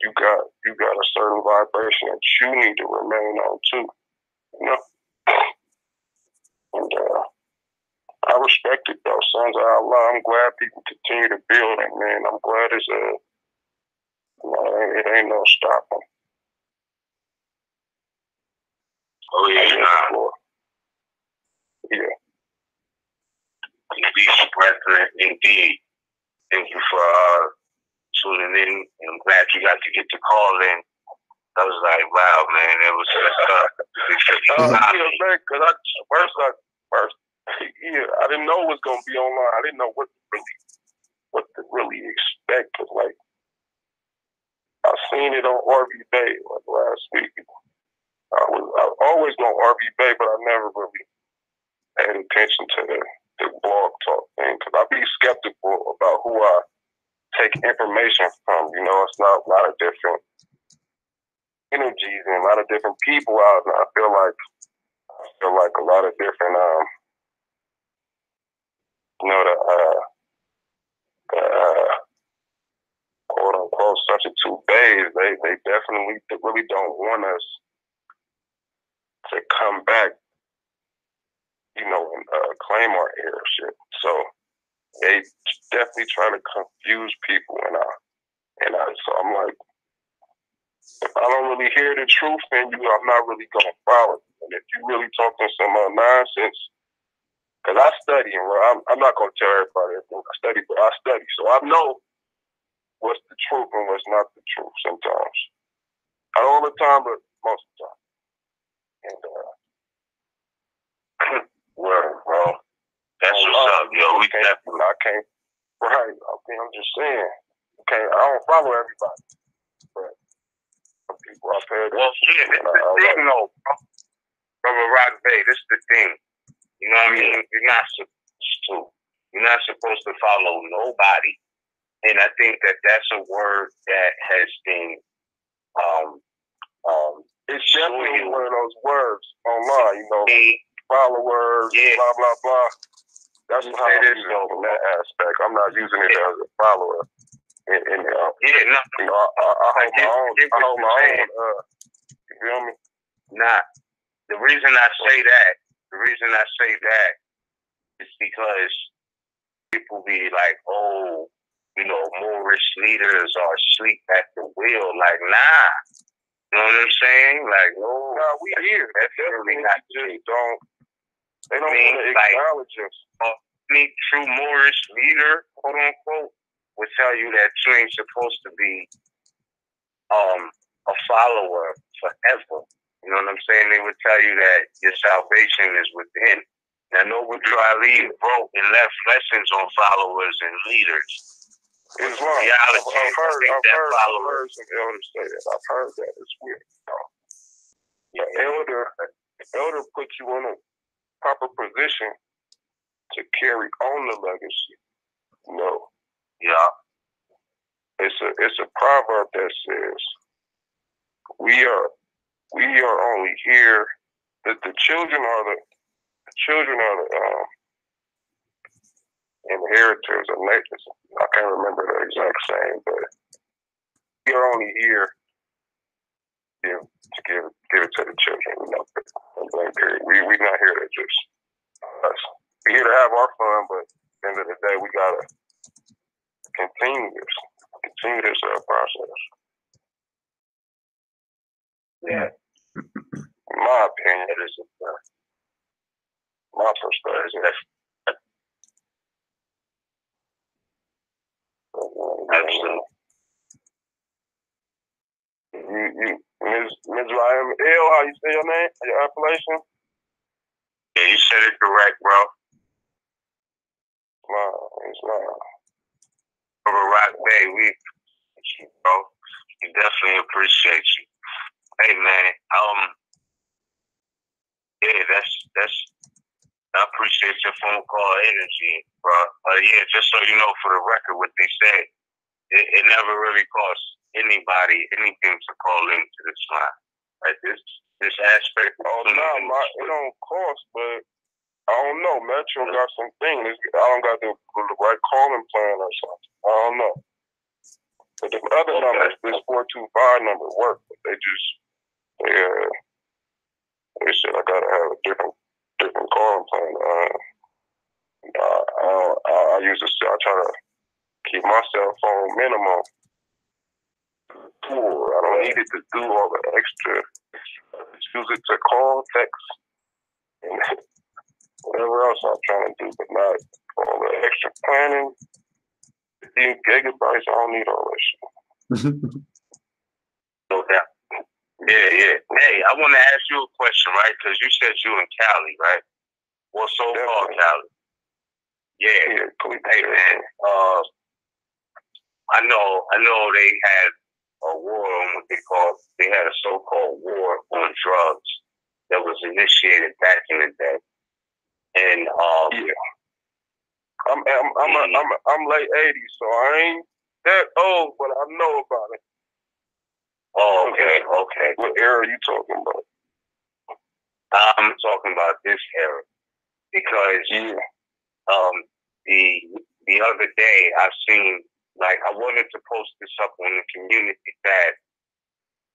you got a certain vibration that you need to remain on too. You know? And I respect it though, sons of Allah. I'm glad people continue to build it, man. I'm glad it ain't no stopping. Oh yeah, yeah. Peace, brethren, indeed. Thank you for tuning in. I'm glad you got to get the call in. I was like, wow, man, it was because I didn't know it was gonna be online. I didn't know what to really expect. Cause like I seen it on RV Bay like last week. I was always on RV Bay, but I never really paid attention to the blog talk thing because I be skeptical about who I take information from. You know, it's not a lot of different energies and a lot of different people out there. I feel like a lot of different quote unquote substitute bays, they definitely really don't want us to come back, you know, and claim our heirship. So they definitely try to confuse people, and so I'm like, if I don't really hear the truth in you, I'm not really gonna follow you. And if you really talking some nonsense, because I study, and I'm not gonna tell everybody everything I study, but I study, so I know what's the truth and what's not the truth sometimes. Not all the time, but most of the time. And well, that's what's up, yo. We definitely. I can't. Right. Okay, I'm just saying. Okay, I don't follow everybody, but some people I pay attention. Well, yeah, this is the thing, though, Brother Rock Bay. This is the thing. You know what I mean? You're not supposed to. You're not supposed to follow nobody. And I think that that's a word that has been it's definitely one of those words online, you know, followers, blah blah blah. That's how I'm using it in that aspect. I'm not using it as a follower. You know, I hold my own. You feel me? Nah. The reason I say that is because people be like, oh, you know, Moorish leaders are asleep at the wheel. Like, nah. You know what I'm saying? Like, no, we here. That's really not just they don't want to acknowledge us. Any true Moorish leader, quote unquote, will tell you that you ain't supposed to be a follower forever. You know what I'm saying? They would tell you that your salvation is within. Now, Noble Ali wrote and left lessons on followers and leaders. It's wrong. I've heard some elders say that. I've heard that. It's weird. The elder puts you in a proper position to carry on the legacy. You know. Yeah. It's a proverb that says, we are only here, that the children are the inheritors of nature. I can't remember the exact saying, but we are only here to give it to the children. You know, we're not here to just us. We're here to have our fun, but at the end of the day, we gotta continue this process. Yeah. In my opinion, it is my perspective. Absolutely. Ms. Ryan L, how you say your name? Your appellation? Yeah, you said it correct, bro. It's not. Over Rock Bay, bro, we definitely appreciate you. Hey, man, yeah, that's. I appreciate your phone call energy, bro. Yeah, just so you know, for the record, what they said, it never really costs anybody anything to call into this line. Right? This aspect. Oh no, it don't cost, but I don't know. Metro got some things. I don't got the right calling plan or something. I don't know. But the other numbers, this 425 number work. But they said I gotta have a different calling plan. I try to keep my cell phone minimum. I don't need it to do all the extra. Just use it to call, text, and whatever else I'm trying to do, but not all the extra planning. 15 gigabytes, I don't need all that shit. No doubt. Yeah. Hey, I want to ask you a question, right? Because you said you in Cali, right? Well, so-called Cali. Yeah. Hey, man. I know they had a war on they had a so-called war on drugs that was initiated back in the day. And yeah. I'm late 80s, so I ain't that old, but I know about it. Oh, okay. What era are you talking about? I'm talking about this era because the other day I seen, like, I wanted to post this up on the community tab,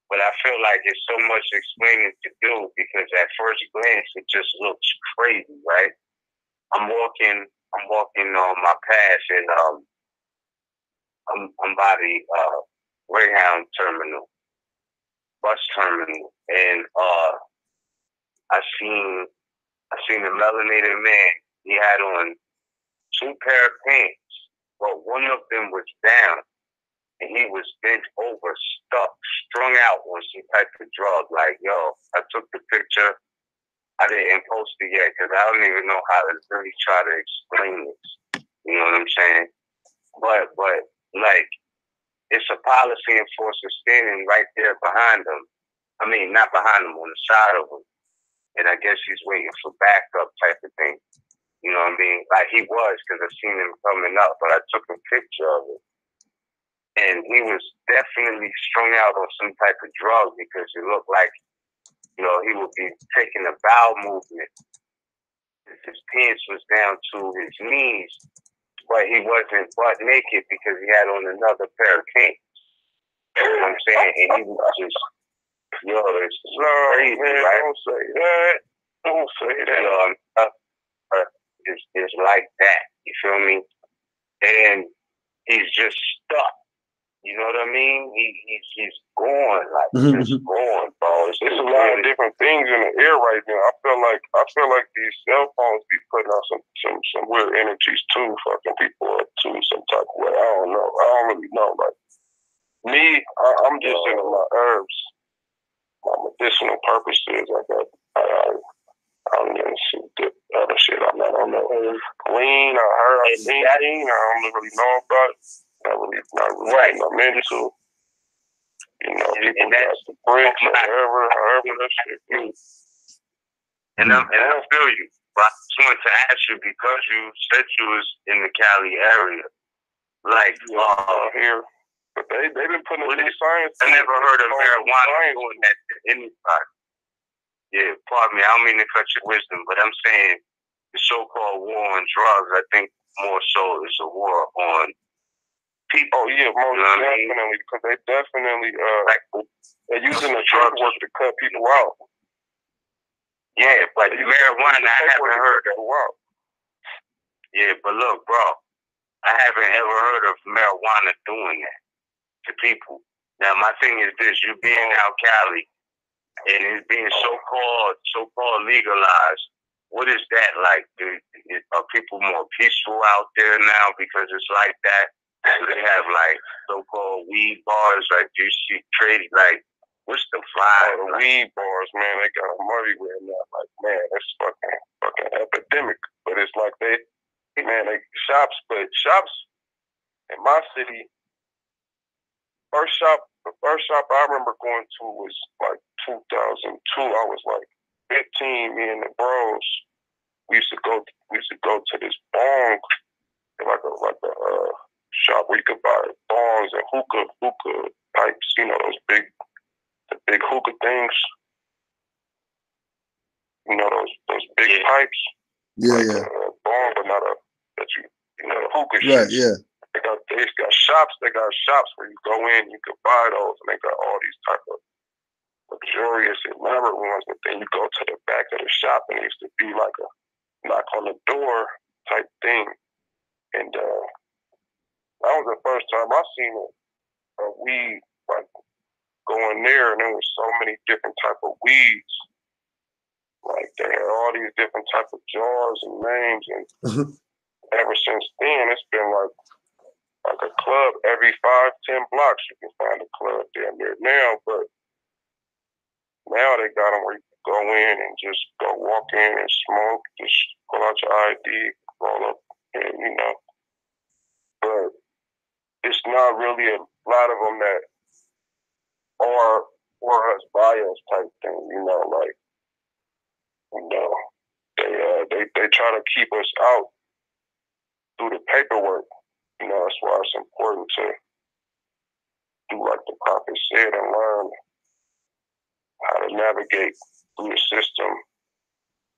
but I feel like it's so much explaining to do because at first glance it just looks crazy, right? I'm walking on my path and I'm by the Greyhound terminal, bus terminal, and I seen a melanated man. He had on 2 pair of pants, but one of them was down, and he was bent over, strung out on some type of drug. Like, yo, I took the picture. I didn't post it yet because I don't even know how to really try to explain this. You know what I'm saying? But like, it's a policy enforcer standing right there behind him. I mean, not behind him, on the side of him. And I guess he's waiting for backup type of thing. You know what I mean? Like, he was, because I seen him coming up, but I took a picture of it. And he was definitely strung out on some type of drug because it looked like, you know, he would be taking a bowel movement. His pants was down to his knees, but he wasn't butt naked because he had on another pair of pants. You know what I'm saying? And he was just, yo, it's crazy, man, right? Don't say that. Don't say that. You know, it's like that. You feel me? And he's just stuck. You know what I mean? He's gone, like just gone, bro. It's a lot of different things in the air right now. I feel like these cell phones be putting out some weird energies too, fucking people up too, some type of way. I don't know. I don't really know. Like me, I'm just into my herbs, my medicinal purposes. I don't even see the other shit. I don't know. Clean, I heard, I don't really know about it. Not really right. I'm into, you know, people got the bricks or however that shit is. And I feel you. But I just wanted to ask you, because you said you was in the Cali area, like, here. But they've been putting in science. I never heard of marijuana doing that to anybody. Yeah, pardon me, I don't mean to cut your wisdom, but I'm saying the so-called war on drugs, I think more so is a war on people. Oh yeah, most definitely, because they definitely they're using the drug work to cut people out. Yeah, but marijuana, I haven't heard of. Yeah, but look, bro, I haven't ever heard of marijuana doing that to people. Now, my thing is this: you being out Cali, and it's being so-called legalized. What is that like? Are people more peaceful out there now because it's like that? Do they have like so-called weed bars? Like, do you see trading? Like, what's the vibe? The weed bars, man, they got them everywhere now. Like, man, it's fucking epidemic. But it's like they shops in my city. The first shop I remember going to was like 2002. I was like 15. Me and the bros, we used to go to this bong, like a shop where you could buy bongs and hookah pipes. You know, the big hookah things. You know those big pipes. Yeah, like yeah. A bong, but not the hookah. Right, shit. yeah. They got shops. They got shops where you go in, you can buy those, and they got all these type of luxurious, elaborate ones. But then you go to the back of the shop, and it used to be like a knock on the door type thing. And that was the first time I seen a weed like going there, and there was so many different type of weeds. Like they had all these different type of jars and names, and ever since then, it's been like a club every 5-10 blocks. You can find a club down there now, but now they got them where you can go in and just go walk in and smoke, just pull out your ID, roll up, and But it's not really a lot of them that are for us, by us type thing, like, they try to keep us out through the paperwork. That's why it's important to do like the prophet said and learn how to navigate through the system,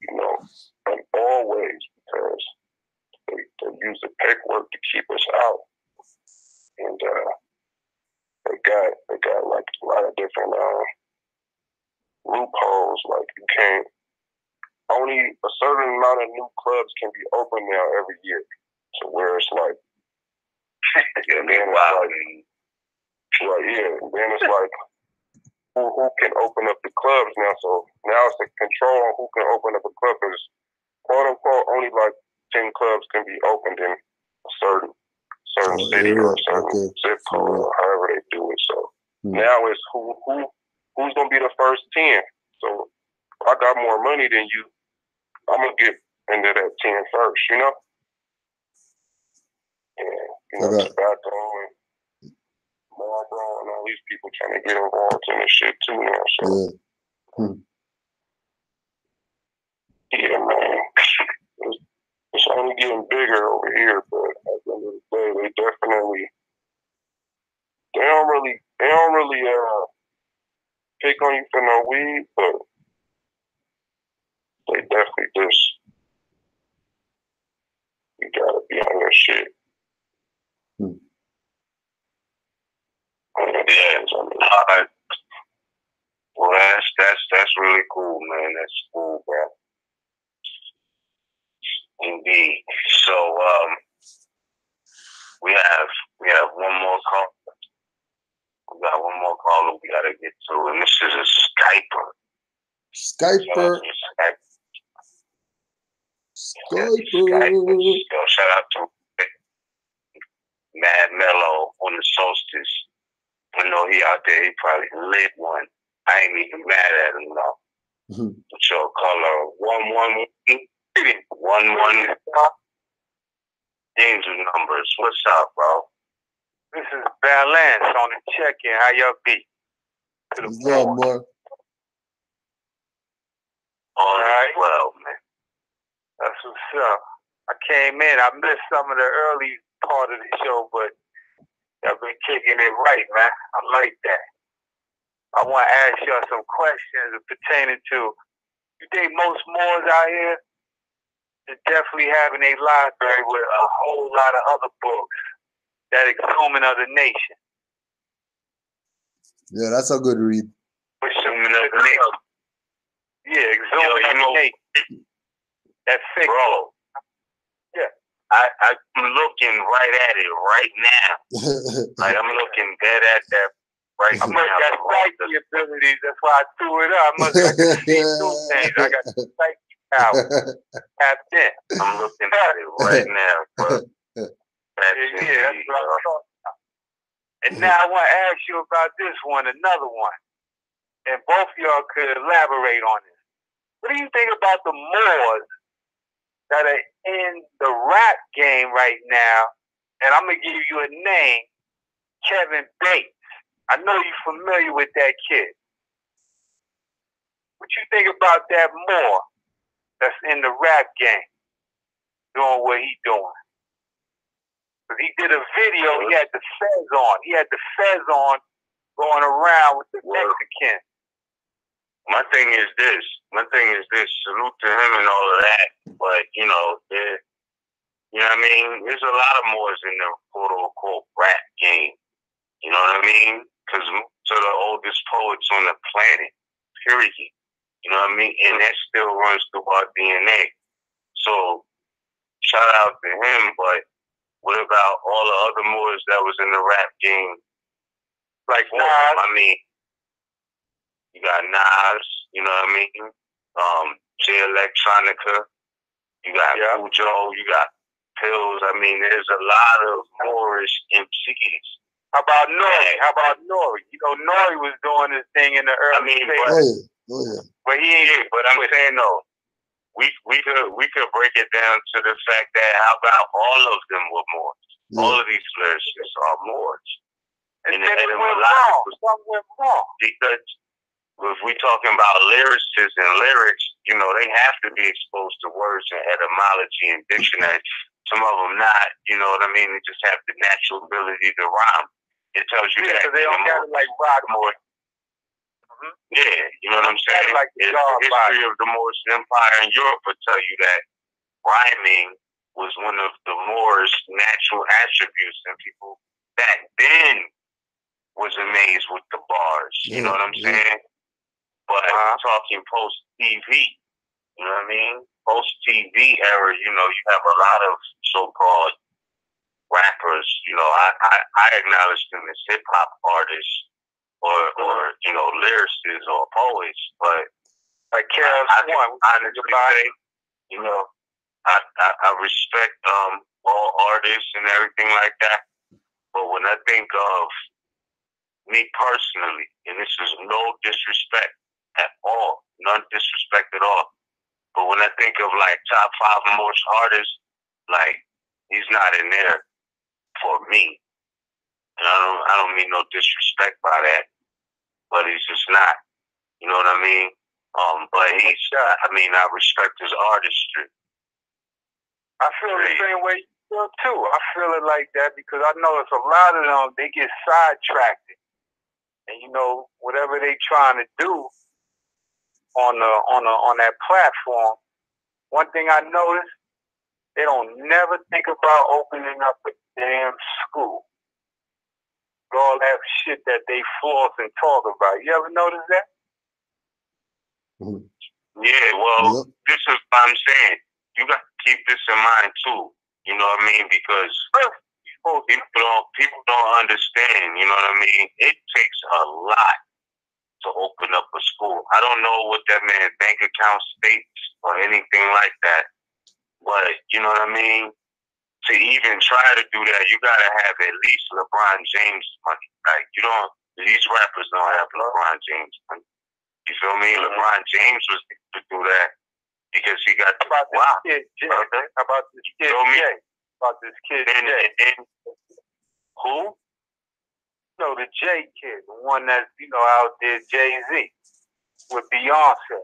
in all ways, because they use the paperwork to keep us out. And they got like a lot of different loopholes. Like you can't, only a certain amount of new clubs can be open now every year. So where it's like, and then it's like, and then it's like, who can open up the clubs now? So now it's the control on who can open up a club. Because quote unquote, only like 10 clubs can be opened in a certain city or a certain zip code or however they do it. So now it's who's gonna be the first 10. So if I got more money than you, I'm gonna get into that 10 first, And tobacco and Marlboro and all these people trying to get involved in this shit too now. So yeah, man, it's only getting bigger over here. But at the end of the day, they don't really pick on you for no weed, but they definitely just, you gotta be on your shit. Yeah. Well, that's really cool, man. That's cool, bro. Indeed. So we have one more call. We got one more caller we gotta get to, and this is a Skyper. Skyper. Yo, shout out to Mad Mellow on the Solstice. I know he out there, he probably lit one. I ain't even mad at him, though. But your caller 111 Angel numbers. What's up, bro? This is Balance on the check-in. How y'all be? What's up, boy? All right. Well, man. That's what's up. I came in. I missed some of the early part of the show, but y'all been kicking it right, man. I like that. I want to ask y'all some questions pertaining to, you think most Moors out here is definitely having a library with a whole lot of other books that exhuming other nation? Yeah, that's a good read. Exhuming other nation. Yeah, exhuming other nation. That's fake. Bro. Yeah. I'm looking right at it right now. Like, I'm looking dead at that right I now. must got psyche abilities. That's why I threw it up. I must have see two things. I got psyche power. Tapped in. I'm looking at it right now, bro. Yeah, that's what I'm talking about. And now I want to ask you about this one, another one. And both of y'all could elaborate on this. What do you think about the Moors that are in the rap game right now? And I'm going to give you a name, Kevin Bates. I know you're familiar with that kid. What you think about that Moor that's in the rap game doing what he's doing? Because he did a video, he had the fez on. He had the fez on going around with the Mexican. My thing is this. Salute to him and all of that. But, you know what I mean? There's a lot of Moors in the quote-unquote rap game. You know what I mean? Because most of the oldest poets on the planet, period. You know what I mean? And that still runs through our DNA. So, shout out to him. But what about all the other Moors that was in the rap game? Like Nas. I mean, you got Nas, you know what I mean? J Electronica, you got Fujo, you got Pills. I mean, there's a lot of Moorish MCs. How about Nori? You know, Nori was doing his thing in the early days. But he ain't. But I'm saying though, we could break it down to the fact that how about all of them were Moors? Yeah. All of these lyricists are Moors. And then it went wrong. Something went wrong. Because if we're talking about lyricists and lyrics, you know, they have to be exposed to words and etymology and dictionary. Some of them not, you know what I mean? They just have the natural ability to rhyme. It tells you that. They don't got to like rock more. Mm-hmm. Yeah, you know what I'm saying? Like the history of the Moorish Empire in Europe would tell you that rhyming was one of the Moorish natural attributes, and people back then was amazed with the bars. You know what I'm saying? But I'm talking post-TV. You know what I mean? Post-TV era, you know, you have a lot of so-called rappers. You know, I acknowledge them as hip-hop artists or you know, lyricists or poets. But like I honestly say, you know, I respect all artists and everything like that. But when I think of me personally, and this is no disrespect at all, none disrespect at all. But when I think of like top 5 Moorish artists, like he's not in there for me. And I don't mean no disrespect by that, but he's just not. You know what I mean? But he's, I mean, I respect his artistry. I feel the same way you feel too. I feel it like that because I know it's a lot of them, they get sidetracked. And you know, whatever they trying to do on that platform, one thing I noticed, they don't never think about opening up a damn school. All that shit that they floss and talk about. You ever notice that? Yeah, well, this is what I'm saying. You got to keep this in mind too. You know what I mean? Because people don't understand. You know what I mean? It takes a lot to open up a school. I don't know what that man's bank account states or anything like that, but you know what I mean? To even try to do that, you gotta have at least LeBron James money. Like these rappers don't have LeBron James money. You feel me? LeBron James was to do that because he got How about this kid Jay? And who? No, the J kid, the one that, you know, outdid Jay-Z with Beyonce.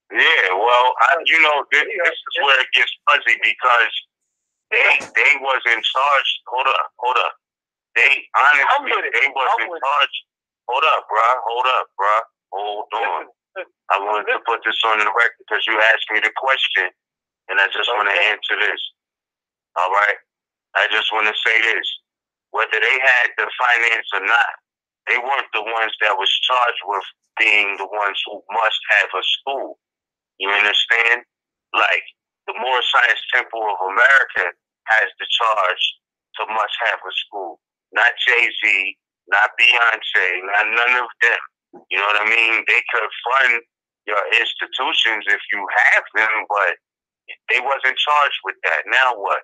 Yeah, well, you know, this is where it gets fuzzy because they was in charge. Hold up. They honestly, they was in charge. Hold up, bruh. Hold on. I wanted to put this on the record because you asked me the question, and I just want to answer this. All right? I just want to say this. Whether they had the finance or not, they weren't the ones that was charged with being the ones who must have a school. You understand? Like, the Moorish Science Temple of America has the charge to must have a school. not Jay-Z, not Beyonce, not none of them. You know what I mean? They could fund your institutions if you have them, but they wasn't charged with that. Now what?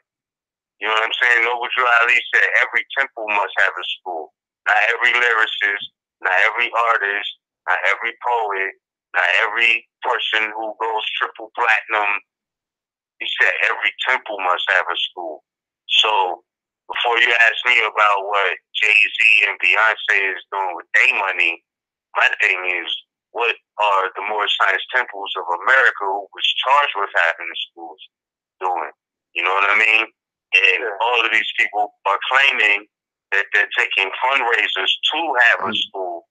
You know what I'm saying? Noble Drew Ali said every temple must have a school. Not every lyricist, not every artist, not every poet, not every person who goes triple platinum. He said every temple must have a school. So before you ask me about what Jay-Z and Beyonce is doing with their money, my thing is, what are the Moorish Science Temples of America, who was charged with having the schools, doing? You know what I mean? And all of these people are claiming that they're taking fundraisers to have a school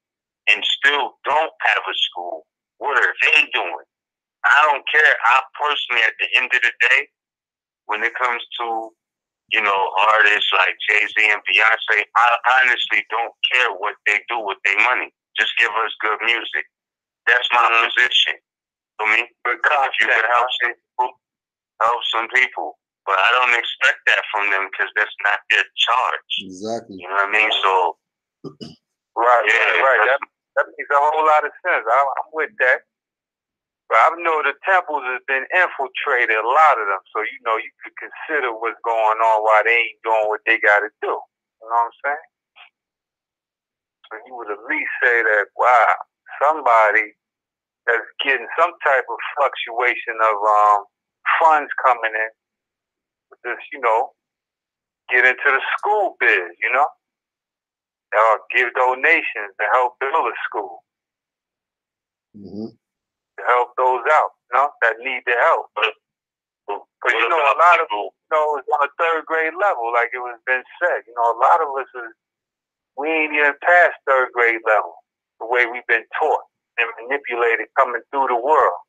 and still don't have a school. What are they doing? I don't care. I personally, at the end of the day, when it comes to, you know, artists like Jay-Z and Beyonce, I honestly don't care what they do with their money. Just give us good music. That's my position. I mean, if you can help some people. But I don't expect that from them because that's not their charge. Exactly. You know what I mean? So, right. That makes a whole lot of sense. I'm with that. But I know the temples have been infiltrated, a lot of them. So, you know, you could consider what's going on while they ain't doing what they got to do. You know what I'm saying? So you would at least say that, wow, somebody that's getting some type of fluctuation of funds coming in, just, you know, get into the school biz, you know? Or give donations to help build a school. To help those out, you know, that need the help. Because, you know, a lot of, you know, it's on a third grade level, like it was been said. You know, a lot of us we ain't even past third grade level, the way we've been taught and manipulated coming through the world,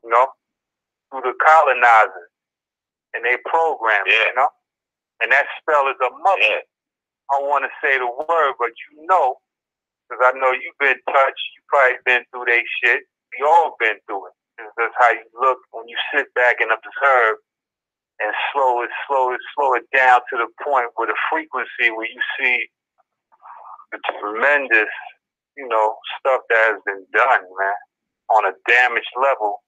you know, through the colonizers and their programs, you know. And that spell is a mother. I don't want to say the word, but you know, because I know you've been touched, you probably been through their shit. We all been through it. That's how you look when you sit back and observe and slow it down to the point where the frequency where you see the tremendous, you know, stuff that has been done, man, on a damaged level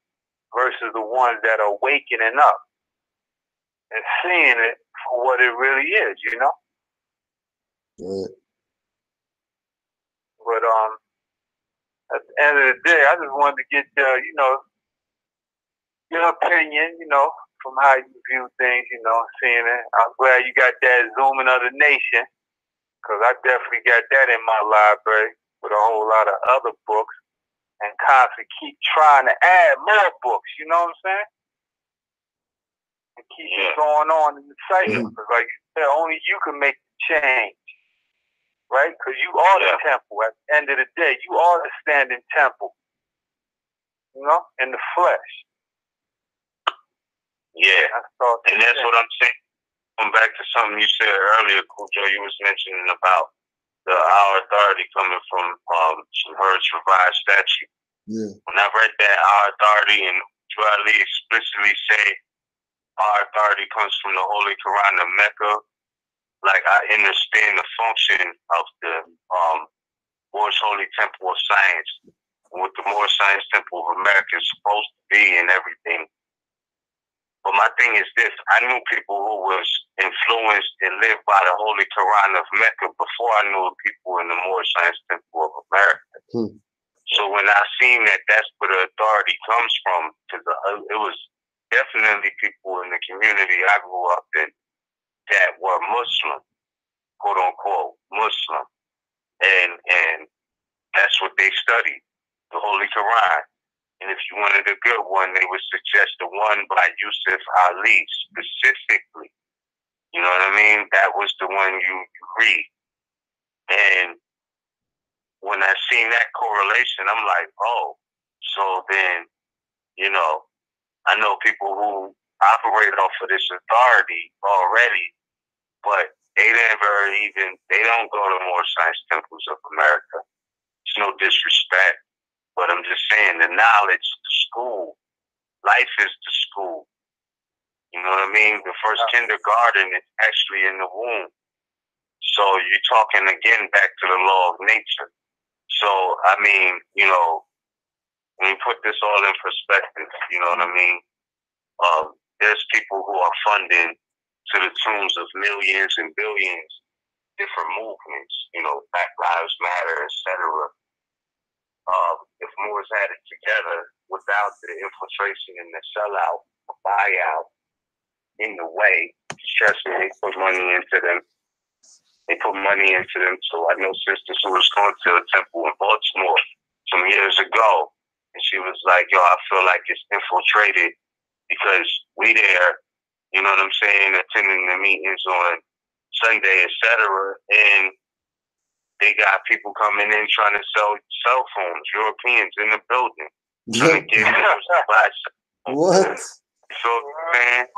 versus the ones that are wakening up and seeing it for what it really is, you know? But at the end of the day, I just wanted to get you know, your opinion, you know, from how you view things, you know, seeing it. I'm glad you got that Zooming of the Nation, because I definitely got that in my library with a whole lot of other books, and constantly keep trying to add more books, you know what I'm saying? And keep it going on in the cycle, because like you said, only you can make the change. Right? Because you are the temple. At the end of the day, you are the standing temple. You know? In the flesh. Yeah. And that's what I'm saying. Come back to something you said earlier, Cujo. You was mentioning about our authority coming from some Heard's revised statute. When I read that, our authority, and Drew explicitly say our authority comes from the Holy Quran of Mecca. Like, I understand the function of the Moorish Holy Temple of Science, what the Moorish Science Temple of America is supposed to be and everything. But my thing is this: I knew people who was influenced and lived by the Holy Quran of Mecca before I knew people in the Moorish Science Temple of America. So when I seen that that's where the authority comes from, because it was definitely people in the community I grew up in that were Muslim, quote unquote Muslim, and that's what they studied, the Holy Quran. And if you wanted a good one, they would suggest the one by Yusuf Ali specifically. You know what I mean? That was the one you read. And when I seen that correlation, I'm like, oh, so then, you know, I know people who operate off of this authority already, but they don't go to more Science Temples of America. It's no disrespect, but I'm just saying the knowledge, the school, life is the school. You know what I mean? The first kindergarten is actually in the womb. So you're talking again back to the law of nature. So, I mean, you know, when you put this all in perspective, you know what I mean? There's people who are funding to the tunes of millions and billions different movements, you know, Black Lives Matter, etc. If Moors had it together without the infiltration and the sellout, buyout in the way, trust me, they put money into them. So I know sisters who was going to a temple in Baltimore some years ago, and she was like, yo, I feel like it's infiltrated because we there, you know what I'm saying, attending the meetings on Sunday, etc. And they got people coming in trying to sell cell phones, Europeans in the building, trying to get What? So, man,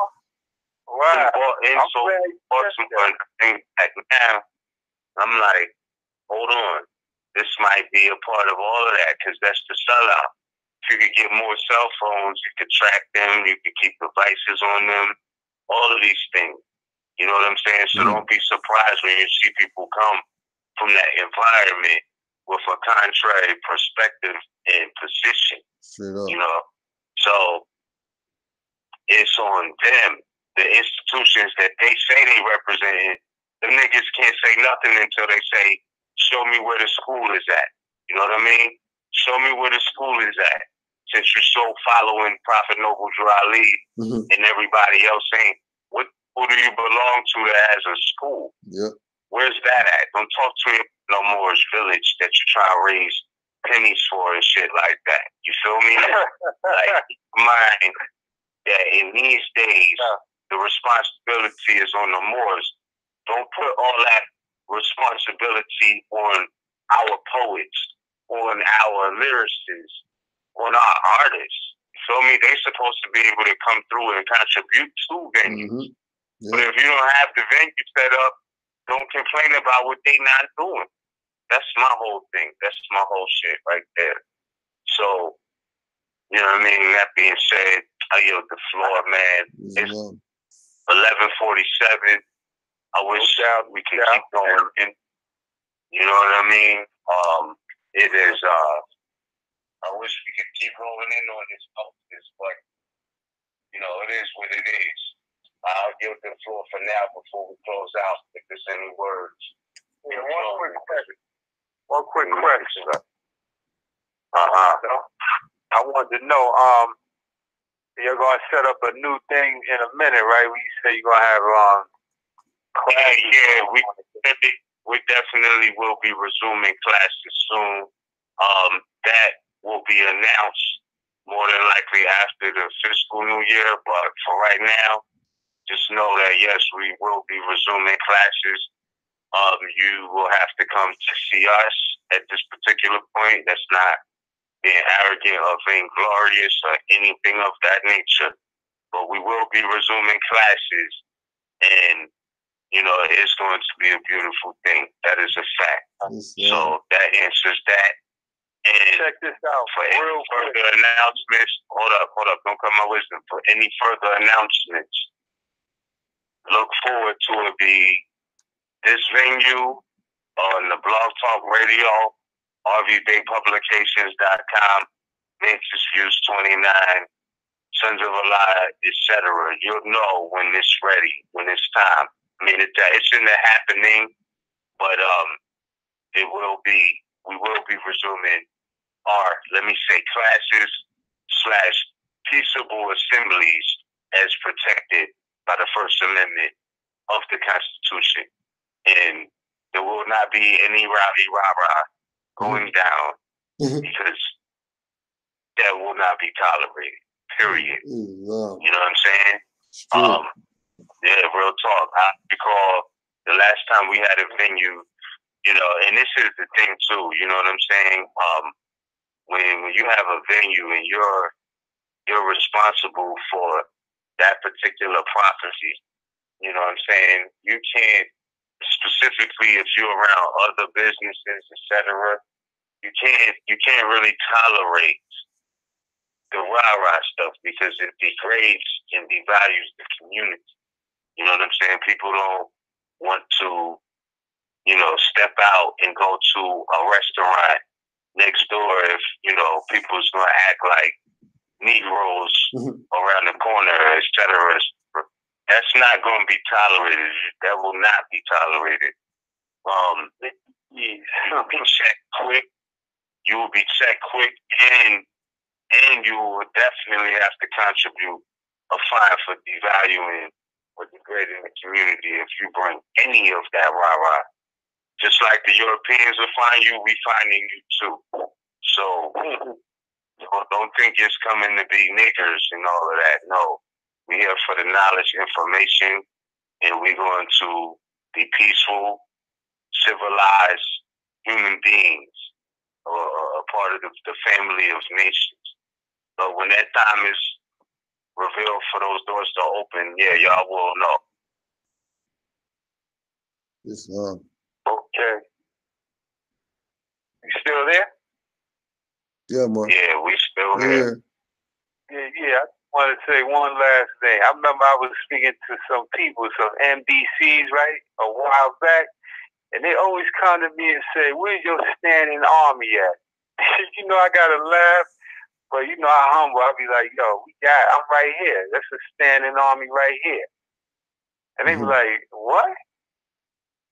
wow. And so, Baltimore, now, I'm like, hold on, this might be a part of all of that because that's the sellout. If you could get more cell phones, you could track them, you could keep devices on them, all of these things. You know what I'm saying? So don't be surprised when you see people come from that environment with a contrary perspective and position. You know? So it's on them. The institutions that they say they represent, the niggas can't say nothing until they say, show me where the school is at. You know what I mean? Show me where the school is at. Since you're so following Prophet Noble Drew Ali and everybody else saying, who do you belong to that has a school? Yep. Where's that at? Don't talk to me no Moorish village that you try to raise pennies for and shit like that. You feel me? Like, mind that in these days, the responsibility is on the Moors. Don't put all that responsibility on our poets, on our lyricists, on our artists. You feel me? They're supposed to be able to come through and contribute to venues. But if you don't have the venue set up, don't complain about what they not doing. That's my whole thing. That's my whole shit right there. So, you know what I mean? That being said, I yield the floor, man. It's 11:47. I wish we could keep going. You know what I mean? It is, I wish we could keep rolling in on this focus, but, you know, it is what it is. I'll give the floor for now before we close out, if there's any words. Yeah, one quick question. I wanted to know, you're going to set up a new thing in a minute, right? When you say you're going to have classes. Yeah, we definitely will be resuming classes soon. That will be announced more than likely after the fiscal new year, but for right now, just know that, yes, we will be resuming classes. You will have to come to see us at this particular point. That's not being arrogant or vainglorious or anything of that nature. But we will be resuming classes, and, you know, it's going to be a beautiful thing. That is a fact. So that answers that. And check this out. For any further announcements, hold up, don't cut my wisdom. For any further announcements, look forward to it be this venue on the Blog Talk Radio, RVBaypublications.com, Mantis Views 29, Sons of Allah, etc. You'll know when it's ready, when it's time. I mean, it's in the happening, but we will be resuming our, let me say, classes / peaceable assemblies as protected by the First Amendment of the Constitution. And there will not be any rah-rah going down because that will not be tolerated, period. You know what I'm saying? Yeah, real talk. I recall the last time we had a venue, you know, and this is the thing too, you know what I'm saying? When you have a venue and you're responsible for that particular prophecy, you know what I'm saying? You can't, specifically if you're around other businesses, etc., you can't really tolerate the rah-rah stuff because it degrades and devalues the community. You know what I'm saying? People don't want to step out and go to a restaurant next door if, people's going to act like Negroes around the corner, etc. That's not going to be tolerated. That will not be tolerated. You'll be checked quick. You will be checked quick, and you will definitely have to contribute a fine for devaluing or degrading the community if you bring any of that rah-rah. Just like the Europeans will find you, we finding you too. So don't think it's coming to be niggers and all of that. No. We're here for the knowledge, information, and we're going to be peaceful, civilized human beings, or a part of the family of nations. But when that time is revealed for those doors to open, y'all will know. Yes, okay. You still there? Yeah, Moor. Yeah, we still here. Yeah. I want to say one last thing. I remember I was speaking to some people, some MBCs, right, a while back, and they always come to me and say, "Where's your standing army at?" I gotta laugh, but how humble. I'll be like, "Yo, I'm right here. That's a standing army right here." And they be like, "What?"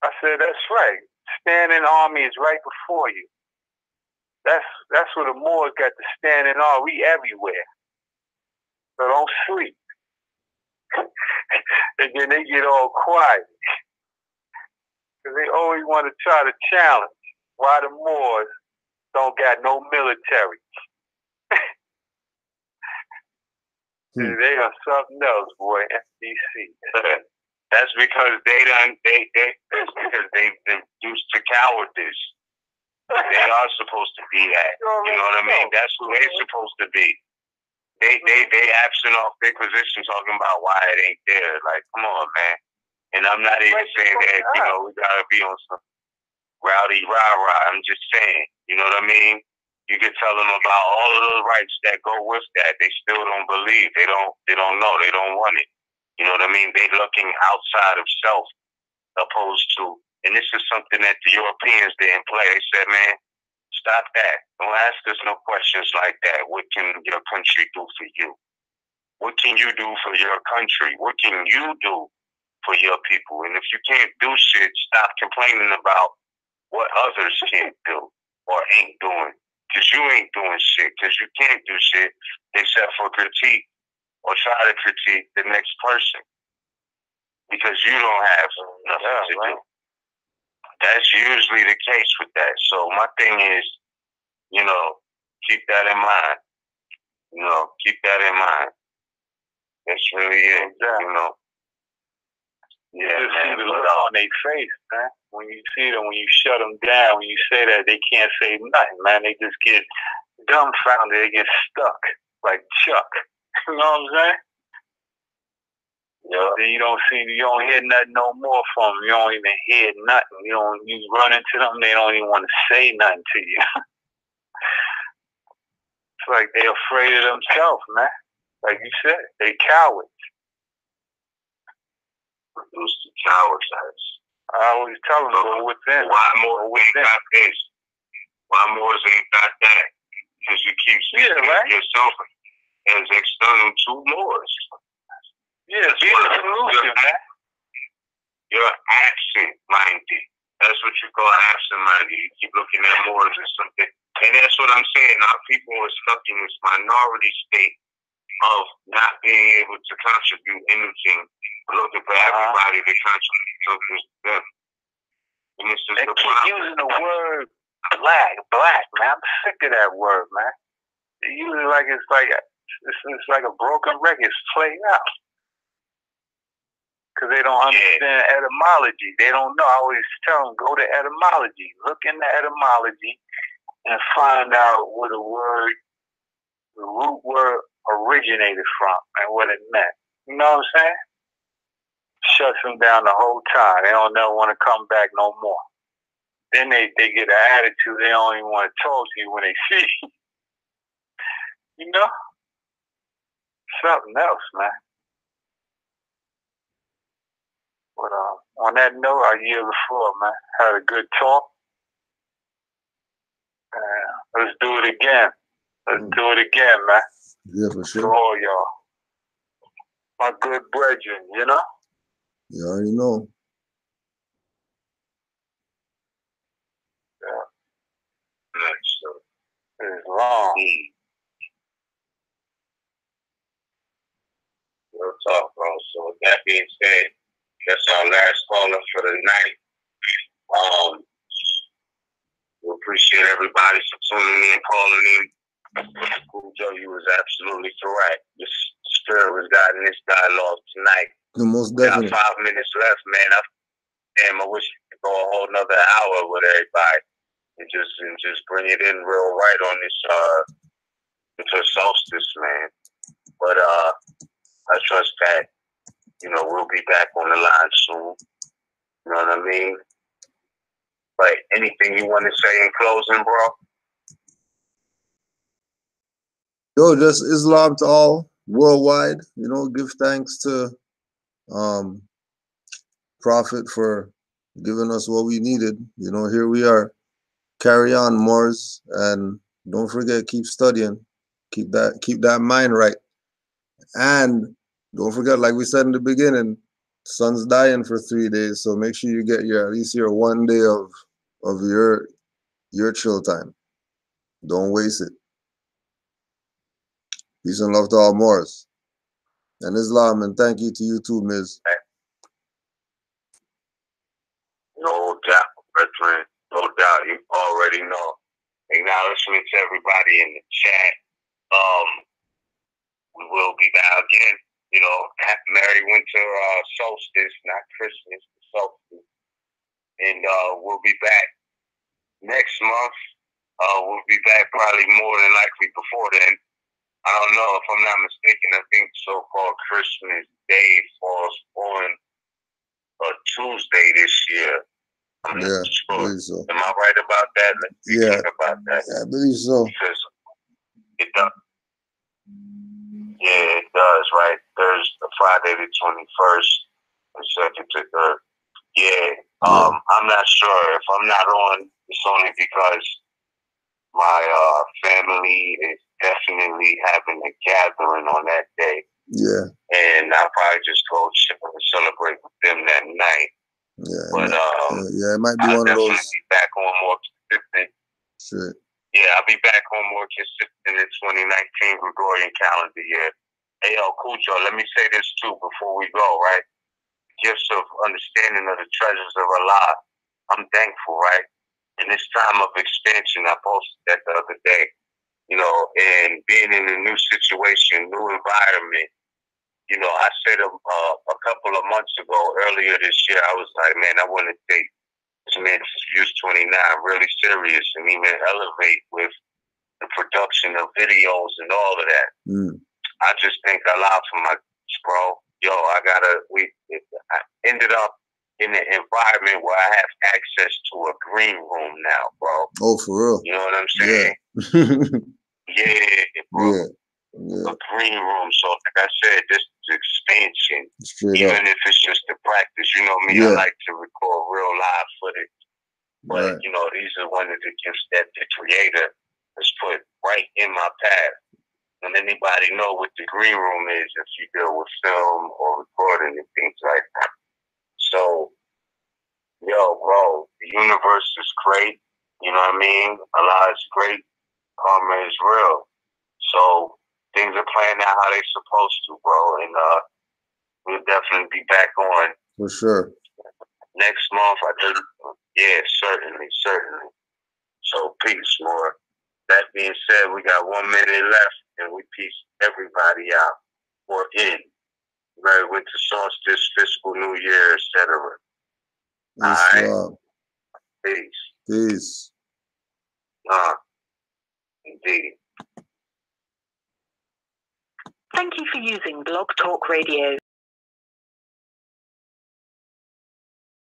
I said, "That's right. Standing army is right before you. That's where the Moors got the standing army everywhere. So don't sleep." And then they get all quiet. Because they always want to try to challenge why the Moors don't got no military. They are something else, boy, FBC. That's because that's because they've been used to cowardice. They are supposed to be that. You know what I mean? That's who they're supposed to be. They absent off their position talking about why it ain't there. Like, come on, man. And I'm not even saying that, we gotta be on some rowdy rah-rah. I'm just saying, you know what I mean? You can tell them about all of the rights that go with that. They still don't believe. They don't know. They don't want it. You know what I mean? They looking outside of self opposed to, and this is something that the Europeans didn't play. They said, man, stop that. Don't ask us no questions like that. What can your country do for you? What can you do for your country? What can you do for your people? And if you can't do shit, stop complaining about what others can't do or ain't doing. Because you ain't doing shit. Because you can't do shit except for critique or try to critique the next person. Because you don't have nothing to do. That's usually the case with that. So my thing is, keep that in mind. Keep that in mind. That's really it. Yeah, you see the look on their face, man. When you see them, when you shut them down, when you say that, they can't say nothing, man. They just get dumbfounded. They get stuck like Chuck. You know what I'm saying? Yeah. Then you don't hear nothing no more from them. You don't even hear nothing. You run into them, they don't even want to say nothing to you. It's like they're afraid of themselves, man. Like you said, they cowards. Those cowards. I always tell them, go within. Why more ain't got this? Why Moors ain't got that? Because you keep speaking of yourself as external to Moors. Yeah, be the solution, man. You're absent-minded. That's what you call absent-minded. You keep looking at Moors or something. And that's what I'm saying. Our people are stuck in this minority state of not being able to contribute anything. Looking for everybody to contribute something to them. And this is they the keep problem. using the word black, man. I'm sick of that word, man. They use it like it's like a broken record. It's played out. Because they don't understand etymology. They don't know. I always tell them, go to etymology. Look in the etymology and find out where the root word originated from and what it meant. You know what I'm saying? Shuts them down the whole time. They don't never want to come back no more. Then they get an attitude. They don't even want to talk to you when they see you. You know? Something else, man. But on that note, I yield the floor, man. Had a good talk. Let's do it again. Let's do it again, man. Yeah, for sure. To all y'all. My good brethren, you know? You already know. Yeah. So, it's long. Real talk, bro. So with that being said, that's our last caller for the night. We appreciate everybody for tuning in, calling in. Cool Joe, you was absolutely correct. The spirit was guiding this dialogue tonight. The most We got definite. 5 minutes left, man. I wish we could go a whole nother hour with everybody and just bring it in real right on this into Solstice, man. But I trust that, we'll be back on the line soon. You know what I mean? But anything you want to say in closing, bro? Yo, just Islam to all worldwide. Give thanks to Prophet for giving us what we needed. Here we are. Carry on, Moors, and don't forget, keep studying. Keep that mind right. And don't forget, like we said in the beginning, sun's dying for 3 days, so make sure you get at least your 1 day of your chill time. Don't waste it. Peace and love to all Moors and Islam, and thank you to you too, Ms. No doubt, brethren. No doubt. You already know. Acknowledgement to everybody in the chat. We will be back again. Happy Merry Winter Solstice, not Christmas, but Solstice. And we'll be back next month. We'll be back probably more than likely before then. I don't know, if I'm not mistaken, I think so-called Christmas Day falls on a Tuesday this year. I'm not sure. I believe so. Am I right about that? Let's think about that. Yeah, I believe so. Because it does. Yeah, it does, right? Thursday, Friday the 21st, and 2nd to 3rd. Yeah. I'm not sure. If I'm not on, it's only because my family is definitely having a gathering on that day. Yeah. And I'll probably just go celebrate with them that night. Yeah. But it might be I'll one of those. definitely be back on more consistent. Sure. Yeah, I'll be back on more consistent in 2019 Gregorian calendar year. Hey, Cujo, let me say this too before we go, right? Gifts of understanding of the treasures of Allah. I'm thankful, right? In this time of expansion, I posted that the other day, and being in a new situation, new environment, I said a couple of months ago, earlier this year, I was like, man, I want to take this man's Views 29 really serious and even elevate with the production of videos and all of that. I just thank Allah for my bro. Yo, I ended up in an environment where I have access to a green room now, bro. Oh, for real? You know what I'm saying? Yeah, bro. Yeah. A green room. So, like I said, this is expansion. Even if it's just a practice, you know me, I like to record real live footage. But, these are one of the gifts that the Creator has put right in my path. And anybody know what the green room is if you deal with film or recording and things like that. So, yo, bro, the universe is great. You know what I mean? Allah is great. Karma is real. So, things are playing out how they're supposed to, bro. And we'll definitely be back on. For sure. Next month, yeah, certainly. So, peace, Moor. That being said, we got 1 minute left, and we peace everybody out. Or in. Merry Winter Solstice, Fiscal New Year, etc. All right? Peace. Peace. Indeed. Thank you for using Blog Talk Radio.